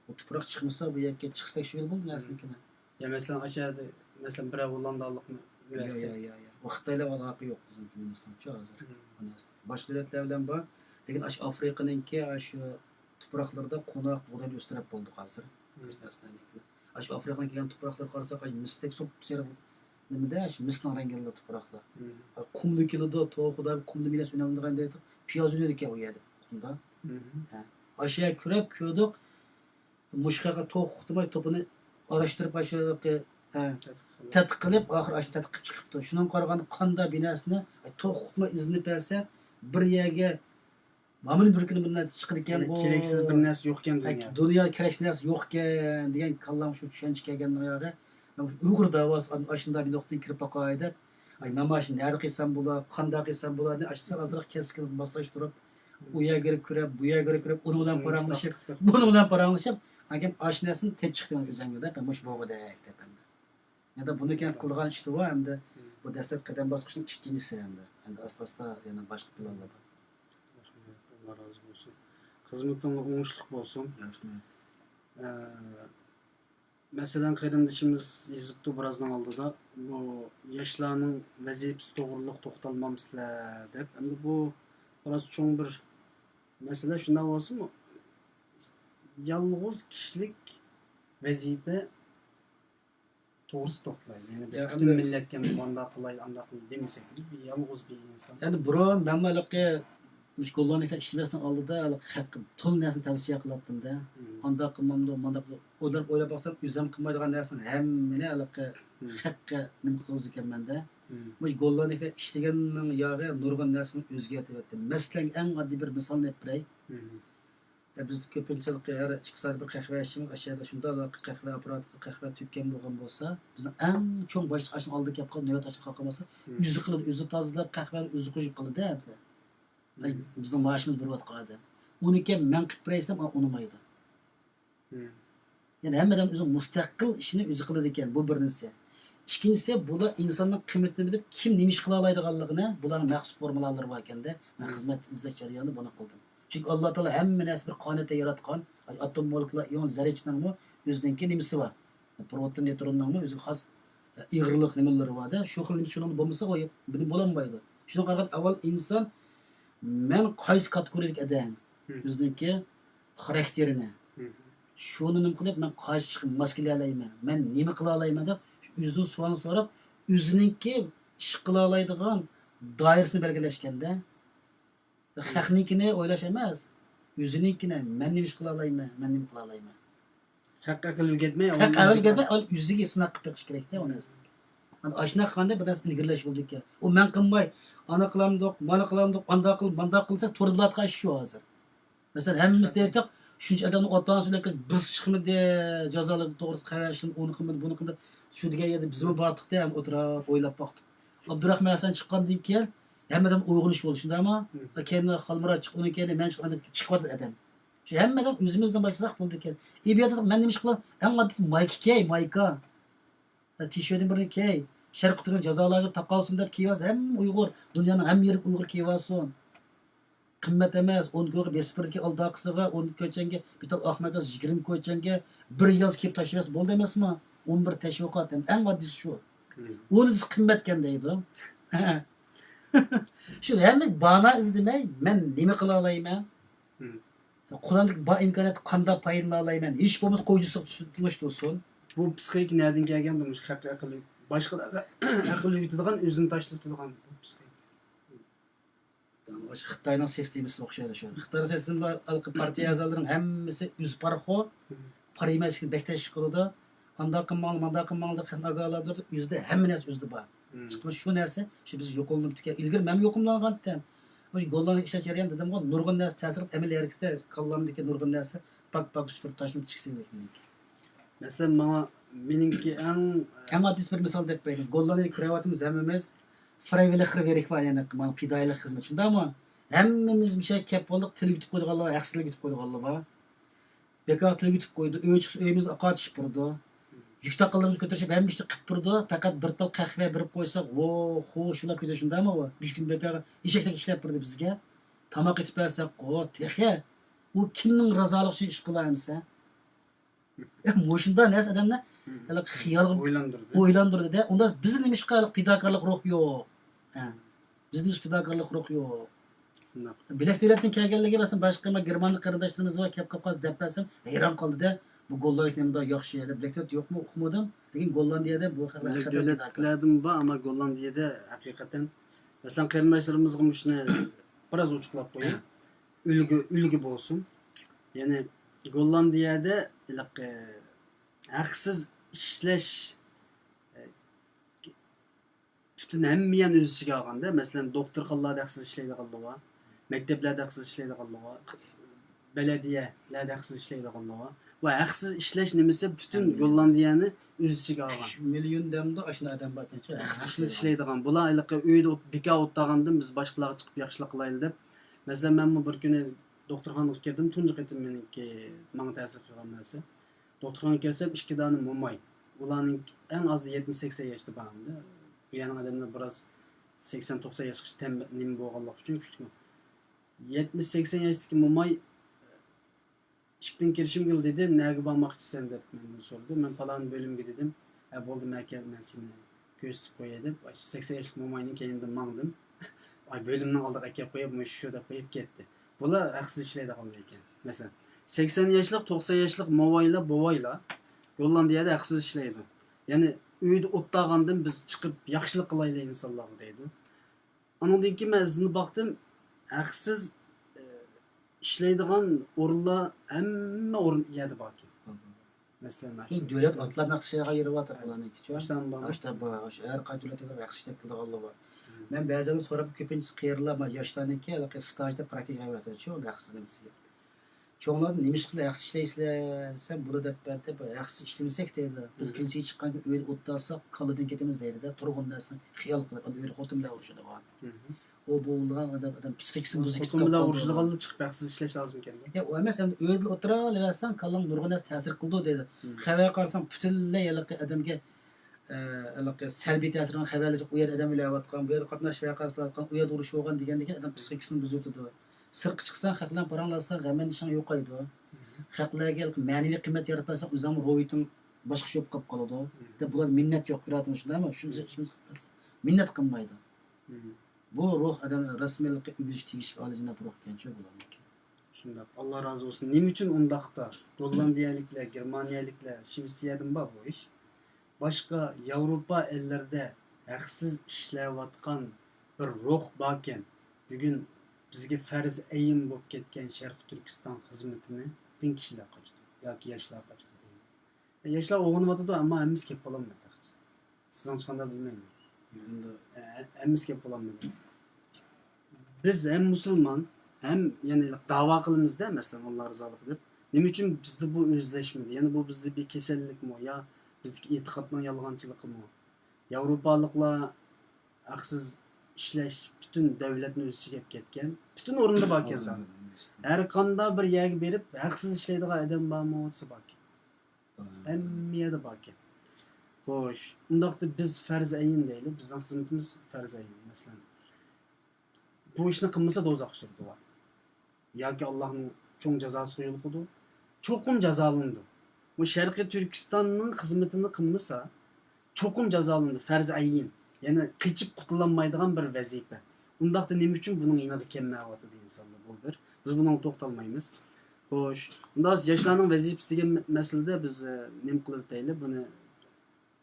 O toprak çıkmışsa bu yerke çıksak şu yıl buldu nesnikine. Ya mesela aşağıda mesela bir Hollandalık mı? Ya. Vaxtayla alakı yok bizim Yunanistan çok hazır. Başka devletlerden var. Lakin aş Afrika'nınki aş topraklarda konak buğday gösterip bulduk hazır. Aş Afrika'nın kelgan topraklar qarasa aş mistek sop serip nimede aş mislan rengli topraklar. Kumlu kilidi to'g'ida kumlu millat o'ynaladigan deydi. Piyoz o'ynaydigan u yerda kumda. Aşağı kürep köydük. Muşkaga to'g'itmay topini araştırıp aşağıdaki tadqiq qilib oxir ash tadqiq chiqibdi. Shundan qaraganda qonda binasini to'qitma izni bersa bir yerga mana bir kuni bir narsa chiqar ekan bu keraksiz bir narsa yo'q ekan dunyoda. Dunyoda keraksiz narsa yo'q ekan degan kallam shu tushuncha kelgan oyog'i. Uyg'ur davosi ashunda bir nuqtaga kirib qo'ydi. Namoyish nari qilsam bo'lar, qanday qilsam bo'lar deb ashsa azroq keskin boslashtirib, u yerga kirib, bu yerga kirib, uni bilan paranglashib, buni bilan paranglashib, agam ashnasini tep chiqdi o'zangda, mush bo'g'ida deb. Ya da bunu kent kılgan işte var hem de bu destek kadem baskısının ikincisi hem de. Yani asla yani başka planlarda. Allah razı olsun. Hizmetin oңuшлuk olsun. Mesela kardeşimiz yazıptı birazdan aldı da bu yaşlarının vazifesi doğruluk toxtalmamızlar dep. Hem de bu biraz çoğun bir mesela şundan olsun mu? Yalnız kişilik vazife to'g'risi to'xtalaydi. Yani biz bütün milletga bunday qilay, anda qilay demasak, bir yolg'iz bir inson. Yani buron men malaqqa uch qo'llarni ishlasdan oldida haqq to'l narsani tavsiya qilyaptim da. Anda qilmamdi, manda ular o'ylab baqsam, o'zim qilmaydigan narsani hammani alaqqa haqqa nima qilib ekanman-da. Mush qo'llarni ishlaganning yog'i nurg'un narsani o'zgartiribdi. Masalan, eng oddiy bir misolni beray. Biz ko'pinchalik har 2 soat bir qahva ichishimiz aşağıda shunda qahva aparatida qahva tükkan bo'lgan bo'lsa, biz eng cho'ng boshliq ashni oldiga kelib qolib, navbat ochib qolmasa, o'zi qilib, o'zi tozalab, qahvani o'zi qo'yib qiladi. Bizning maoshimiz bir vaqt qoladi. Uniki men qilib beraysam, unmaydi. Yani hammadan o'zi mustaqil ishini o'zi qiladi ekan, bu bir narsa. Ikkinchisi, bular insonning qiymatini bilib, kim nima ish qila oladiganligini, bularning maxsus formulalari bor ekanda, men xizmat izlash jarayonida buni qildim. Çünkü Allah Teala hamma narsa bir qonatda yaratgan, atom molekula ion zarrachining o'zininki nimasi bor. Proton, neutronning o'ziga xos ig'irlik nimalari bor-da. Shu xil nimasi shuni bo'lmasa, buni bo'lolmaydi. Shunga qarab avval inson men qaysi kategoriyalik odam, o'zininki xarakterini shuni nima qilib men qaysi chiqib maskila olayman, men nima qila olayman deb o'zidan savol so'rab, o'zininki ish qila oladigan doirasini belgilashganda haqninkini o'ylash emas, o'zininkini men nima ish qila olayman, men nima qila olayman. Haqqa qilib ketmay, o'ziga o'ziga sinab chiqish kerak-da uni. Ana ashna qilganda bir narsa ilgirlash bo'ldi ekan. U men qilmay, ana qilamdiq, mana qilamdiq, anda qilsak to'g'ri bo'layotgan ish shu hozir. Masalan, hammamiz deydik, shuncha odamni otasi bilan biz chiqmadi, jazolar to'g'risi qarashim, uni qilmadi, buni qildi. Shu degan yerda bizmi bordiqda ham o'tirib o'ylab boqdik. Abdurahmon Hasan chiqqandan keyin hammadan uyg'unish bo'ldi, shundaymi? Keyin Xalmurod chiqib, uni keyin men chiqib adam. Shu hammadan o'zimizdan boshlasak bo'ldi ekan. Ibiyatda men nima ish qilaman? Eng oddiy mayka. T-shirtni birini key. Sharq turgan jazolarga taqolsin deb kiyaz, ham Uyg'ur, dunyoning ham yeri Uyg'ur kiyvasin. Qimmat emas, 10 ko'ga besipirga aldaqisiga, 10 ko'changa, bitta ahmaga 20 ko'changa bir yoz kiyib tashlasa bo'ldi emasmi? 11 tashviqot, eng oddiysi shu. O'zi qimmatgan deydi. Shu hamma bana izlamay, men nima qila olayman? Qo'limdagi bor imkoniyat qanday foydalana olayman? Hech bo'lmasa qo'yjisi tutilish bo'lsin. Bu psixik nereden kelganda mush haqqa aql boshqa aql yutadigan o'zini tashlab turadigan psixik. Xitoyning sistemasiga o'xshaydi shu. Xitoyning sistemida alqi partiya a'zolarining hammasi o'z parxo, par emaslikni bektash qiladi. Anda qilmang deb xatnagarlardir o'zida hamma narsa o'zida bor. Chiqma shu narsa shu biz yo'qolibdi. Ilgari men yo'qimlangan edim. Shu gollarni ishlash jarayon dedim-ku, nurg'un narsa ta'sir qilib amaliy harakatda qallamdagi nurg'un narsa pak supurib tashlab chiqsin degan. Masalan, meningki eng oddiy bir misol deb qo'yamiz. Gollarni ko'ryapmiz hammamiz. Freiwillig xirverik var yani mana fidoyilik xizmat. Shundaymi? Hammamiz bir şey kep bo'ldik, til yutib qo'yganlar, haqsizlik yutib qo'yganlar bor. Bekor til yutib qo'ydi, uyimiz oqatishib turdi. Yuk taqalarimiz ko'tarishib hamma ishni qilib turdi. Faqat bir tal qahva berib qo'ysak, "Vo, xo'sh, ular ketdi shundaymi u? 3 kun bekor eshakdek ishlab turdi bizga. Tamoq etib bersak, "O, texe, u kimning razoligi uchun ish qilaymiz ha?" Mo'shunda nas odamlar hali xiyol o'ylandirdi-da. Unda biz nima ish qilib fidokorlik ruh yo'q. Bizning fidokorlik ruh yo'q. Bilak davlatdan kelganligi masalan boshqa Germaniya qarindoshlarimiz va kelib qolsa deb bersam, hayron qoldi-da. Bu gollarga nimda yaxshi edi. Bilak davlat yo'qmi, o'qimadim. Lekin Gollandiyada bu davlatlardim bor, ammo Gollandiyada haqiqatan masalan qarindoshlarimizga shuni biroz ochiqlab qo'ying. Ulgi bo'lsin. Ya'ni Gollandiyada haqsiz ishlash bütün hammayani o'z ichiga olganda, masalan, doktorxonalarda haqsiz ishlaydiganlar bor, maktablarda haqsiz ishlaydiganlar bor, belediyalarda haqsiz ishlaydiganlar bor. Va haqsiz ishlash nimasi bütün Gollandiyani o'z ichiga olgan. 3 million damda ashna odam bor ekan-chi. Haqsiz ishlaydigan. Bular uyda bekor o'tgandan biz boshqalarga chiqib yaxshilik qilaylik deb. Masalan, men bir kuni doktorxonaga kirdim, tunji qitim meniki menga ta'sir qilgan narsa. Doktorxonaga kelsam 2 dona mo'may. Ularning eng oz 70-80 yoshda bordi. Bu yana odamlar biroz 80-90 yoshgacha nima bo'lganligi uchun kuchli. 70-80 yoshdagi mo'may ishdan kirishim keldi dedi, "Nega bormoqchisan?" deb mendan so'radi. Men falon bo'limga dedim. Bo'ldi, men seni ko'rsatib qo'yay deb 80 yoshli mo'mayning keyinda mangdim. Bo'limni oldiga kelib qo'yib, shu deb qo'yib ketdi. Bular haqsiz ishlaydiganlar ekan. Masalan, 80 yoshlik, 90 yoshlik mo'vaylar, bo'vaylar Gollandiyada haqsiz ishlaydi. Ya'ni uyda o'tgandan biz chiqib yaxshilik qilaylik insonlarga deydi. Ondan keyin men izni baxtim, haqsiz ishlaydigan o'rinlar hamma o'rin yerda bor ekan. Masalan, davlat otlar naqshiga yig'yapti ularniki. Ashtan bor. Har qanday davlatlar yaxshi ishlab qilganlar bor. Men ba'zan so'rab ko'pincha qayerlar yoshlarniki stajda praktika qilyapti-chi, unda haqsiz nimasiga. Çoğunlar nima ish qilib yaxshi ishlaysizlar desam, buni deb aytib, yaxshi ishlamasak deydi. Biz pensiya chiqqanda uyda o'tdasak, kaladan ketamiz deydi-da, turg'un narsani xiyol qilib, uyda xotin bilan urushadi. O bo'lgan odam psixikasini buzib xotin bilan urushadiganlar chiqib yaxsiz ishlash lozim ekan. Ya, u emas, endi uyda o'tiraversan, kallang nurg'un narsa ta'sir qildi deydi. Xabar qarasam, butunlay odamga salbiy ta'sir qilgan xabarlar u yerda odam o'layotgan, bu yerda qatnashib yaqaslayotgan, u yerda urush bo'lgan degandek odam psixikasini buzib o'tadi. Sirqqa chiqsan, xalqlar paranglasan, g'amman ishing yo'qaydi. Xalqlarga ma'naviy qiymat yaratmasan, o'zing ro'yiting boshqa bo'lib qolib qoladi. Deb bular minnat yo'q ko'radimi shundaymi? Shuncha ishimiz qilsa, minnat qilmaydi. Bu ruh odam rasmiylikka uyg'unish tegishli olijanob ruh ekan-chi bularniki. Shunday. Alloh rozi bo'lsin. Nima uchun undaqda Gollandiyaliklar, Germaniyaliklar, Shvetsiyadan bor bu ish? Boshqa Yevropa ellarida haqsiz ishlayotgan bir ruh bor ekan. Bugun bizga farz ayin bo'lib ketgan Sharq Turkiston xizmatini din kishilar qochdi yoki yoshlar qochdi. Yoshlar o'g'inayotdi, ammo hammamiz kelib qololmaydi. Siz qanday bilmayman. Hammamiz kelib qololmaydi. Biz ham musulmon, ham ya'ni da'vo qilamizda, masalan, Alloh rizolik deb. Nima uchun bizda bu o'zlashmadi? Ya'ni bu bizda bir kasallikmi yo bizdagi e'tiqodning yolg'onchiligimi? Yevropaliklar haqsiz ishlash bütün davlatni o'z ichiga olib ketgan. Bütün o'rinda bor ekan. Har qanday bir yerga berib, haqsiz ishlaydigan odam bormi, o'tsa bor ekan. Hamma yerda bor ekan. Xo'sh, undaqda biz farz ayin deylik, bizning xizmatimiz farz ayin. Masalan, bu ishni qilmasa do'zax tushirdi. Yoki Allohning cho'ng jazosi qo'yildi. Cho'qim jazolandi. Bu Sharqiy Turkistonning xizmatini qilmasa, cho'qim jazolandi, farz ayin. Ya'ni qichib qutulolmaydigan bir vazifa. Undaqda nima uchun buning iniga kelmayapti degan insonlar bu bir. Biz bunga to'xtalmaymiz. Xo'sh, unda yoshlarning vazifasi degan masalada biz nima qilib deylik, buni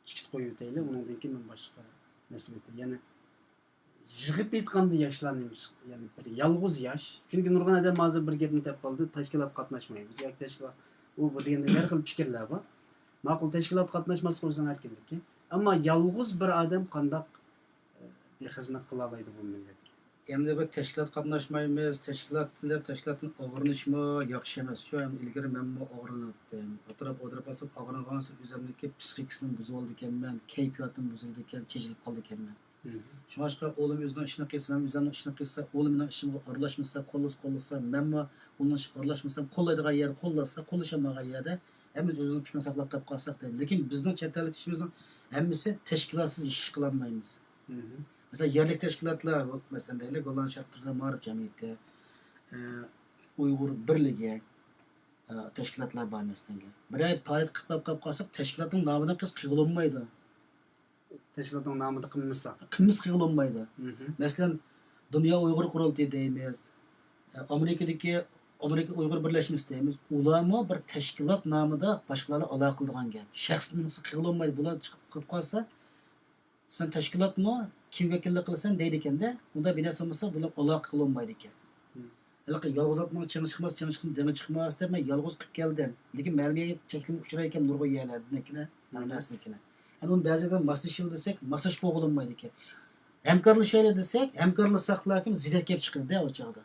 chikit qo'yib deylik, undan keyin men boshqa masala. Ya'ni yig'ib aytganda yoshlanamiz, ya'ni bir yolg'iz yosh. Chunki nurg'un odam hozir bir gapni deb qoldi, tashkilot qatnashmaymiz. Yoki tashkilot bu deganda har xil fikrlar bor. Ma'qul tashkilot qatnashmasa o'zing erkinlik. Ammo yolg'iz bir odam qandoq xizmat qila oladi bu millatga? Endi bir tashkilot qatnashmaymiz, tashkilotni o'g'rinishmi, yaxshi emas. Shu ham ilgari men o'g'rinatdim. O'tirib olsam og'ringan o'zimniki psixikasini buzib oldi ekanman, kayfiyatim buzildi ekan, chejilib qoldi ekanman. Shunga o'g'lim o'zining ishini qilsa, men o'zimning ishini qilsa, o'g'limning ishimga aralashmasa, qo'llasa, menmi uning ishiga aralashmasam, qo'llaydigan yer qo'llasa, qo'llashamagan yerda hamma o'zini fikrini saqlab qolib qolsak deydi. Lekin bizning chet ellik ishimizning hammasi tashkilotsiz ish qilolmaymiz. Mesela yerlik teşkilatlar, mesela deylik, olan şartlarda Mağrib Cemiyeti, Uygur Birliği teşkilatlar var mesela. Bir ay paret kıpkap kalsak teşkilatın namına kız kıyılınmaydı. Teşkilatın namını kılmışsa. Kımız kıyılınmaydı. Mesela Dünya Uygur Kurultayı deyimiz, Amerika Uygur Birleşmesi deyimiz. Ulama bir teşkilat namıda başkalarına alakalıgan gel. Şahsın nasıl kıyılınmaydı. Bunlar çıkıp kalsa sen teşkilat mı? Kim vekillik kılsan deydi ekan da, unda bir narsa bo'lsa, bular aloqa qilinmaydi ekan. Lekin yolg'iz otning chini chiqsin, demi chiqmas deb men yolg'iz qilib keldim. Lekin ma'lumiyat cheklanib uchrar ekan nurg'un yerlarnikini, ma'lumotnikini. Ani uni ba'zida maslashil desak, maslash bo'g'ilmaydi ekan. Hamkorlashaylik desak, hamkorlasak lakin zidat kelib chiqadi o chog'da.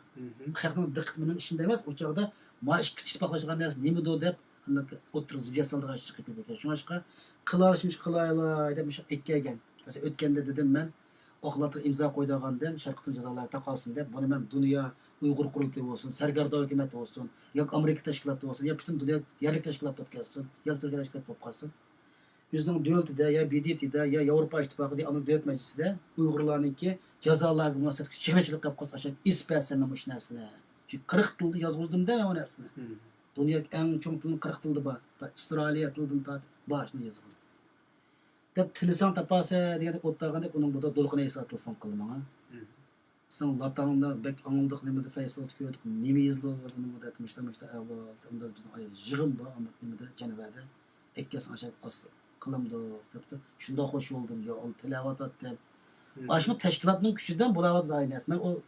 Xalqning diqqati bilan ishida emas, o chog'da ma ikki ittifoqlashgan narsa nimado deb o'tirib zidat soldiga chiqib ketadi ekan. Shunga qilalishmish qilaylar deb ikkagan. Mesela ötkende dedim ben oklatı imza koyduğandım şarkıtın cezaları takalsın diye bunu ben dünya Uygur kurultayı olsun, Sergarda hükümeti olsun, yok Amerika teşkilatı olsun, ya bütün dünya yerlik teşkilat toplasın, ya Türkiye teşkilat toplasın. Yüzden devleti de ya BDT'de ya Avrupa İttifakı diye Amerika Devlet Meclisi de Uygurlarınki cezalar bulmasın, şehircilik yapması aşağı ispersen bu işnesine. Çünkü 40 yılda yazgızdım deme o nesine. Dünya en çok dilin 40 yılda var. İsrailiye tıldım ta başını yazgın. Dep tilisan tapasa degende o'taganda uning burada dolqina esa telefon qildi menga. Sen latamda bek anıldık nimede Facebook'ta gördük. Nime yazıldı nimede etmişler avval. Onda bizim ayı yığın bu ama nimede Cenevada. Ekkes aşağı as qılamdı depti. Şunda hoş oldum ya o tilavat ettim. Aşma teşkilatning kuchidan bulavat aynas. Men o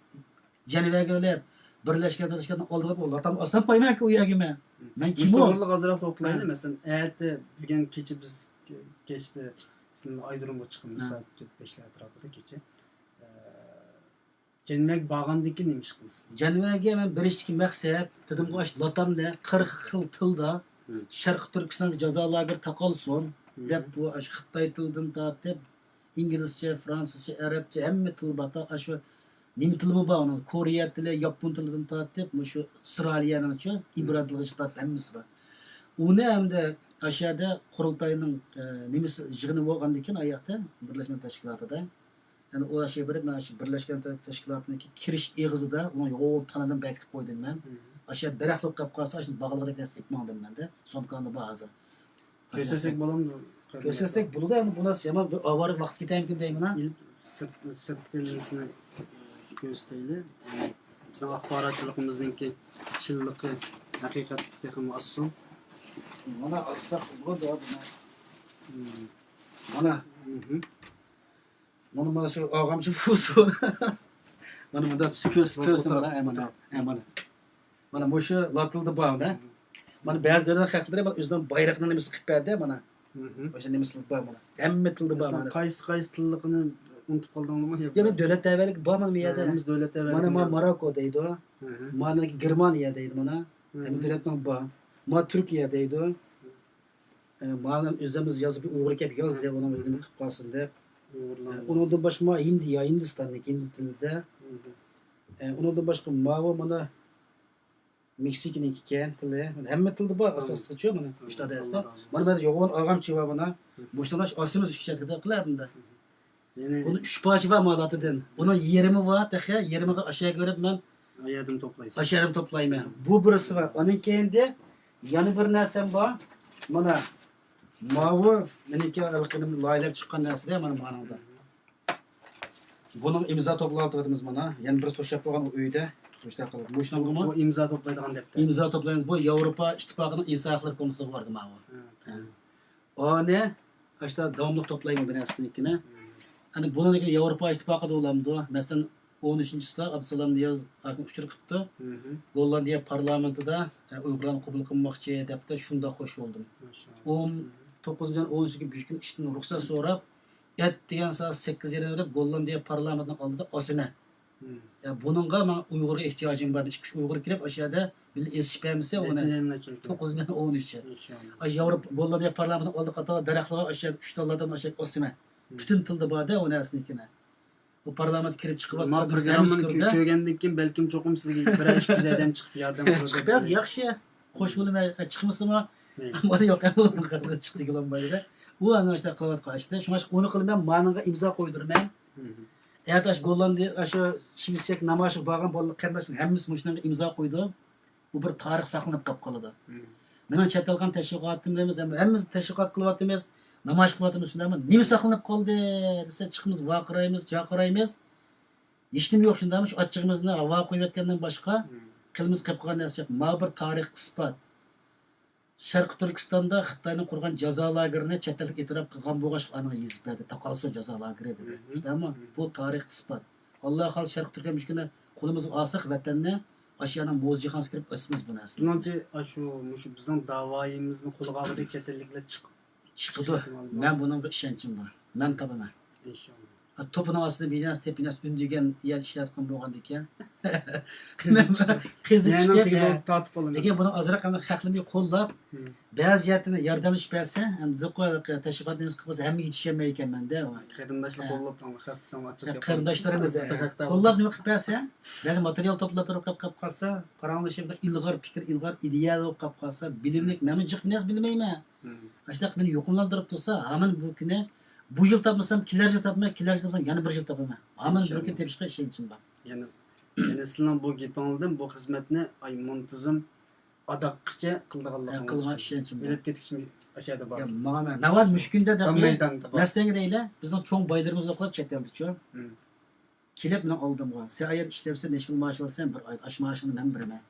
Cenevaga gelip birleşken olduq o latam asam payman ki u yerga men kim o? Müştavarlık azraq toplaydı mesela. Ertə bugün keçi biz geçti. Sizin aydırımga chiqimiz saat 4-5 atrofida kecha. Cenmek bağandaki neymiş kılsın? Cenevga men birinchi maqsad dedim qo'sh latamda 40 xil tilda Sharq Turkiston jazolarga taqolsin deb bu Xitoy tilidan tortib inglizcha, fransuzcha, arabcha hamma til bata shu nima tilmi bor uni Koreya tili, yapon tilidan tortib shu Isroiliyaning ibratlig'icha tortib hammasi bor. Uni hamda aşağıda qurultayning nimasi yig'ini bo'lgandan keyin oyoqda Birlashgan Tashkilotida yani o şey berib mana shu Birlashgan Tashkilotniki kirish eg'izida uni yo'q tanadan bekitib qo'ydim men. Aşağı daraxtlik qilib qolsa shu bog'liqdek narsa aytmadim menda. Somkanda bor hozir. Kösesek bo'lamdi. Kösesek bo'ladi endi bu narsa yomon bir avvar vaqt ketaymikin deyman ha. Sırt kelimesini gösterdi. Bizim axborotchiligimizningki chilligi haqiqatlikda ham asson. Mana assak bo'ladi buni. Mana. Mana shu og'amchi usul. Mana bunda ko'z mana. Mana bu shu latildi bo'ldi. Mana ba'zilar haqida bak o'zidan bayroqni nimasi qilib berdi mana. O'sha nimasi bor mana. Hamma tilda bor mana. Qaysi tilligini unutib qoldingmi? Yana davlat tavallik bor mana bu yerda. Biz davlat tavallik. Mana Maroko deydi. Mana Germaniya deydi mana. Hamma davlatning bor. Mana Turkiya deydi. Mana o'zimiz yozib Uyg'ur kelib yoz deb uni nima qilib qolsin deb. Undan boshqa Hindiya, Hindistonning hindi tilida. Undan boshqa mana Meksikaniki ekan tili. Hamma tilda bor asosida mana ishtadasda. Mana yo'g'on og'amchi va mana bo'shtalash osimiz ishlatganda qilardimda. Yani Bunun 3 parça var malatidan. Onun yerimi var, taxya yerimiga aşağı görüp men ayadım toplayısın. aşağıdan toplayman. Bu birisi var. Onun keyinde yana bir narsam var. Mana mavi meniki alqanim laylab chiqqan narsa mana manada. Bunun imza toplatyapmiz mana. Yani bir to'shab qo'ygan uyda. Bu imza toplaydigan depti. İmza toplaymiz. Bu Avrupa İttifakı'nın insan hakları konusunda vardı mavi. O ne? İşte devamlı toplayma bir narsaninkini. Hani bunun gibi Avrupa İttifakı da olamdı. Mesela 13-sida Abdusalam Niyaz hakim uçur qıptı. Gollandiya parlamentida Uyg'urlarni qabul qilmoqchi debdi. Shunda xo'sh bo'ldim. 19-dan 13-ga büyükün işten ruhsat so'rab, degan saat 8 yerine verip Gollandiya parlamentinin oldida osima. Ya bununla men Uyg'urga ehtiyojim bor. 2 Uyg'ur kirib aşağıda bir esipamsa onu 9-dan 13'e. Ay Avrupa Gollandiya parlamentinin oldi qata daraxtlar aşağı 3 tallardan aşağı osima. Bütün tilde bada o nesnikine. Bu parlament kirib chiqib Ma programmani ko'rgandan keyin balkim cho'qim sizga bir ish kuzaydan chiqib yordam qiladi. Chiqib yaxshi. Xo'sh bo'lma chiqmasmi? Mana yo'q, qanday chiqdi bo'lmaydi. Bu ana işte qilyapti qashda. Shunga uni qilmay ma'noga imzo qo'ydirman. Ertash Gollandiya shu Shvetsiyak namoyish bo'lgan bolalar qatnashgan hammasi shunga imzo qo'ydi. Bu bir tarix saqlanib qolib qoladi. Mening chet eldan tashviqotimiz hammamiz tashviqot qilyapmiz. Namoyish qilyapmiz shundaymi? Nima saqlanib qoldi desa chiqimiz vaqiraymiz, chaqiraymiz. Hech nima yo'q shundaymi? Shu ochchig'imizni havo qo'yayotgandan boshqa qilimiz qilib qolgan narsa yo'q. Ma bir tarix isbot. Sharq Turkistonda Xitoyning qurgan jazo lagerini chet elga e'tirof qilgan bo'lg'ach aniq yezib berdi. Taqalso jazo lageri dedi. Shundaymi? Bu tarix isbot. Alloh xol Sharq Turkiya mishkina qo'limizga olsak vatanni Aşağıdan Bozcıxans kirib isimiz bu narsa. Sizlarcha shu bizning da'voyimizni qo'lga olib chet elliklar chiqdi. Men buning bir ishonchim bor. Men topaman. İnşallah. Topuni ostida binas tepinas undigan yer ishlatgan bo'lgandan keyin qiziqib tortib qolaman. Lekin buni ozroq ham haqlimga qo'llab, ba'zi yerdan yordamlashib bersa, ham tashviqotimiz qilsa hammaga yetishmaydi ekanman-da. Qarindoshlar qo'llab xatsan ochib. Qarindoshlarimiz qo'llab nima qilib bersa, ba'zi material to'plab qilib qolsa, paranglashib ilg'or fikr, ilg'or ideya qilib qolsa, bilimlik nima jiq binas bilmayman. Ashta meni yo'qimlantirib tursa, hamon bu kuni bu yıl tapmasam, kiler yıl tapmam, yana bir yıl tapamam. Aman bir gün tepişke işinçim bak. Yani sizin bu gepinizden bu hizmetini ay muntazam adakçı kıldıralım. Kılma işinçim. Bilip getikişim aşağıda bas. Mağama. Ne var müşkünde de meydanda bas. Mesleğine değil, bizden çoğun baylarımız okulayıp çeteldik şu. Kilep ne aldım bu. Sen eğer işlerse neşmil maaş alsan bir ay, aş maaşını ben birime.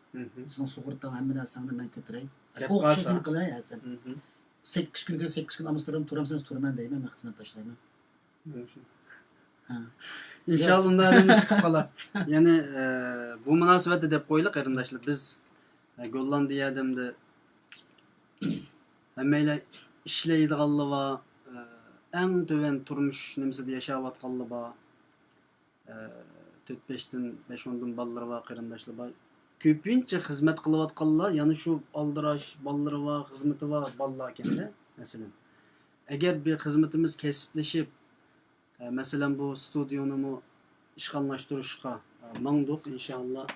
Sizden suğurttan hemen alsan ben götüreyim. O kişinin kılaya yazsın. 8 gün 8 gün Amsterdam turamsanız turman deyman, men xizmat tashlayman. İnşallah undan chiqib qolar. Ya'ni bu munosabatda deb qo'ylik qarindoshlar, biz Gollandiyadamda hammaylar ishlaydiganlar va eng to'van turmush nimasida yashayotganlar bor. 4-5dan 5-10dan bolalar va qarindoshlar bor. Köpünçe hizmet kılıvatkallar, yani şu aldırış, balları var, hizmeti var, ballar kendi mesela. Eğer bir hizmetimiz kesipleşip, mesela bu stüdyonumu işgallaştırışka mangduk inşallah.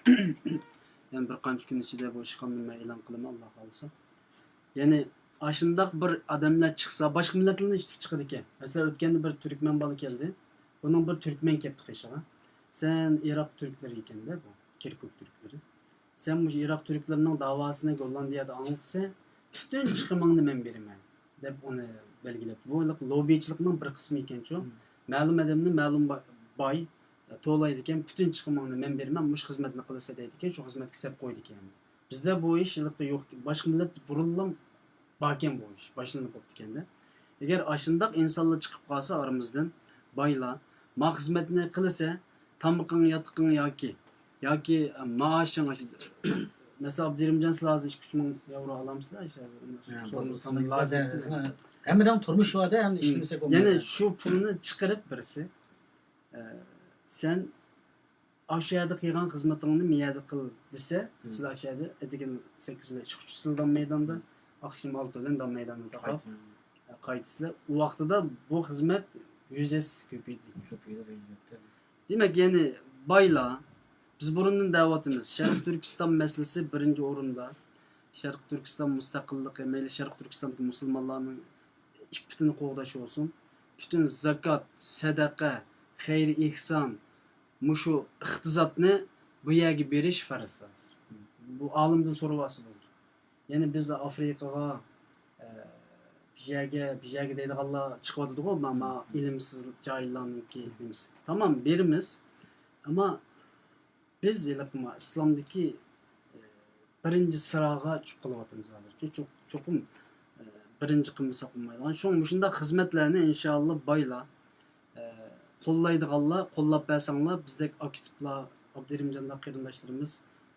Yani bir kaç gün içinde bu işgalını ilan kılımı Allah kalsa. Yani aşındak bir adamlar çıksa, başka milletlerine işte çıkıdı ki. Mesela ötkende bir Türkmen balı geldi. Bunun bir Türkmen kepti kışağa. Sen Irak Türkleri iken de bu, Kirkuk Türkleri. Sen bu Irak Türklerinin davasını Gollandiyada anlatsa, bütün çıkımını men berimen deb onu belgilep. Bu lobbyçilikning bir qismi ekan şu. Ma'lum adamni ma'lum boy to'laydi ekan, bütün çıkımını men berimen, mush xizmatni qilsa deydi ekan, shu xizmatga sep qo'ydi ekan. Bizda bu ish yo'q. Boshqa millat burildim baken bu ish boshlanib qopti ekanda. Agar ashundaq insonlar chiqib qolsa aramizdan boylar, ma xizmatni qilsa, tamqing yotqing yoki maaşın mesela Abdurrahman sizlarga 2-3 euro alamsizlar işte. Hemden turmuş var da hem işlemesek olmuyor. Yani şu pulunu çıkarıp birisi sen aşağıda qilgan xizmatingni miyada qil desa, siz aşağıda edigen 8 chiqishdan maydonda, akşam 6dan da maydonda qaytsizlar. U vaqtida bu xizmat yüzesiz ko'paydi. Demek yani baylar biz burundan davatımız Şarq Türkistan meselesi birinci orunda. Şarq Türkistan müstakilliği, meyli Şarq Türkistan'daki Müslümanların ippitini qoğdaşı olsun. Bütün zakat, sadaka, hayri ihsan, muşu iqtizatni bu yerga berish farz. Bu alimdan so'rabasi bo'ldi. Yani biz Afrikaga bir yerga deydiganlar chiqyotdi-ku, ama ilimsiz joylarniki deymiz. Tamam, berimiz. Ama biz İslam'daki birinci sırağa çıkıp kalıvatımız var. Çokum birinci kılmasa olmaydı. Şu an şunda hizmetlerini inşallah bayla qo'llaydiganlar, qo'llab bersanglar, bizdek aktivlar, Abdurimjonlar qarindoshlarimiz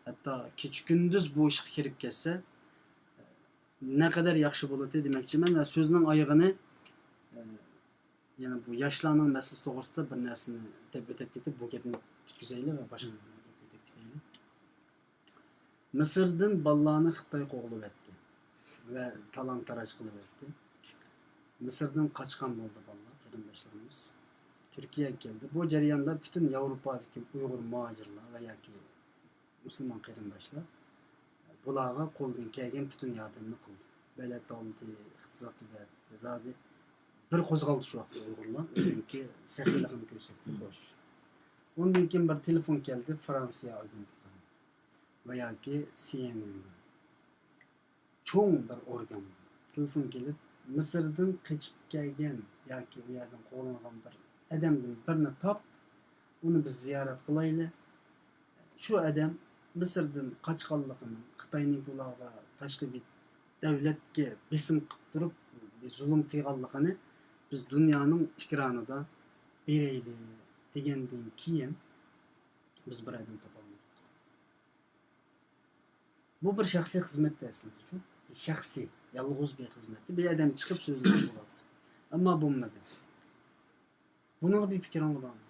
hatto kecha kunduz bu ishga kirib ketsa, ne kadar yaxshi bo'ladi demoqchiman va so'zning oyog'ini yana bu yoshlarning masalasi to'g'risida bir narsani deb o'tib ketib, bu gapni tutkazaylik va boshqa gapga o'tib ketaylik. Misrdan bolalarni Xitoy qo'g'lab etdi va talon-taroj qilib etdi. Misrdan qochgan bo'ldi bolalar, qarindoshlarimiz. Turkiyaga keldi. Bu jarayonda butun Yevropadagi Uyg'ur muhojirlar va yoki musulmon qarindoshlar bularga qo'ldan kelgan butun yordamni qildi. Belet oldi, iqtisod tugatdi, zodi bir qo'zg'aldi shu vaqtda Uyg'urlar, o'zinki saxiyligini ko'rsatdi, xo'sh. Ondan keyin bir telefon keldi Fransiya agentligidan va yoki CNN. Cho'ng bir organ. Telefon kelib, Misrdan qochib kelgan yoki u yerdan qo'g'langan bir odamdan birini top, uni biz ziyorat qilaylik. Shu odam Misrdan qochganligini, Xitoyning ularga tashqi bir davlatga besim qilib turib, zulm qilganligini biz dunyoning ekranida beraylik degandan keyin biz bir odam topolmadik. Bu bir shaxsiy xizmat aslida, shu shaxsiy, yolg'iz bir xizmat. Bir odam chiqib so'zlasa bo'ladi. Ammo bo'lmadi. Bunga bir fikringiz bormi?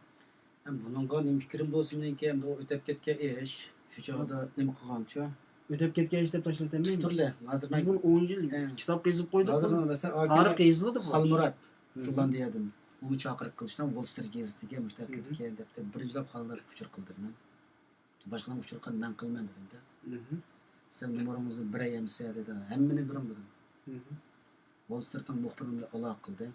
Buningga nima fikrim bo'lsinki, bu o'tib ketgan ish, shu chog'da nima qilgancha? O'tib ketgan ish deb tashlamayman. Turli. Hozir Biz buni 10 yil kitob yozib qo'ydik. Hozir mesela Tarix yozildi bu. Xalmurat Finlandiyadan uni chaqirib qilishdan Wall Street gazetiga mushtaq ketgan debdi. Birinchilab Xalmurat uchur qildim men. Boshqalar uchur qilib men qilman dedim-da. Sen numarangizni birayamsa dedi. Hammani birim dedim. Wall Street'dan muxbir bilan aloqa qildi.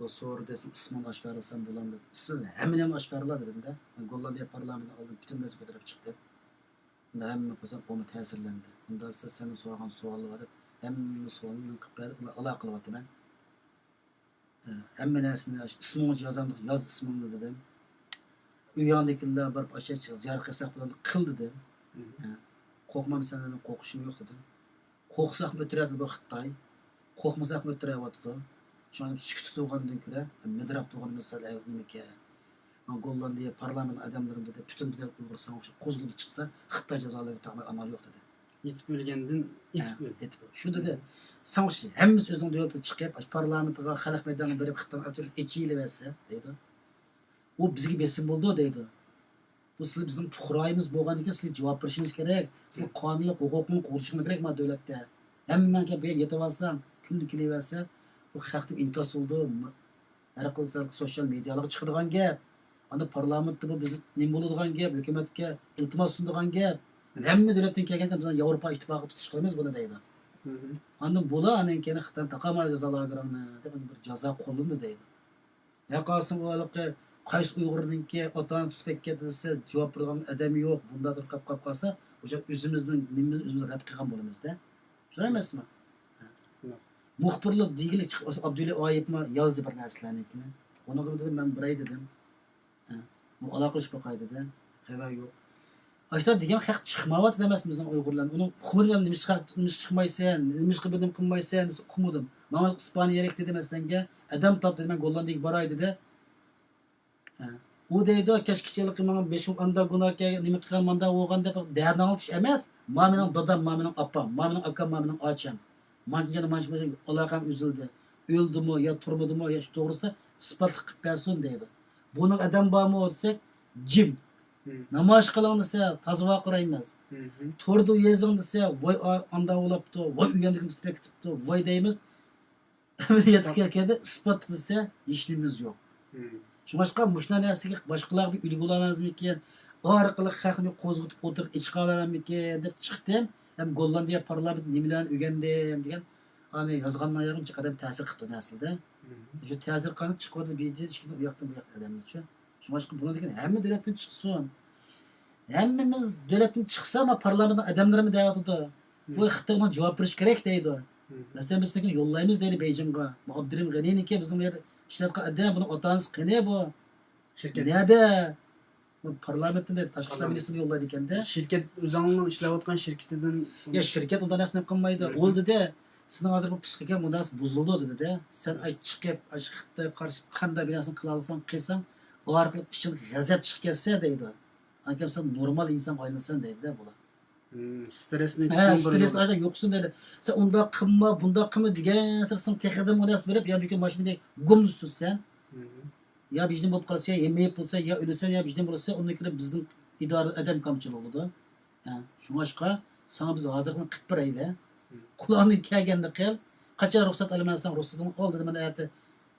O soru desin ismini oshkorlasam bo'lamdi. Ismini hammani oshkorla dedim-da. Men Gollandiya parlamentini oldim, butun narsa ko'tarib chiqdim. Unda hamma qo'sam qo'mi ta'sirlandi. Unda sening so'ragan savol bor deb hamma savolni qilib aloqa qilyapman. Hamma narsani ismingizni yozamdi, yoz ismingni dedim. U yoqdagilar borib o'sha ziyorat qilsak bilan qil dedim. Qo'rqmam senden qo'rqishim yo'q dedim. Qo'rqsaq o'tiradi bu Xitoy. Qo'rqmasak o'tiryapti. Şunu sükut tuğandan göre, medrap tuğan mesela evlenike, Gollandiya parlament adamlarım dedi, bütün bir Uygur savaşı kozulup çıksa, Xitay cezaları tamam amal yok dedi. Yetip ölgenden yetip. Şu dedi, savaşı hemiz özünün devleti çıkıp, parlamentine halk meydanına verip Xitay'ın atıyoruz, içiyle verse, dedi. O bizge besin buldu dedi. Bu sizler bizim fukrayımız boğan iken sizler cevap verişimiz gerek, sizler kanunla hukukunu konuşmak gerek ma devlette. Hemen ki bir yetevarsam, küllüküyle verse, bu xalqning inkas oldu. Har qilsa sosyal medyalarga chiqadigan gap. Ana parlamentda bu biz nima bo'ladigan gap, hukumatga iltimos sunadigan gap. Hamma davlatdan kelganda biz Yevropa ittifoqi tutish qilamiz buni deydi. Anda bo'la anan keyin Xitoy taqamay jazolarni deb bir jazo qo'llandi deydi. Ya qolsin ularga qaysi Uyg'urningki otani tutib ketsa javob beradigan odam yo'q. Bunda turib qolsa, o'sha o'zimizning nimamizni o'zimiz rad qilgan bo'lamiz-da. Shunday emasmi? Muxbirlik degilik chiqib Abdulla Oyibmi yozdi bir narsalarni. Ona dedim ben biray dedim. Bu aloqalash boqay dedi. Xabar yo'q. Ashta degan haq chiqmayapti emas bizning Uyg'urlar. Uni hukumat nima chiqmaysan, nima qilib qilmaysan, uqmadim. Men Ispaniyalik dedim aslanga, adam top dedim men Gollandiyaga boray dedi. U deydi, kashkichalik qilmagan 5 yil anda gunohga nima qilgan manda o'g'an deb dardan oltish emas. Mening dadam, mening opam, mening akam, mening ocham. Manchani aloqam uzildi. O'ldimi yo turmadimi yo shu to'g'risida isbot qilib bersin deydi. Buni odam bormi desak, jim. Namoyish qiling desa, tazva quraymiz. Turdi yezing desa, voy anda o'labdi, voy uyamligim tutib ketibdi, voy deymiz. Amaliyotga kelganda isbot qilsa, hech nimamiz yo'q. Shunga mushna narsaga boshqalarga ulgu bo'lamizmikin, orqali xalqni qo'zg'itib o'tirib ichqalarmikin deb chiqdim. Hem Gollandiya parlament nimalarni o'rgandim degan, ani yozgandan ayog'im qadam ta'sir qildi aslida. Shu ta'sir qilib chiqadi video ishni u yoqdan bu yoqqa adamlarcha. Shunga buni degan hamma davlatdan chiqsin. Hammamiz davlatdan chiqsa, ma parlamentdan adamlarimiz deyapti. Bu Xitoyga javob berish kerak deydi. Masalan biz lekin yollaymiz deydi Beijingga. Abdurim G'aniyniki bizim yer ishlatgan adam buni otamiz qani bu shirkat. Nada? Parlamentda tashqi ishlar ministri yollaydi ekanda. Şirket o'zining ishlayotgan shirkatidan ya shirkat undan nasib qilmaydi. O'ldida Senin hazır bu psixika mundası buzuldu dedi de. Sen ay çıkıp ay Xitoy qarşı qanday bilasan qila olsan qilsan, o orqali iching g'azab chiqib ketsa deydi. Agar sen normal inson aylansan deydi de bular. Stresni Ha, yetishing bir stres yo'li. ayda yo'qsin dedi. Sen unda qilma, bunda qilma degan sirsin texida munas berib, ya bir mashinaga gumlusiz sen. Ya bizning bo'lib qolsa, yemayib bo'lsa, ya o'lsa, ya bizning bo'lsa, undan kirib bizning idora adam kamchilik bo'ladi. Ha, shunga sana biz hozirni qilib berayli. Qulog'ing kelganda qil. Qachon ruxsat olmasan, ruxsatini ol dedi. Mana aytdi.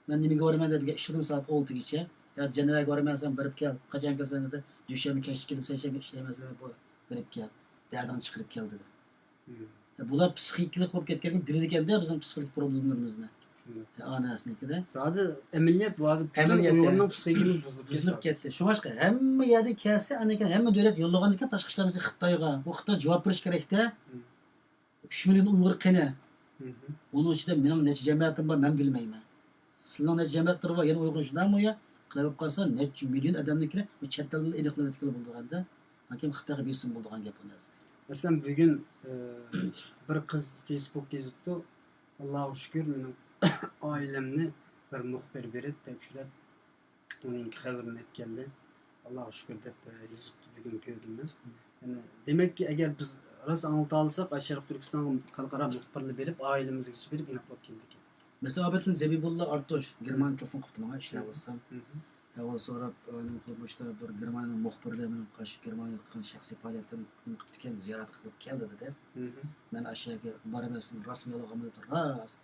Men nimaga boraman deb 20 soat 6gacha. Ya janaga boramansan, berib kel. Qachon kelsan dedi. Dushanba kech kelib, seshanba ishlaymasan deb berib kel. Dadan chiqarib kel dedi. Bular psixiklik bo'lib ketgan birdikanda bizning psixik problemlarimizni. Anasnikida. Sadece ameliyat bazı bütün Ameliyat, Uyg'urning evet. psixikimiz Buzilib ketdi. Shunga hamma yerda kelsa, anakan hamma davlat yo'llagan ekan tashqi ishlar ministri Xitoyga. Bu Xitoy javob berish kerak-da. 3 million Uyg'ur qani. Uning ichida mening necha jamiyatim bor, men bilmayman. Sizning necha jamiyatlari bor, yana Uyg'ur shundami yo? Qilib qolsa, necha million odamnikini bu chet tilda aniqlanib bo'lganda, hakim Xitoyga besim bo'lgan gap emas. Mesela bugün bir kız Facebook yazıptı. Allah'a şükür benim ailemni bir muhbir berip tekşürüp onun haberini hep geldi. Allah'a şükür dep yazıptı bugün gördüm ben. Yani demek ki eğer biz ras anıltı alsak Şarkı Türkistan'a kalkara muhbirli berip ailemize geçip berip inaklap geldik. Mesela Abet'in Zebibullah Artoş, German telefon qilib bana ishlab olsam. Avval so'rab, qilmoqda bir Germaniya muxbirlari bilan qarshi Germaniya qilgan shaxsiy faoliyatini qilib kelgan, ziyorat qilib keldi dedi. Men ashyaga boramasam, rasmiy aloqamda ras.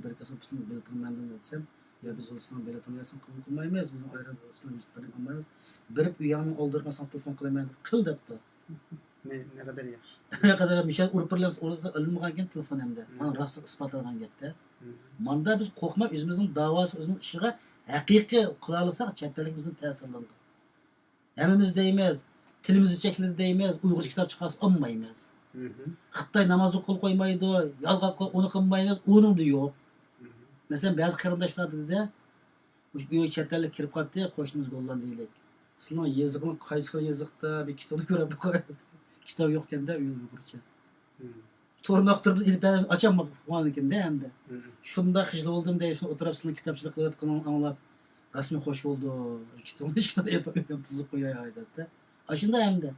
Bir kasım bütün belirtilmenden etsem, ya biz olsun belirtilmesen qabul qilmaymiz, bizning ayrim do'stlar hech bir olmaymiz. Berib uyamni oldirmasam telefon qilaman qil debdi. Ne kadar yaxshi. Ne kadar mishal urpirlarimiz o'rtasida ilinmagan ekan telefon hamda. Mana rostlik isbotlagan gapda. Manda biz qo'rqmab o'zimizning da'vosi, o'zimizning ishiga haqiqiy qila olsak, chet ellik bizni ta'sirlandi. Hammamiz deymiz, tilimizni chekladi deymiz, uyg'urcha kitob chiqarsa olmaymiz. Xitoy namozga qo'l qo'ymaydi, yolg'on uni qilmaymiz, uningda yo'q. Masalan, ba'zi qarindoshlar dedi, uy chet ellik kirib qoldi, qo'shnimiz qo'llan deylik. Sizning yoziqni qaysi xil yoziqda bir kitobni ko'rib qo'yadi. Kitob yo'q ekanda uyg'urcha. To'rnoqtirib ilib ochamadim qo'yganikda hamda. Shunda xijil bo'ldim dey, shuni o'tirib sizning kitobchilik qilayotgan anglab rasmiy xo'sh bo'ldi. Kitobni hech qanday yapib tuzib qo'yay aytdi. Ashunda hamda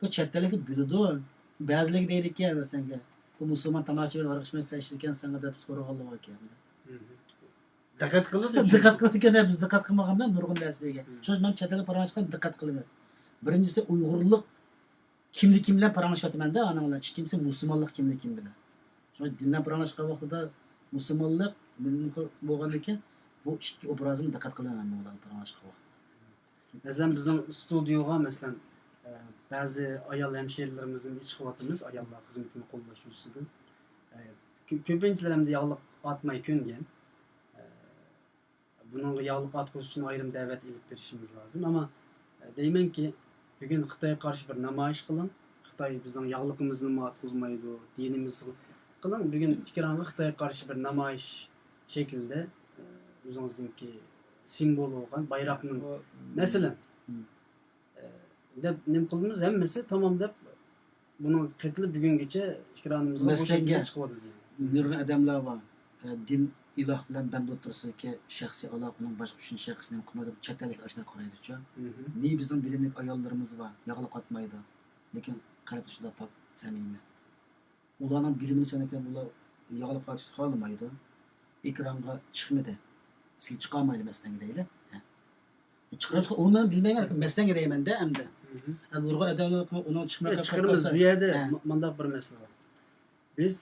bu chet ellikni biladi. Ba'zilar deydi-ki, masalan, bu musulmon tomoshabin varaqshmaysa ishlayotgan senga deb so'raganlar ekan. Diqqat qilib, Diqqat qiladigan biz diqqat qilmaganman nurg'un narsaga. Shuning men chet ellik paranglashga diqqat qilaman. Birinchisi uyg'urlik kimlik bilan paranglashayotmanda, ana bilan. Ikkinchisi musulmonlik kimlik bilan. Shu dindan paranglashgan vaqtida musulmonlik bo'lgandan keyin bu ikki obrazimni diqqat qilaman men bilan paranglashgan vaqtida. Mesela bizim stüdyoga mesela bazı ayol hemşehrilerimizin iç kıvatımız ayollar hizmetini kollaşıyorsunuz. Köpüncülerimde yağlık atmayı köngen. Bunun yağlık atması için ayrım davet edip verişimiz lazım ama deymen ki bugün Xitoyga karşı bir namoyish qilin. Xitoy bizning yağlıkımızı mı atqızmaydı, dinimizni qilin. Bugün ikirangı Xitoyga karşı bir namoyish şekilde o'zingizninki simbol olgan bayroqning masalan deb nim qildimiz hammasi tamam deb buni qetilib bugungacha ikkiranimizga bu shaklga chiqib oldi. Nurg'un odamlar bor. Din iloh bilan banda o'tirsa-ki, shaxsiy aloqaning boshqa uchinchi shaxsni ham qilmaydi, chet ellik ashna qaraydi-chi. Ne bizning bilinlik ayollarimiz bor, yog'liq atmaydi. Lekin qarab shunda pok samimiy. Ularning bilimini chanaklar bular yog'liq atishni xohlamaydi. Ekranga chiqmadi. Siz chiqolmaydi masalan deydi. Chiqarib uni bilmayman, masalan deyman-da endi. Nurg'un odamlar uni chiqmay chiqirmiz bu yerda mundaq bir masala bor. Biz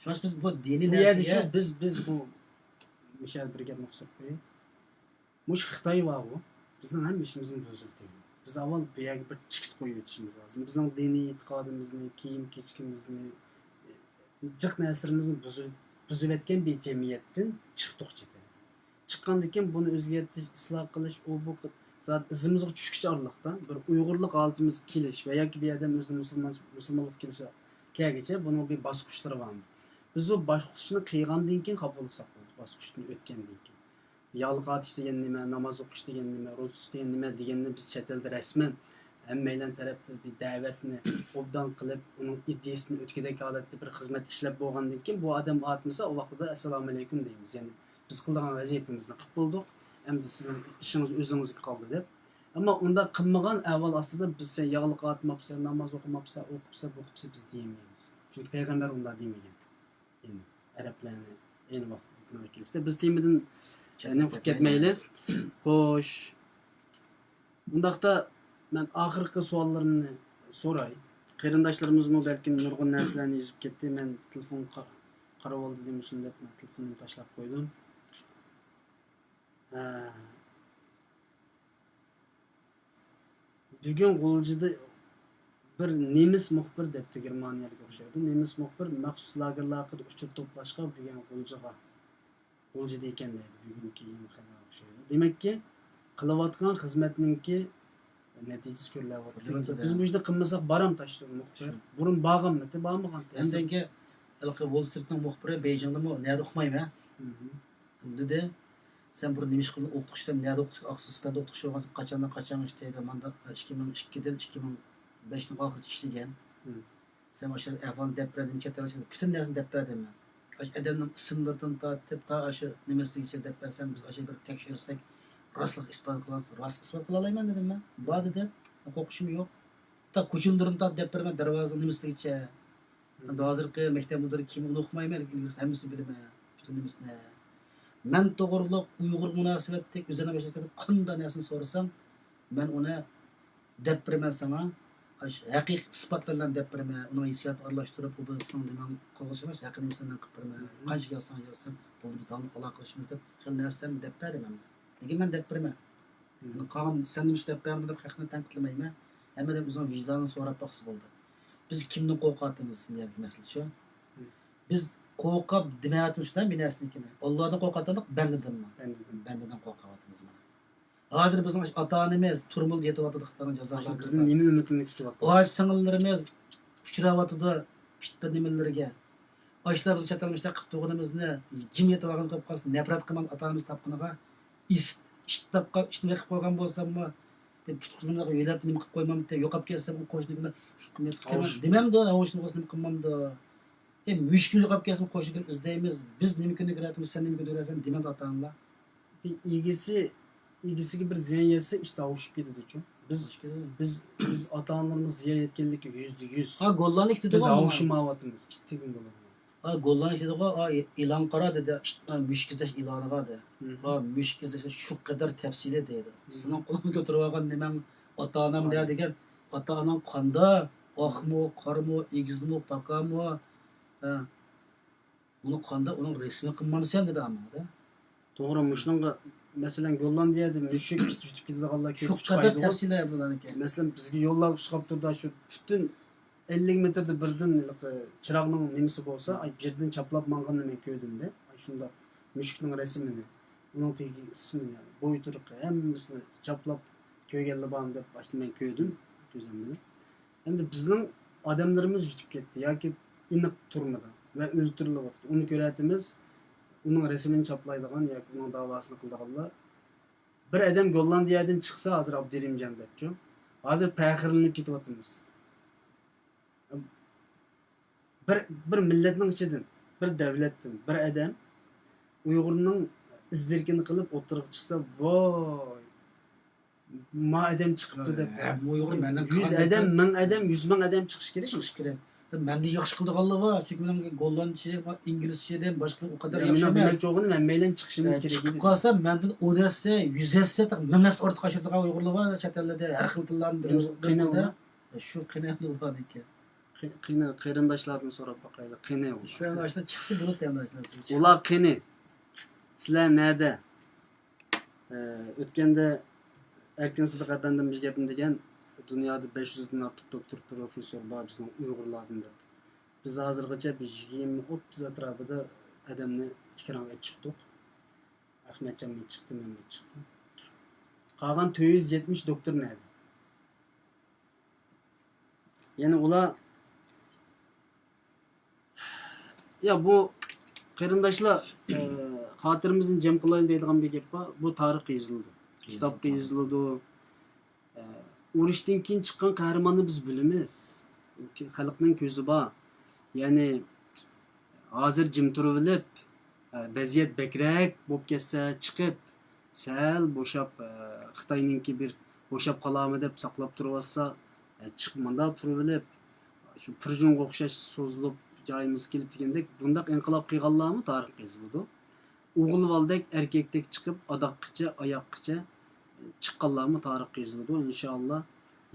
Şuş biz bu dini narsaga biz bu mishal bir gap maqsad qo'ying. Mush Xitoy va bu bizning ham ishimizni buzildi. Biz avval bu yerga bir chiqit qo'yib o'tishimiz lozim. Bizning diniy e'tiqodimizni, kiyim-kechkimizni, jiq narsamizni buzib etgan bir jamiyatdan chiqdik chekadi. Chiqqandan keyin buni o'zgartirish, isloh qilish, u bu zat izimizga tushkicha orliqda bir uyg'urlik holatimiz kelish va yoki bir odam o'zini musulmonlik kelishi kelgacha buning bir bosqichlari bor. Biz o bosqichni qilgandan keyin qabul qilsak bo'ldi, bosqichni o'tgandan keyin. Yolg'on atish degan nima, namoz o'qish degan nima, ro'za tutish degan nima deganni biz chet elda rasman hammaylar tarafdan bir da'vatni obdan qilib, uning ideyasini o'tkidek holatda bir xizmat ishlab bo'lgandan keyin bu odam atmasa, o vaqtida assalomu alaykum deymiz. Ya'ni biz qilgan vazifamizni qilib bo'ldik. Endi sizning ishingiz o'zingizga qoldi deb. Ammo unda qilmagan avval aslida biz sen yog'liq atmabsa, namoz o'qimabsa, o'qibsa, o'qibsa biz deymaymiz. Chunki payg'ambar unda demagan. Endi arablarni ayni vaqtda kelsa biz temidan ne qilib ketmaylik. Xo'sh. Bundaqda men oxirgi savollarimni so'ray. Qarindoshlarimiz mu balki nurg'un narsalarni yozib ketdi. Men telefon qarab oldi deb shunday men telefonimni tashlab qo'ydim. Bugun G'uljida bir nemis muxbir debdi Germaniyaga o'xshaydi. Nemis muxbir maxsus lagerlarga uchur to'plashga bugun G'uljida ekan deydi. Bugungi xabar o'xshaydi. Demakki, qilayotgan xizmatninki natijasi ko'rilyapti. Biz bu yerda qilmasak baram tashlaydi muxbir. Burun bağımmıdı, bağmagan. Endi Wall Street'ning muxbiri Beijingdami, nerede o'qimayman. Dedi, sen buni nima ish qilib o'qitishdan nerede Aqsuspada o'qish olgan qachon ishlaydi? Manda 2002dan 2005 ning oxirida ishlagan. Sen o'sha avval depredin chetlashin butun narsani deb berdiman. Adamning ismlaridan tortib ta o'sha nimasigacha deb bersam biz o'sha bir tekshirsak rostlik isbot qilamiz. Rost isbot qila olmayman dedim men. Bor deb o'qishim yo'q. Ta ko'childirim ta deb berman darvoza nimasigacha. Endi hozirgi maktab mudiri kim uni o'qimayman, hammasi bilaman. Butun nimasini. Men to'g'riliq Uyg'ur munosabatdek o'zini bashakada qanday narsani so'rasam, men uni deb beraman sana. Haqiqiy isbotlar bilan deb beraman. Uni hissiyat aralashtirib, bu bizning deman qilishimiz haqida nimasidan qilib beraman. Qancha yozsam, bu biz davlat aloqalashimiz deb xil narsalarni deb beraman. Nega men deb beraman? Qog'am sen nima deb beraman deb haqni tanqidlamayman. Hammadan o'zing vijdonini so'rab boqsa bo'ldi. Biz kimni qo'rqatamiz deyilgan masala shu. Biz qo'rqib demayapmizda binasnikini. Allohdan qo'rqatadiq, bandadan qo'rqyapmiz mana. Hozir bizning ota-onamiz turmul yetyaptiqlarning jazolarga bizning nima umidini kutyapti. Oy singillarimiz uchrayapti pitpa nimalarga. Oshlar biz chatalmishda qilib turganimizni jim yetyapgan qilib qolsa, nafrat qilgan ota-onamiz topqiniga ishtapqa ishni qilib qo'ygan bo'lsam-mi, deb qizimlarga yo'lab nima qilib qo'ymam deb yo'qab kelsam, u qo'shniga demamda, o'shni qo'snim qilmamda. Mushkul yo'qab kelsam qo'shniga izlaymiz. Biz nima kunga kiratimiz, sen nima kunga kirasan demam ota-onalar. İlgisiga bir ziyon yetsa işte avushib ketadi-ku. Biz ota-onalarimiz ziyon yetganligi %100. Ha, gollarni iktida biz avushimayapmiz. Istigin bo'ladi. Ha, gollarni iktida e'lon qara dedi, mushkizlash e'loni bor dedi. Ha, mushkizlash shu qadar tafsili dedi. Sizning qo'lingizga ko'tarib olgan nimam ota-onam degan, ota-onam qanda, oqmi, qormi, egizmi, pakami. Ha. Uni qanda, uning resmi qilmamsan dedi amma-da. To'g'ri, mushunga masalan Gollandiyada mushuk tutib ketadiganlar ko'p chiqadi. Shu qadar tafsillar bular ekan. Masalan bizga yo'llar chiqib turdi, shu butun 50 metrda birdan chiroqning nimasi bo'lsa, ay birdan chaplab manganni men ko'rdim-da. Ay shunda mushukning rasmini, uning tegi ismini, bo'y turqi hammasini chaplab ko'rganlar bor deb başta men ko'rdim ko'zim bilan. Endi bizning odamlarimiz yutib ketdi yoki iniq turmadi va o'ltirilyapti. Uni ko'ratimiz uning resmini chaplaydigan yoki uning davosini qildiganlar bir adam Gollandiyadan chiqsa hozir Abdurimjon debchi. Hozir faxrlanib ketyapmiz. Bir millatning ichidan, bir davlatdan bir adam Uyg'urning izdirkini qilib o'tirib chiqsa, voy ma adam chiqibdi deb. Uyg'ur mendan 100 adam, 1000 adam, 100 ming adam chiqish kerak. Menda yaxshi qildiganlar bor. Chunki men gollandcha, inglizchadan boshqa u qadar yaxshi emas. Men jo'g'ini men maylan chiqishimiz kerak edi. Chiqib qolsam, mendan 10 essa, 100 essa, 1000 essa ortiq qashirdigan Uyg'urlar bor chet ellarda, har xil tillarni biladi. Shu qiynalgan ekan. Qarindoshlardan so'rab boqaylik. Qini u. Shu yoshlar chiqsa bo'ladi endi yoshlar. Ular qini. Sizlar nada? O'tganda Erkin Sidiq efendim bir gapini degan, dunyoda 500 dan ortiq doktor, professor bor bizning Uyg'urlardan deb. Biz hozirgacha 20-30 atrofida odamni ikramga chiqdik. Ahmadjon chiqdi, men chiqdim. Qolgan 470 doktor nada? Ya'ni ular ya bu qarindoshlar xotirimizni jam qilaylik deydigan bir gap bor. Bu tarix yozildi. Kitobda yozildi. urushdan keyin chiqqan qahramonni biz bilamiz. Xalqning ko'zi bor. Ya'ni hozir jim turib olib, vaziyat bakrak bo'lib ketsa chiqib, sal bo'shab Xitoyninki bir bo'shab qolami deb saqlab turib olsa, chiqmanda turib olib, shu Pirjunga o'xshash so'zilib joyimiz kelib degandek, bundaq inqilob qilganlarmi tarixga yoziladi. O'g'ilvaldek erkekdek chiqib, odoqqicha, oyoqqicha chiqqanlarmi tarixga yoziladi. Inshaalloh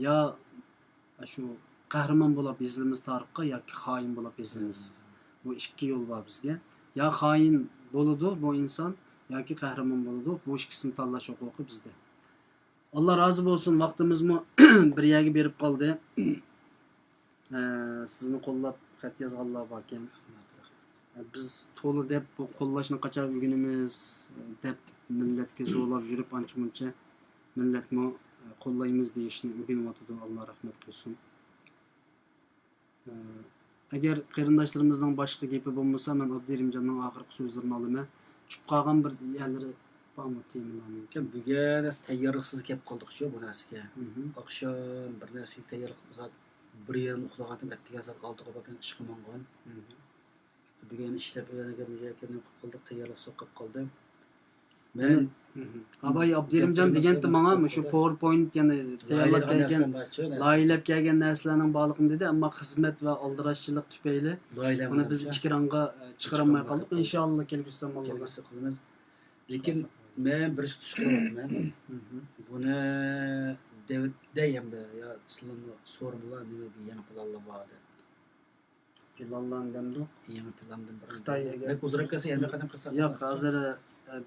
yo shu qahramon bo'lib yozilamiz tarixga yoki xoin bo'lib yozilamiz. Bu ikki yo'l bor bizga. Ya xoin bo'ladi bu inson yoki qahramon bo'ladi. Bu ikkisini tanlash huquqi bizda. Alloh rozi bo'lsin, vaqtimizmi bir yerga berib qoldi. Sizni qo'llab xat yozganlar bor ekan. Biz to'g'ri deb bu qo'llashni qachon o'rganamiz deb millatga zo'rlab yurib ancha-muncha millatni qo'llaymiz deyishni o'rganyapti. Alloh rahmat qilsin. Agar qarindoshlarimizdan boshqa gapi bo'lmasa, men Abdurimjonning oxirgi so'zlarini olaman. Tushib qolgan bir yerlari bormi temalarning? Bugun tayyorliksiz kelib qoldik-ku bu narsaga. Oqshom bir narsaga tayyorlik soat 1:30 uxlagandim, ertaga soat 6ga borib ishga mongan. Bugun ishlab o'rgangan qildik, tayyorlik so'qib qoldim. Men Abay Abdurimjon deganda menga shu PowerPoint yana tayyorlab kelgan, loyilab kelgan narsalarning borligini dedi, ammo xizmat va aldirashchilik tufayli buni biz ichkironga chiqaramay qoldik. Inshaalloh kelgusi zamonlarda qilamiz. Lekin men bir ish tushqaryapman. Buni Davidda hamda yo sizlarni so'rbular nima bir yangi planlar bor edi. planlandimdi. Yangi plandan bir Xitoyga o'zroq kelsa yana qadam qilsak. Yo'q, hozir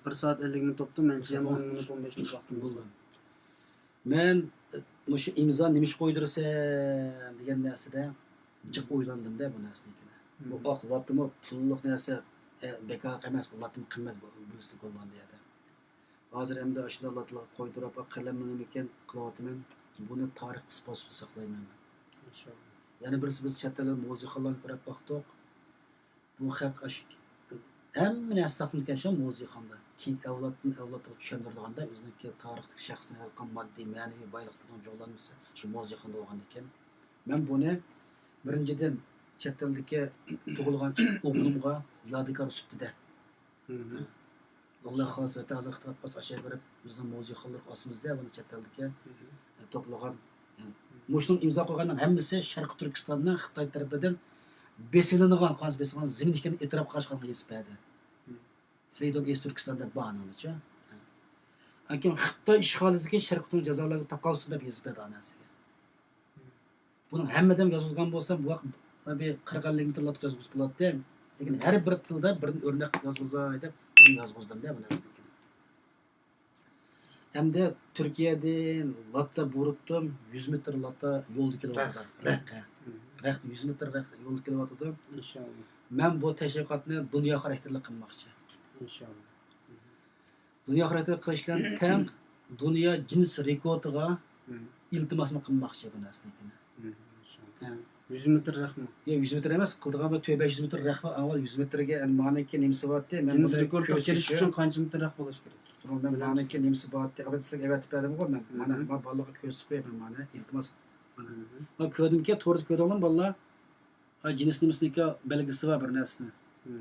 1 soat 50 minut o'tdi. Mencha yana 10 minut 15 minut vaqtim bo'ldi. Men shu imzo nima ish qo'ydirsam degan narsada jiq o'ylandim-da bu narsani. Bu vaqt vaqtimi pulliq narsa bekor emas, bu vaqtim qimmat bo'lsa bo'lgan deydi. Hozir hamda ashula latlar qo'ydirib qalamni nima ekan qilyapman. Buni tarix isbotsiz saqlayman. Inshaalloh. Yana birisi biz chatdalar musiqalarni ko'rib baxtoq. Bu haq aşk hamma narsa saqlangan shu musiqanda. Keyin avlodga tushundirilganda o'ziniki tarixdagi shaxsni halqan moddiy, ma'naviy boyliklardan jo'lanmasa shu musiqanda bo'lgan ekan. Men buni birinchidan chatdagi tug'ilgan o'g'limga yodgor sifatida Allah xos va ta'zir qilib bas aşağı ko'rib bizning musiqalar osimizda buni chatdagi to'plagan Muş'un imza qo'yganning hammasi Sharq Turkistondan Xitoy tarafidan besilingan, qaz besilingan zimin ekan e'tirof qilishgan yesipadi. Freedom East Turkistonda ba'nonicha. Akim Xitoy ishg'olidagi Sharq Turk jazolarga taqozus deb yesipadi anasiga. Buning hammadan yozilgan bo'lsa, bu vaqt bir 40-50 metrlik yozg'ish bo'ladi. Lekin har bir tilda bir o'rnak yozg'izay deb buni yozg'izdim-da bu narsani. Hamda Turkiyadan latta burutdim 100 metr latta yo'lda kelyapti. Raq 100 metr raq yo'lda kelyapti. Inshaalloh. Men bu tashviqotni dunyo xarakterli qilmoqchi. Inshaalloh. Dunyo xarakterli qilishdan tam dunyo jins rekordiga iltimosni qilmoqchi bu narsani. Inshaalloh. 100 metr raqmi. Yo 100 metr emas, qildigan 500 metr raqmi avval 100 metrga ma'niki nimsi bo'tdi. Men Jins rekordga kelish uchun qancha metr raq bo'lish kerak? Ben ma'niki nimsi bo'tdi. Avvalsiz evatib berdim qo'y men. Mana bolaga ko'rsatib qo'yaman mana iltimos. Men ko'rdimki, to'g'ri ko'rdim bolalar. Jins nimsniki belgisi bor bir narsani.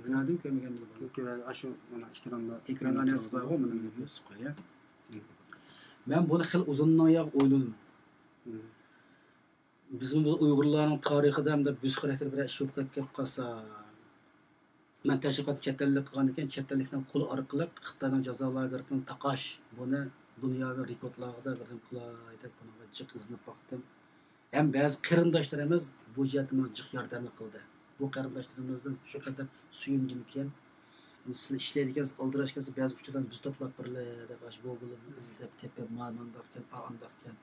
Ko'rdim, ko'rmagan bo'laman. Ko'radi, shu mana ekronda narsa bor, mana ko'rsatib qo'ya. Men buni xil uzunnoyoq o'yladim. Bizim bu Uyg'urlarning tarixida hamda biz xarakter bilan ish bo'lib ketib qolsa, men tashviqot chetalik qilgan ekan, chetlikdan qo'l orqali Xitoyning jazo lageridan taqash buni dunyoviy rekordlarda birdan qilay deb buni jiq iznib baxtim. Ham ba'zi qarindoshlarimiz bu jihatdan jiq yordam qildi. Bu qarindoshlarimizni shu qadar suyundim ekan. Sizlar ishlaydigan oldirashgan ba'zi kuchlardan biz to'plab birlar deb Google izlab tepib ma'lumotlardan a'andaqkan.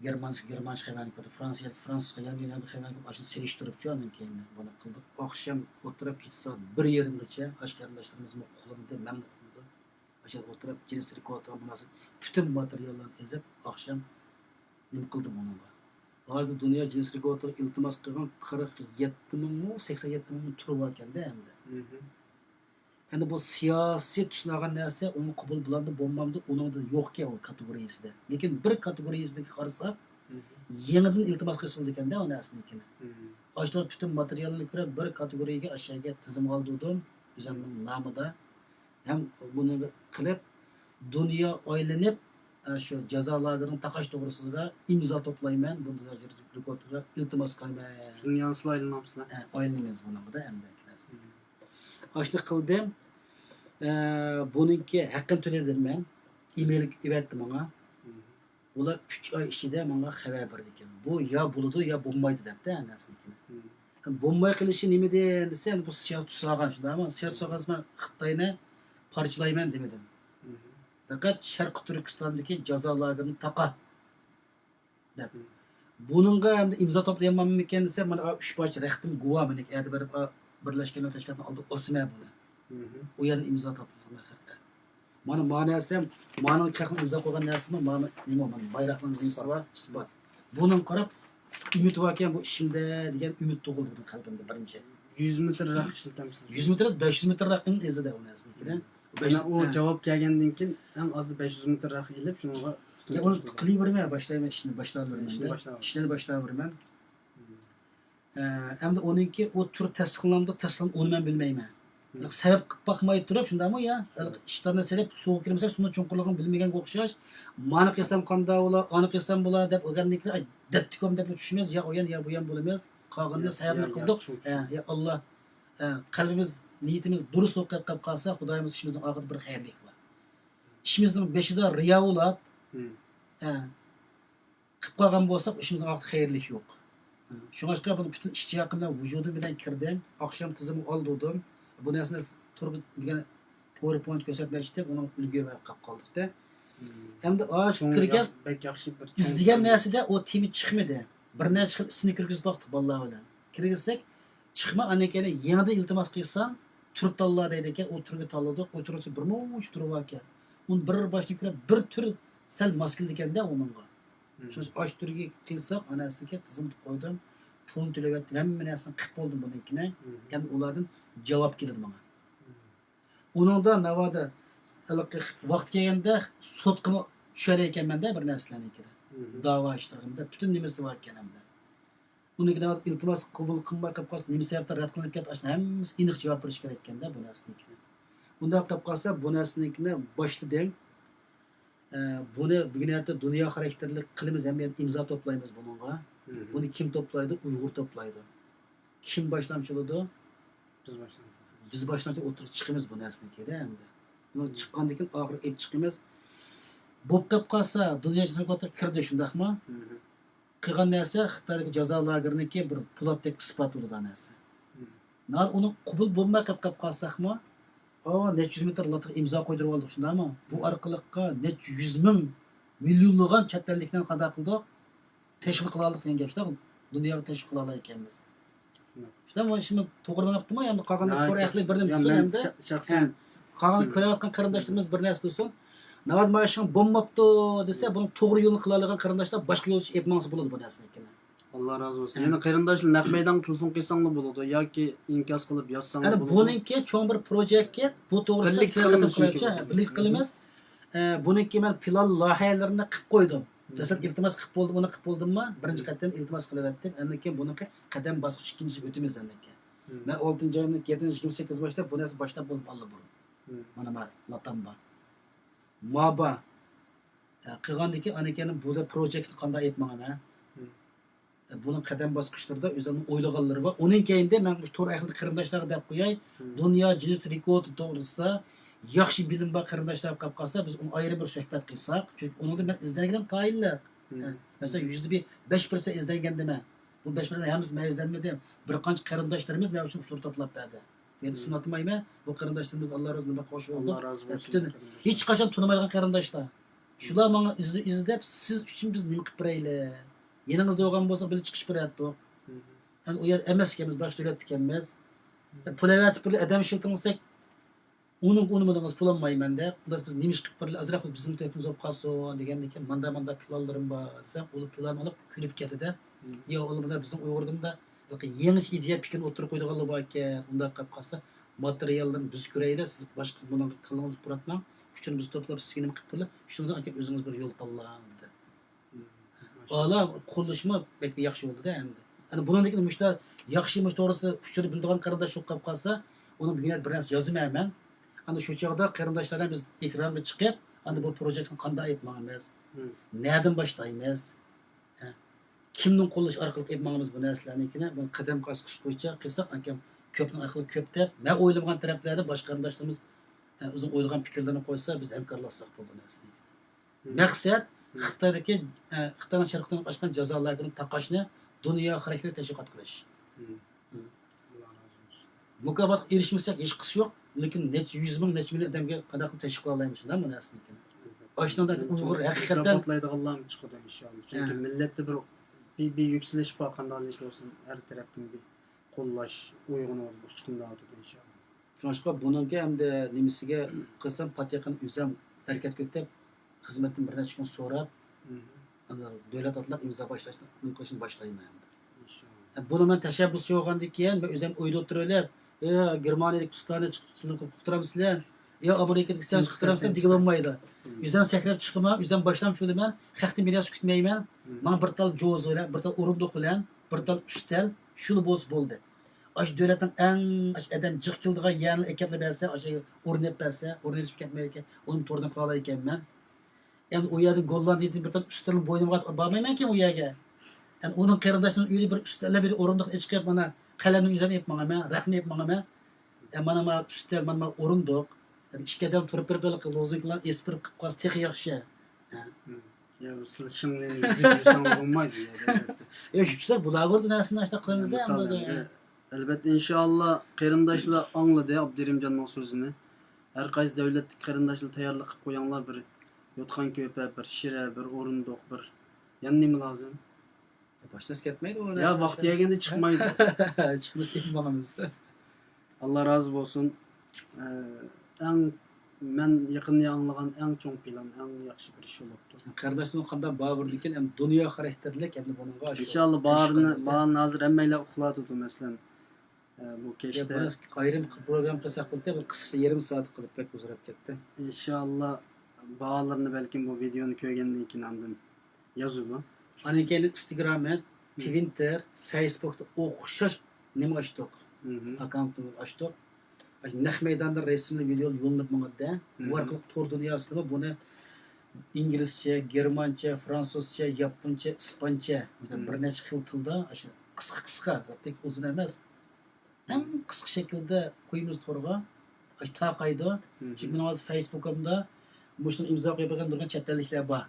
Germancha xabarni ko'rdi, Fransuz yangi xabarni ashuni selishtirib jo'ndan keyin buni qildik. Oqshom o'tirib ketsa 1:30 gacha ashqarlashlarimiz muqulimda men muqulda. Ashar o'tirib jins rekordga munosib butun materiallarni ezib oqshom nima qildim bunga. Hozir dunyo jins rekordga iltimos qilgan 47 ming 87 ming tur bor ekanda hamda. Endi bu siyosiy tushungan narsa uni qabul bo'ladi, bo'lmamdi, uningda yo'q ekan u kategoriyasida. Lekin bir kategoriyasiga qarasak, yangidan iltimos qilsa bo'ladi ekanda u narsani. Aşağıda bütün materyalini göre bir kategoriye aşağıya tizim aldırdım. Üzerimin namıda. Hem bunu kılıp dünya aylanıp şu cezalarının takaş doğrusunda imza toplayman. Bunu da rikotura iltimas kılmayman. Dünyanın slaylı namsına. Aylanmayız buna da hem de. Aşağıda kıldım. Bununki hakkın töledim ben. E-mail ilettim ona. Ular 3 ay içinde bana haber verdi ekan. Bu ya buludu ya bombaydı depti anasını. Bombay qilishi nima desa, bu siyosat tusagan shundaymi? Siyosat tusagan Xitoyni parchalayman demedim. Faqat Sharq Turkistondagi jazolarni taqat deb. Buningga ham imzo to'playmanmi ekan desa, mana 3 parcha raqtim guvoh meni aytib berib birlashgan tashkilotni oldi osma buni. U yerda imzo topilgan haqda. Mana ma'nosi ham mana qaqni imzo qo'ygan narsami? Mana nima mana bayroqning imzosi var, isbot. Bunun qarab ümit varken bu işimde degan ümit tug'ildi qalbimda birinchi. 100 metr rak ishlatamiz. 100 metr 500 metr raqning izida u narsani. Bana o javob kelgandan keyin ham azda 500 metr rak ilib shunga Onu qilaverman, boshlayman ishni, boshlaverman. Ishni boshlaverman. Hamda oningki o tur tasdiqlandı, tasdiqlan uni men bilmayman. Sabab qilib baxmay turib shundami ya? Ishlarni selib suv kirmasa, suvning cho'nqurligini bilmaganga o'xshash. Mani qilsam qanday bo'lar, ani qilsam bo'lar deb o'rgandik. Dattikom deb tushimiz, ya o'yan ya bu ham bo'lamiz. Qolganini sababni qildik. Ya Alloh qalbimiz, niyatimiz durust o'qib qolsa, Xudoyimiz ishimizning oxirida bir xayrlik bor. İşimizning beshida riyo bo'lib, qilib qolgan bo'lsak, ishimizning oxirida xayrlik yo'q. Shunga buni bütün ishtiyoqim bilan, vujudim bilan kirdim. Oqshom tizimni oldirdim. Bu narsani turib degan PowerPoint ko'rsatmoqchi, uni ulgurmay qolib qoldik-da. Endi osh kirgan bek yaxshi bir izlagan narsada o temi chiqmadi. Bir necha xil ismini kirgizib boqdik bolalar bilan. Kirgizsak, chiqma anakani yanada iltimos qilsam, tur tanla deydi ekan, o turga tanladik. O turisi bir mo'ch turi bor ekan. Uni bir boshdan kirib bir tur sal maskil ekanda uningga. Shu osh turga qilsak, anasiga tizim qo'ydim. Pul to'layotdim, hamma narsani qilib bo'ldim bunikini. Endi ulardan javob keldi menga. Uningda navoda vaqt kelganda sotqi tushar ekanman-da bir narsalarni kerak. Da'vo ishtirg'imda butun nimasi bor ekanimda. Uniga navoda iltimos qabul qilmay qolib qolsa, nima sababdan rad qilinib ketdi, ashna hammasi aniq javob berish kerak ekanda bu narsanikini. Bunda qilib qolsa, bu narsanikini boshladim. Buni bugunlarda dunyo xarakterli qilimiz, hamma imzo to'playmiz buningga. Buni kim to'playdi? Uyg'ur to'playdi. Kim boshlamchi bo'ladi? Biz boshlansa o'tirib chiqimiz bu narsani kerak endi. Buni chiqqandan keyin oxiri olib chiqimiz. Bo'p qolsa, dunyo jinoyatga kirdi shundaqmi? Qilgan narsa Xitoydagi jazo lagerniki bir pulatdek isbot bo'ladi narsa. Uni qabul bo'lmay qolib qolsaqmi? Necha 100 metr latga imzo qo'ydirib oldik shundami? Bu orqaliqqa necha 100 ming millionlagan chet ellikdan qanday qildik? Tashkil qila oldik degan gapda dunyoga tashkil qila olay ekanmiz. Shundan bu ishni to'g'ri ma'noda endi qolgan ko'raylik birdan tutsin endi. Shaxsan qolgan ko'rayotgan qarindoshlarimiz bir narsa tutsin. Navad mashing bo'lmabdi desa, buni to'g'ri yo'lni qila olgan qarindoshlar boshqa yo'l aytmasa bo'ladi bu narsani. Allah razı olsun. Yani qarindoshlar naq maydonga telefon qilsanglar bo'ladi yoki inkos qilib yozsanglar bo'ladi. Buningki cho'ng bir projektga bu to'g'risida birlik qilamiz. Buningki men plan loyihalarini qilib qo'ydim. Jasad iltimos qilib bo'ldim, uni qilib bo'ldimmi? Birinchi qadam iltimos qilyaptim. Endi keyin buniki qadam bosqich ikkinchisiga o'tamiz endi. Men 6-oyning 7-28 boshlab bu narsa boshlab bo'lib oldi bu. Mana bu latamba. Maba qilgandiki anakani bu projekt qanday aytmagan ha? Bunun qadam bosqichlarida o'zini o'ylaganlari bor. Uning keyinda men bu to'g'ri ahli qarindoshlarga deb qo'yay. Dunyo Guinness rekordi to'g'risida yaxshi bilim bor qarindoshlar qolib qolsa, biz uni ayri bir suhbat qilsak, chunki uningda men izlangan tayinlar. Masalan, 5% izlangan dema. Bu 5% hammamiz izlanmadim. Bir qancha qarindoshlarimiz men uchun shur to'plab berdi. Men ismini aytmayman. Bu qarindoshlarimiz Alloh rozi bo'lsin, qo'shib oldi. Alloh rozi bo'lsin. Hech qachon tunimaydigan qarindoshlar. Shular menga izlab, siz uchun biz nima qilib beraylik? Yaningizda olgan bo'lsa, bir chiqish berayapti. Yani o yer emas ekanmiz, boshda o'layotganmiz. Pul avatib bir adam shiltingsak, uni pul olmayman deb, unda biz nima ish qilib bir azroq bizning to'pimiz olib qolsin degandan keyin manda planlarim bor desam, u plan olib kulib ketdi-da. Yo, ular bizning Uyg'urdimda yangi ideya fikr o'tirib qo'ydiganlar bor ekan, unda qilib qolsa, materiallarni biz ko'rayda, siz boshqa buni qilingiz puratmang. Shuni biz to'plab sizga nima qilib qo'ylar, shundan aka o'zingiz bir yo'l tanlang dedi. Ala qurilishmi bekli yaxshi bo'ldi-da endi. Ana bundan keyin mushlar yaxshimi to'g'risida uchirib bildigan qarindosh yo'q qolib qolsa, uni bugun bir narsa yozmayman. Ana shu chog'da qarindoshlardan biz ekranga chiqib, ana bu proyektni qanday aytmaymiz? Nereden boshlaymiz? Kimning qo'llash orqali aytmaymiz bu narsalarnikini? Bu qadam qasqish bo'yicha qilsak, akam ko'pning aqli ko'p deb, men o'ylamagan taraflarda boshqa qarindoshlarimiz o'zing o'ylagan fikrlarni qo'ysa, biz hamkorlashsak bo'ldi narsani. Maqsad Xitoydagi Xitoyning sharqdan ochgan jazo lagerini taqashni dunyo xarakter tashviqot qilish. Mukofatga erishmasak hech qisi yo'q, lekin necha 100 ming, necha million odamga qanday qilib tashviq qila olamiz shundan bu narsani. Aşnada Uyg'ur haqiqatan botlaydiganlar chiqadi inshaalloh. Chunki millatda bir yükselish bor, qanday bo'lsin, har tarafdan bir qo'llash uyg'un bo'lib chiqadi inshaalloh. Shunga buningga hamda nimasiga qilsam patiqani o'zim harakat ko'tab xizmatdan bir necha kun so'rab, davlat atlab imzo boshlashni qilishni boshlayman. İnşallah. Buni men tashabbus yo'g'andan keyin men o'zim o'ylab o'tirib, Germaniyalik ustani chiqib qilib turamsizlar. Amerika'daki sen chiqib turamsan degan bo'lmaydi. Yüzden sakrab chiqma, yüzden başlam şöyleymen, xalqni meras kutmayman. Men bir tal jo'zira, bir tal o'rindiq bilan, bir tal ustal, shuni bo'z bo'ldi. Ash davlatning eng adam jiq kildigan yerni ekatla bersa, ash o'rnab bersa, o'rnashib ketmaydi ekan, uni to'rdan qila olar ekanman. Endi u yerda Gollandiyadan bir tal ustalni bo'ynimga bormayman-ki u yerga. Endi uning qarindoshining uyida bir ustallar bir o'rindiq chiqib, mana qalamni yuzam aytmaman, rahmat aytmaman. Mana ustal, mana o'rindiq. İşte adam turib bir lozinglar espirib qilib qolsa texi yaxshi. Ya siz şimdi yüzden olmaydı ya. Ya şüphesiz bular burada narsani ashta qilamizda hamda. Elbette inşallah qarindoshlar angladi Abdirimjonning so'zini. Har qaysi davlatlik qarindoshlar tayyorlik qilib qo'yganlar bir yotgan ko'pa, bir shira, bir o'rindiq, bir yana nima lozim? Boshlash ketmaydi u narsa. Ya vaqti yeganda chiqmaydi. Chiqmas ketmaymiz. Allah razı olsun. Men yaqinda anglagan eng cho'ng plan, eng yaxshi bir ish bo'libdi. Qarindoshning qanday ba'virdi ekan, ham dunyo xarakterlik, ham buningga shu. İnşallah bağırını hazır emmeyle uxlatdı mesela bu keşte. Biraz ayrim program qilsak bo'ldi, bir qisqa yarım soat qilib pek uzrab ketdi. İnşallah bağlarını belki bu videonu ko'rgandan keyin andin yozuvi. Ana keyin Instagram, Twitter, Facebookda o'xshash nima ochdik? Akkauntni ochdik. Naq maydonda rasmli video yo'llanib manganda, bu orqali tor dunyosida buni inglizcha, germancha, fransuzcha, yaponcha, ispancha bir necha xil tilda shu qisqa, tek uzun emas. Ham qisqa shaklda qo'yimiz to'rga, taqaydi. Chunki men hozir Facebookamda mushuni imzo qo'ygan turgan chet elliklar bor.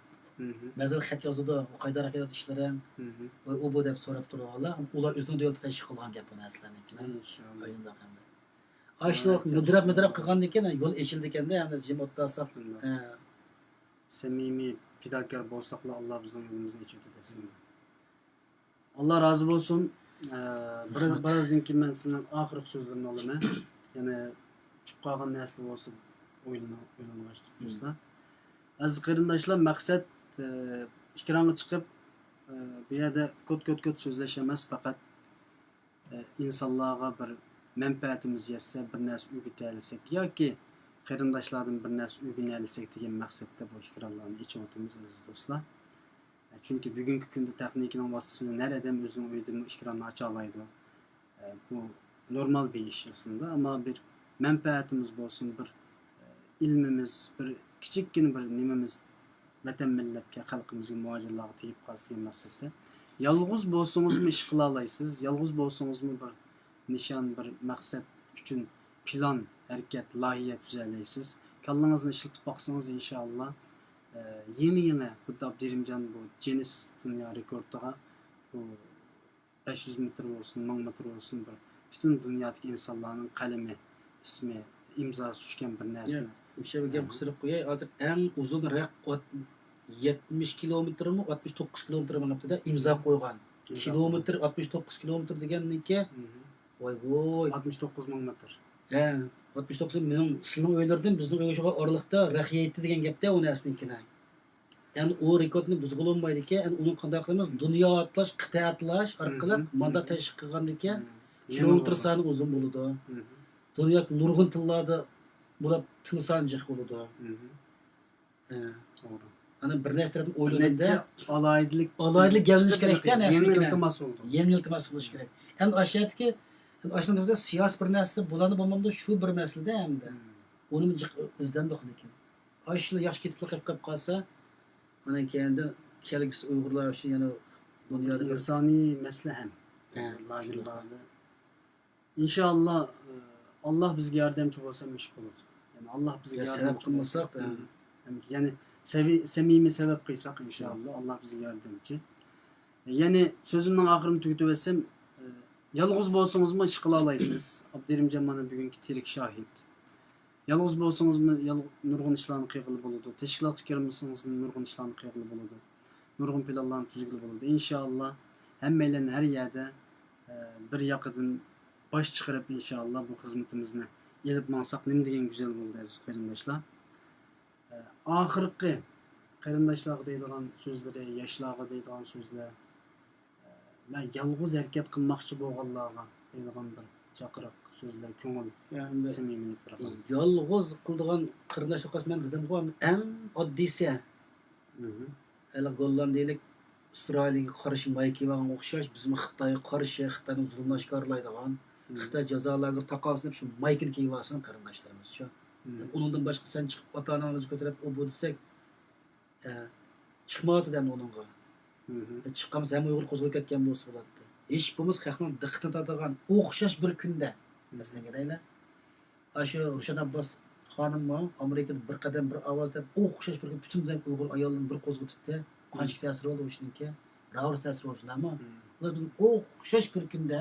Ba'zan xat yozadi, qayda harakat ishlarim, u bu deb so'rab turganlar, ular o'zini yo'lda tashkil qilgan gap bu narsalarni. Inshaalloh. Aşlık müdrab qilgandan keyin yo'l echildi ekanda, hamda jim o'tdasak, samimiy fidokor bo'lsaqlar Alloh bizning yo'limizni ochib desin. Alloh rozi bo'lsin. Birazdan keyin men sizning oxirgi so'zlaringizni olaman. Yana chiqib qolgan narsa bo'lsa o'ylanishtiribsizlar. Aziz qarindoshlar, maqsad ekranga chiqib bu yerda ko't so'zlash emas, faqat insonlarga bir menfaatimiz yetsa, bir narsa o'rgataylik yoki qarindoshlardan bir narsa o'rganaylik degan maqsadda bu fikrlarni ichib o'tamiz aziz do'stlar. Chunki bugungi kunda texnikaning vositasi bilan har odam o'zining uyida ekranni ocha oladi. Bu normal bir ish aslında, ama bir menfaatimiz bo'lsin, bir ilmimiz, bir kichikkina bir nimamiz vatan millatga, xalqimizga, muhojirlarga tegib qolsin degan maqsadda. Yolg'iz bo'lsangizmi ish qila olasiz, yolg'iz bo'lsangizmi bir nishon, bir maqsad uchun plan, harakat, loyiha tuzaysiz. Kallangizni ishlatib boqsangiz inshaalloh yeni xuddi Abdirimjon bu Guinness dunyo rekordiga bu 500 metr olsun, 1000 metr olsun, bir bütün dünyadaki insonlarning qalami, ismi, imzosi tushgan bir narsa. O'sha bir gap qistirib qo'yay, hozir eng uzun raq 70 kilometrmi, 69 kilometrmi haqida imzo qo'ygan. Kilometr 69 kilometr degandan-ki, voy 69 ming metr. 69 ming sizning o'ylardan bizning o'yga oraliqda raq yeydi degan gapda u narsanikini. Yani o rekordni buzib olmaydi-ki, yani uni qanday qilamiz? Dunyo atlash, qit'a atlash orqali mandat tashkil qilgandan-ki, kilometr soni uzun bo'ladi. Dünya nurgun tillarda bular til sancıq boludu. Doğru. Ana bir narsa tarafdan oyladımda Neçe alaydık gelmiş gerekten yeni aslında iltimas oldu. yem iltimas buluş gerek. Endi aşağıdaki aşağıda siyasi bir narsa bulanı bulmamda şu bir meselede hem de. Onu izlendik lekin. Aşılı yaş ketip qilib qalsa, ana kendi kelgisi Uyg'urlar uchun yana dunyoda İnsani meslem. İnşallah Allah bizga yordamchi bo'lsa ish bo'ladi. Yani Allah bizga sebep qilmasak da yani samimiy sebep qilsak inşallah Allah bizga yordamchi. Yani sözümün oxirini tugatib etsem, yolg'iz bo'lsangizmi ish qila olasiz. Abdirimjon mana bugungi tirik shohid. Yolg'iz bo'lsangizmi nurg'un ishlarni qilg'ili bo'ladi. Tashkilotga kirmasangizmi nurg'un ishlarni qilg'ili bo'ladi. Nurg'un planlarni tuzg'ili bo'ladi. İnşallah hammalarning har yerda bir yoqidan baş chiqarib inşallah bu xizmatimizni elib mansak nima degan go'zal bo'ldi aziz qarindoshlar. Oxirgi qarindoshlarga deydigan so'zlari, yoshlarga deydigan so'zlar. Men yolg'iz harakat qilmoqchi bo'lganlarga deydigan bir chaqiriq so'zlar, ko'ngil samimiylik tarafdan. yolg'iz qildigan qarindosh qasman dedim-ku, eng oddiysi. Hali Gollandiyalik İsrail'e qarshi mayki bo'lgan o'xshash, bizim Xitoyga qarshi, Xitoyni zulmni oshkorlaydigan, Xitoy jazolarga taqoslab shu maykini kiyib olsin qarindoshlarimiz shu. Undan boshqa sen chiqib ota-onangizni ko'tarib u bu desak, chiqmaydi dem uningga. Chiqqanmiz ham Uyg'ur qo'zg'alib ketgan bo'lsa bo'ladi. Hech bo'lmasa xalqning diqqatini tortadigan o'xshash bir kunda. Masalan deylar. Ashu Rushan Abbos xonim Amerikada bir qadam bir ovoz deb o'xshash bir butun Uyg'ur ayolini bir qo'zg'atibdi. Qancha ta'sir oldu o'shniki? Ravr ta'sir oldi-mi? Ular bizim o'xshash bir kunda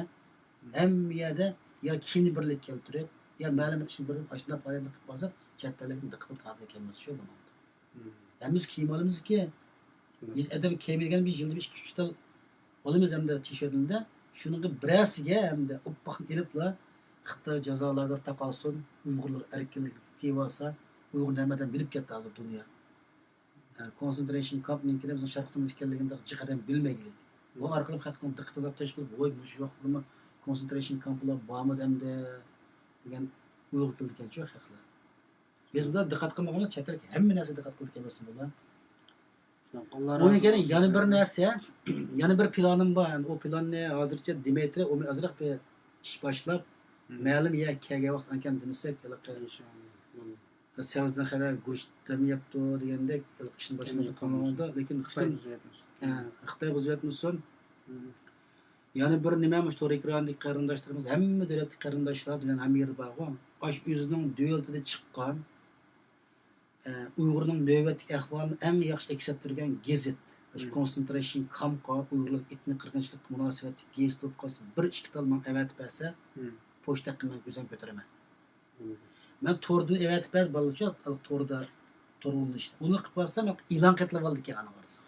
hamiyada ya kimni birlik keltirib, ya ma'lum ishni bir ashlab qo'yadi qilib qolsa, chatdalikni diqqat tortadi ekanmiz shu buni. Biz kiymalimizki, adam kiymagan biz yilda 2-3 tal olamiz hamda t-shirtlarda, shuningga birasiga hamda oppoq elibla Xitoy jazolarga taqosun, Uyg'urlar erkinlik kiyib olsa, Uyg'ur nimadan bilib ketdi hozir dunyo. Concentration camp'ninkida bizning sharqdan ekanligini jiqadan bilmaylik. Bu orqali xalqning diqqatini tashkil voy bu yo'qmi concentration camplar bormi demdi degan uyg'ur kelgancha xalqlar. Biz bunda diqqat qilmaganlar chatalik hamma narsa diqqat qilib kelmasin bular. Bunga yana yana bir narsa, yana bir planim bor. O planni hozircha Dimitri o azroq bir ish boshlab, ma'lum ya kelgan vaqt ekan demasak, inshaalloh. Sevazdan xabar go'shtlamayapti degandek ishni boshlab qolmaganda, lekin Xitoy buzayotmasin. Yani bir nimamış to'g'ri ekranlik qarindoshlarimiz hamma davlatlik qarindoshlar bilan ham yerda bor. Ash o'zining davlatida chiqqan Uyg'urning navbatdagi ahvolini eng yaxshi aks ettirgan gazet. Shu concentration campga Uyg'urlar etnik qirg'inchilik munosabati gazet bo'lib qolsa, 1-2 talman avatib bersa, pochta qilmay o'zim ko'taraman. Men to'rda avatib berib bolacha to'rda to'rulishdi. Uni qilib olsam, e'lon qilinib oldi ekan ana qarasa.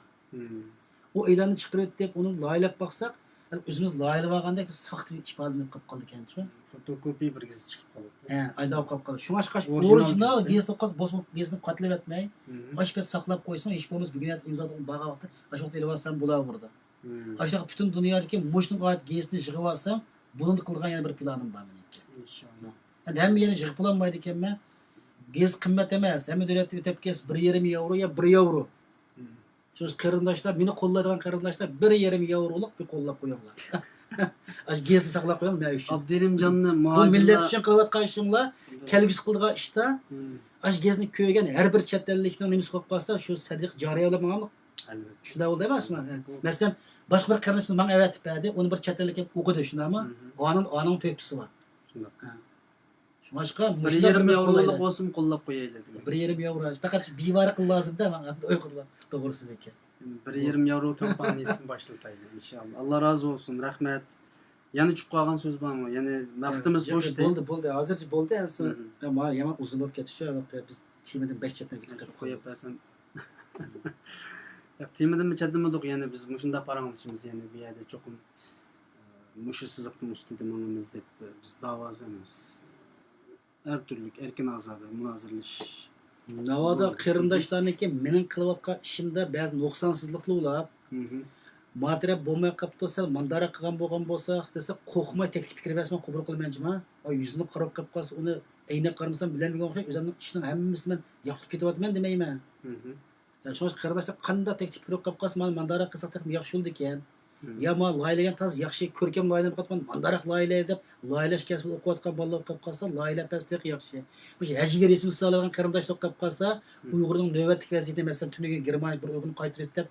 O e'lonni chiqarib deb uni loyilab baqsak, o'zimiz loyilab olganda biz saxta ifodani qilib qoldik ekan-chi. Fotokopiya bir giz chiqib qoldi. Aydab qolib qoldi. Shunga chiqash original gazet qo'z bosib gazetni qatlab etmay, oshpet saqlab qo'ysin, hech bo'lmasa bugun imzoda baga vaqti ashyoqda elib olsam bo'lar burada. Ashyoq butun dunyodagi mushning oyat gazetni yig'ib olsam, buni qilgan yana bir planim bor meniki. Inshaalloh. Endi hamma yerni yig'ib bo'lmaydi ekanman. Gazet qimmat emas, hamma davlatga o'tibkes 1,5 euro ya 1 euro. Söz qarindoshlar, meni qo'llaydigan qarindoshlar 1,5 euroluk bir qo'llab qo'yinglar. Ash gazetni saqlab qo'ying men uchun. Abdirimjonni muhojirlar millat uchun qilayotgan ishimlar, kelgusi qilgan ishda ash gazetni ko'rgan har bir chet ellikning nimasi qo'yib qolsa, shu sadiq joriy bo'lib qolgan. Albatta. Shunda bo'ldi emasmi? Masalan, boshqa bir qarindoshni men avatib berdi, uni bir chet ellikka o'qidi shundami? Onun tepkisi var. Shunda. Boshqa 1,5 euroluk bo'lsin qo'llab qo'yaylik. 1,5 euro. Faqat bivara qil lozimda, men Uyg'urlar to'g'risi ekan. 1,5 euro kompaniyasini boshlataylik inshaalloh. Alloh razı olsun, rahmat. Yana chiqib qolgan so'z bormi? Yana vaqtimiz qo'shdi. Bo'ldi. Hozircha bo'ldi. Men yaman uzun bo'lib ketishi, biz temadan bekchatdan ketib qo'yib bersin. Temadan chatdimidik, yana biz shunda paranglashimiz, yana bu yerda cho'qim mushu siziqning ustida menimiz deb biz da'voz emas. Her türlü erkin azade, münazirliş. Navada qarindoshlarniki mening qilayotgan ishimda ba'zi nuqsonsizliklar bo'lib, Matrep bo'lmay qapti sen mandara qilgan bo'lgan bo'lsa, desa qo'rqmay taklif fikr bersan qabul qilmayman. Yuzini qarab qilib qolsa, uni ayna qaramasam bilmaydigan o'xshaydi. O'zimning ishning hammasini men yoqib ketyapman demayman. Shuning qarindoshlar qanday taklif fikr qilib qolsa, men mandara qilsak yaxshi bo'ldi ekan. Ya men loyilagan taz yaxshi ko'rkam loyilani qilib mandara loyila deb loyilash kasbini o'qiyotgan bolalar qilib qolsa, loyila paslik yaxshi. O'sha hajga resmi so'ragan qarindoshlar qilib qolsa, Uyg'urning navbatdagi vaziyati masalan tuniga Germaniya bir Uyg'urni qaytirib deb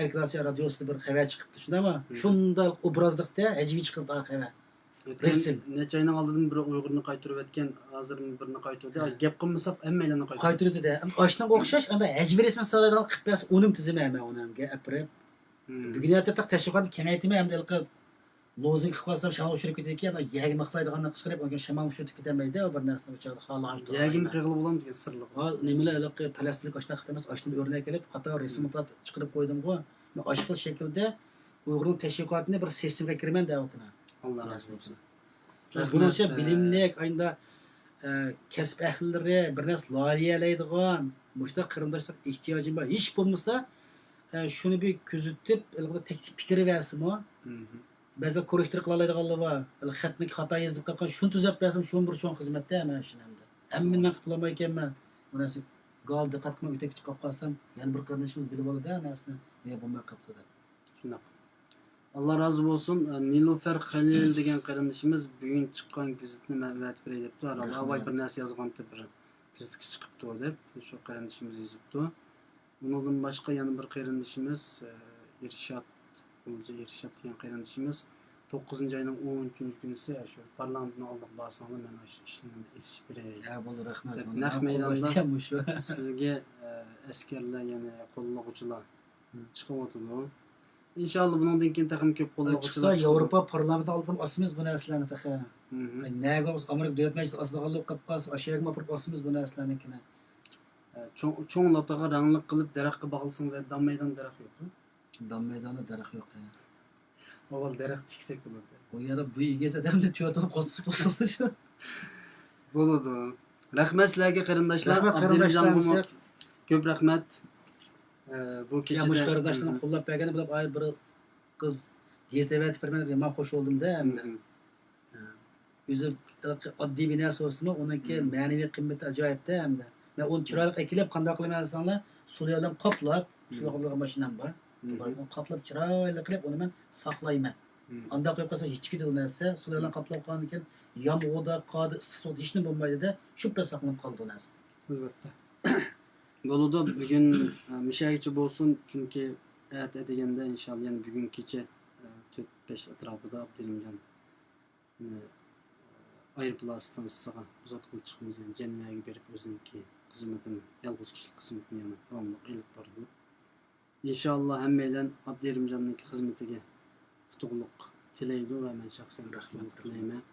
Erklasiya radiosida bir xabar chiqibdi, shundaymi? Shunday obrazlikda hajviy chiqibdi xabar. Resim. Necha oyning oldidan bir Uyg'urni qaytirib o'tgan, hozir birini qaytirdi. Gap qilmasak hammalarni qaytirdi-da. Oshnaga o'xshash, anda hajviy resmi so'ragan qilib unim tizimi ham onamga apirib. Bugun ertaga tashviqotni kengaytirmay hamda ilqib lozing qilib qolsam shamol ushirib ketadiki, ana yagim maqlaydiganini qisqirib, o'sha shamol ushirib ketmaydi, bir narsani o'chadi, xohlagan. Yagim qilib bo'ladimi degan sirli. Nimalar ilqi plastik oshna qilib oshdan o'rnak kelib, qator resimlar chiqarib qo'ydim-ku. Men oshqil shaklda Uyg'ur tashviqotini bir sistemaga kiraman deyapman. Alloh razı olsun. Buncha bilimlik, ayında kasb ahllari bir narsa loyihalaydigan, mushta qarindoshlar ehtiyojim bor. Hech bo'lmasa shuni bir kuzatib, ilg'ida taklif fikr bersimi? Ba'zan korrektor qila oladiganlar bor. Xatni xato yozib qo'ygan, shuni tuzab bersam, shuni bir cho'ng xizmatda mana shunamda. Hammadan qilib olmay ekanman. Bu narsa gal diqqat qilmay o'tib ketib qolsam, yana bir qarindoshimiz bilib oladi, narsani men bo'lmay qolibdi deb. Shunday. Allah razı olsun. Nilufer Halil degan qarindoshimiz bugun chiqqan gazetni ma'lumot beray debdi. Avval bir narsa yozganda bir gazetga chiqibdi deb, shu qarindoshimiz yozibdi. Bundan boshqa yana bir qarindoshimiz Irshad degan qarindoshimiz 9-oyning 13-kunisi shu parlamentni oldiga borsanglar men shu ishni esish beray. Ya bo'ldi, rahmat. Naq maydonda sizga askarlar yana qo'llag'uvchilar chiqyapti. İnşallah bundan keyin taxim ko'p qo'llag'uvchilar chiqsa Yevropa parlamenti oldida osimiz bu narsalarni taxa. Nega Amerika davlat majlisi ostida qolib qolsa, ashyaga mapir osimiz bu narsalarnikini. Cho'ng lataga ranglik qilib daraxtga bog'ilsangiz, dam maydon daraxt yo'q. Dam maydonda daraxt yo'q. Avval daraxt tiksak bo'ladi. Bu yerda bu egasi damda tuyatib qotib to'sildi shu. Bo'ladi. Rahmat sizlarga qarindoshlar. Qarindoshlarimiz ko'p rahmat. Bu kechada mush qarindoshlarni qo'llab bergani bilib ay bir qiz yesavat bermadi, men xush oldimda hamda. O'zi oddiy bir narsa bo'lsa, uniki ma'naviy qiymati ajoyibda hamda. Men uni chiroyli qilib qanday qilmaysanlar, suvlardan qoplab, suvga qoplagan mashinam bor. Uni qoplab chiroyli qilib uni men saqlayman. Anda qo'yib qo'ysa yetib ketadi narsa, suvlardan qoplab qo'ygandan keyin yomg'irda, qorda, issiq hech nima bo'lmaydi-da, shubha saqlanib qoldi narsa. Albatta. Bo'ladi bugun mishagicha bo'lsin, chunki deganda inshaalloh yana bugun kecha 4-5 atrofida Abdulimjon aeroplan stansiyasiga uzatqil chiqimiz, jamiyaga berib o'ziniki xizmatini, yolg'iz kishilik xizmatini yana davomli qilib bordi. İnşallah hammalar Abdulimjonning xizmatiga qutuqlik tilaydi va men shaxsan rahmat tilayman.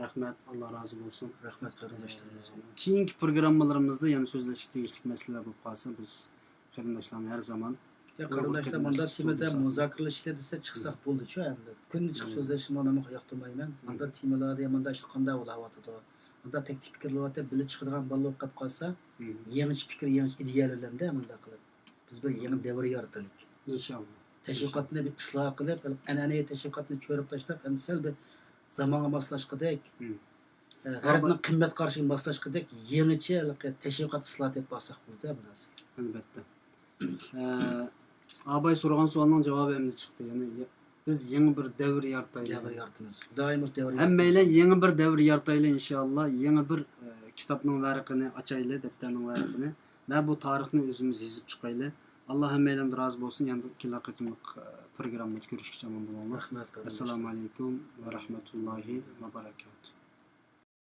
Rahmat, Allah razı olsun. Rahmat qarindoshlarimiz. Keyingi programmalarımızda yana so'zlashishga tegishli masalalar bo'lib qolsa, biz qarindoshlarni har zaman qarindoshlar bunda temada muzokaralar desa chiqsak bo'ldi-ku endi. Kunni chiqib so'zlashni men yoqtirmayman. Bunda temalarda menda shu qanday bo'layotdi. Bunda taklif fikrlar bilib chiqadigan bolalar qolib qolsa, yangi fikr, yangi ideyalarlarda menda qilib biz bir yangi davr yarataylik. İnşallah. Tashviqotni bir isloh qilib, an'anaviy tashviqotni cho'rib tashlab, endi sal bir zamonga moslashqidek, g'arbning qimmat qarshiga moslashqidek yangicha tashviqot islohot deb bosaq bo'ldi bu narsa. Albatta. Abay so'ragan savolning javobi endi chiqdi. Ya'ni biz yangi bir davr yarataylik. Davr yaratamiz. Doimiy davr. Hammaylar yangi bir davr yarataylik inshaalloh. Yangi bir kitobning varaqini ochaylik, daftarning varaqini va bu tarixni o'zimiz yozib chiqaylik. Allah hammalardan rozi bo'lsin. Yana bir ikki qatimliq programmada ko'rishgacha bo'lamiz. Rahmat. Assalomu alaykum va rahmatullohi va barakatuh.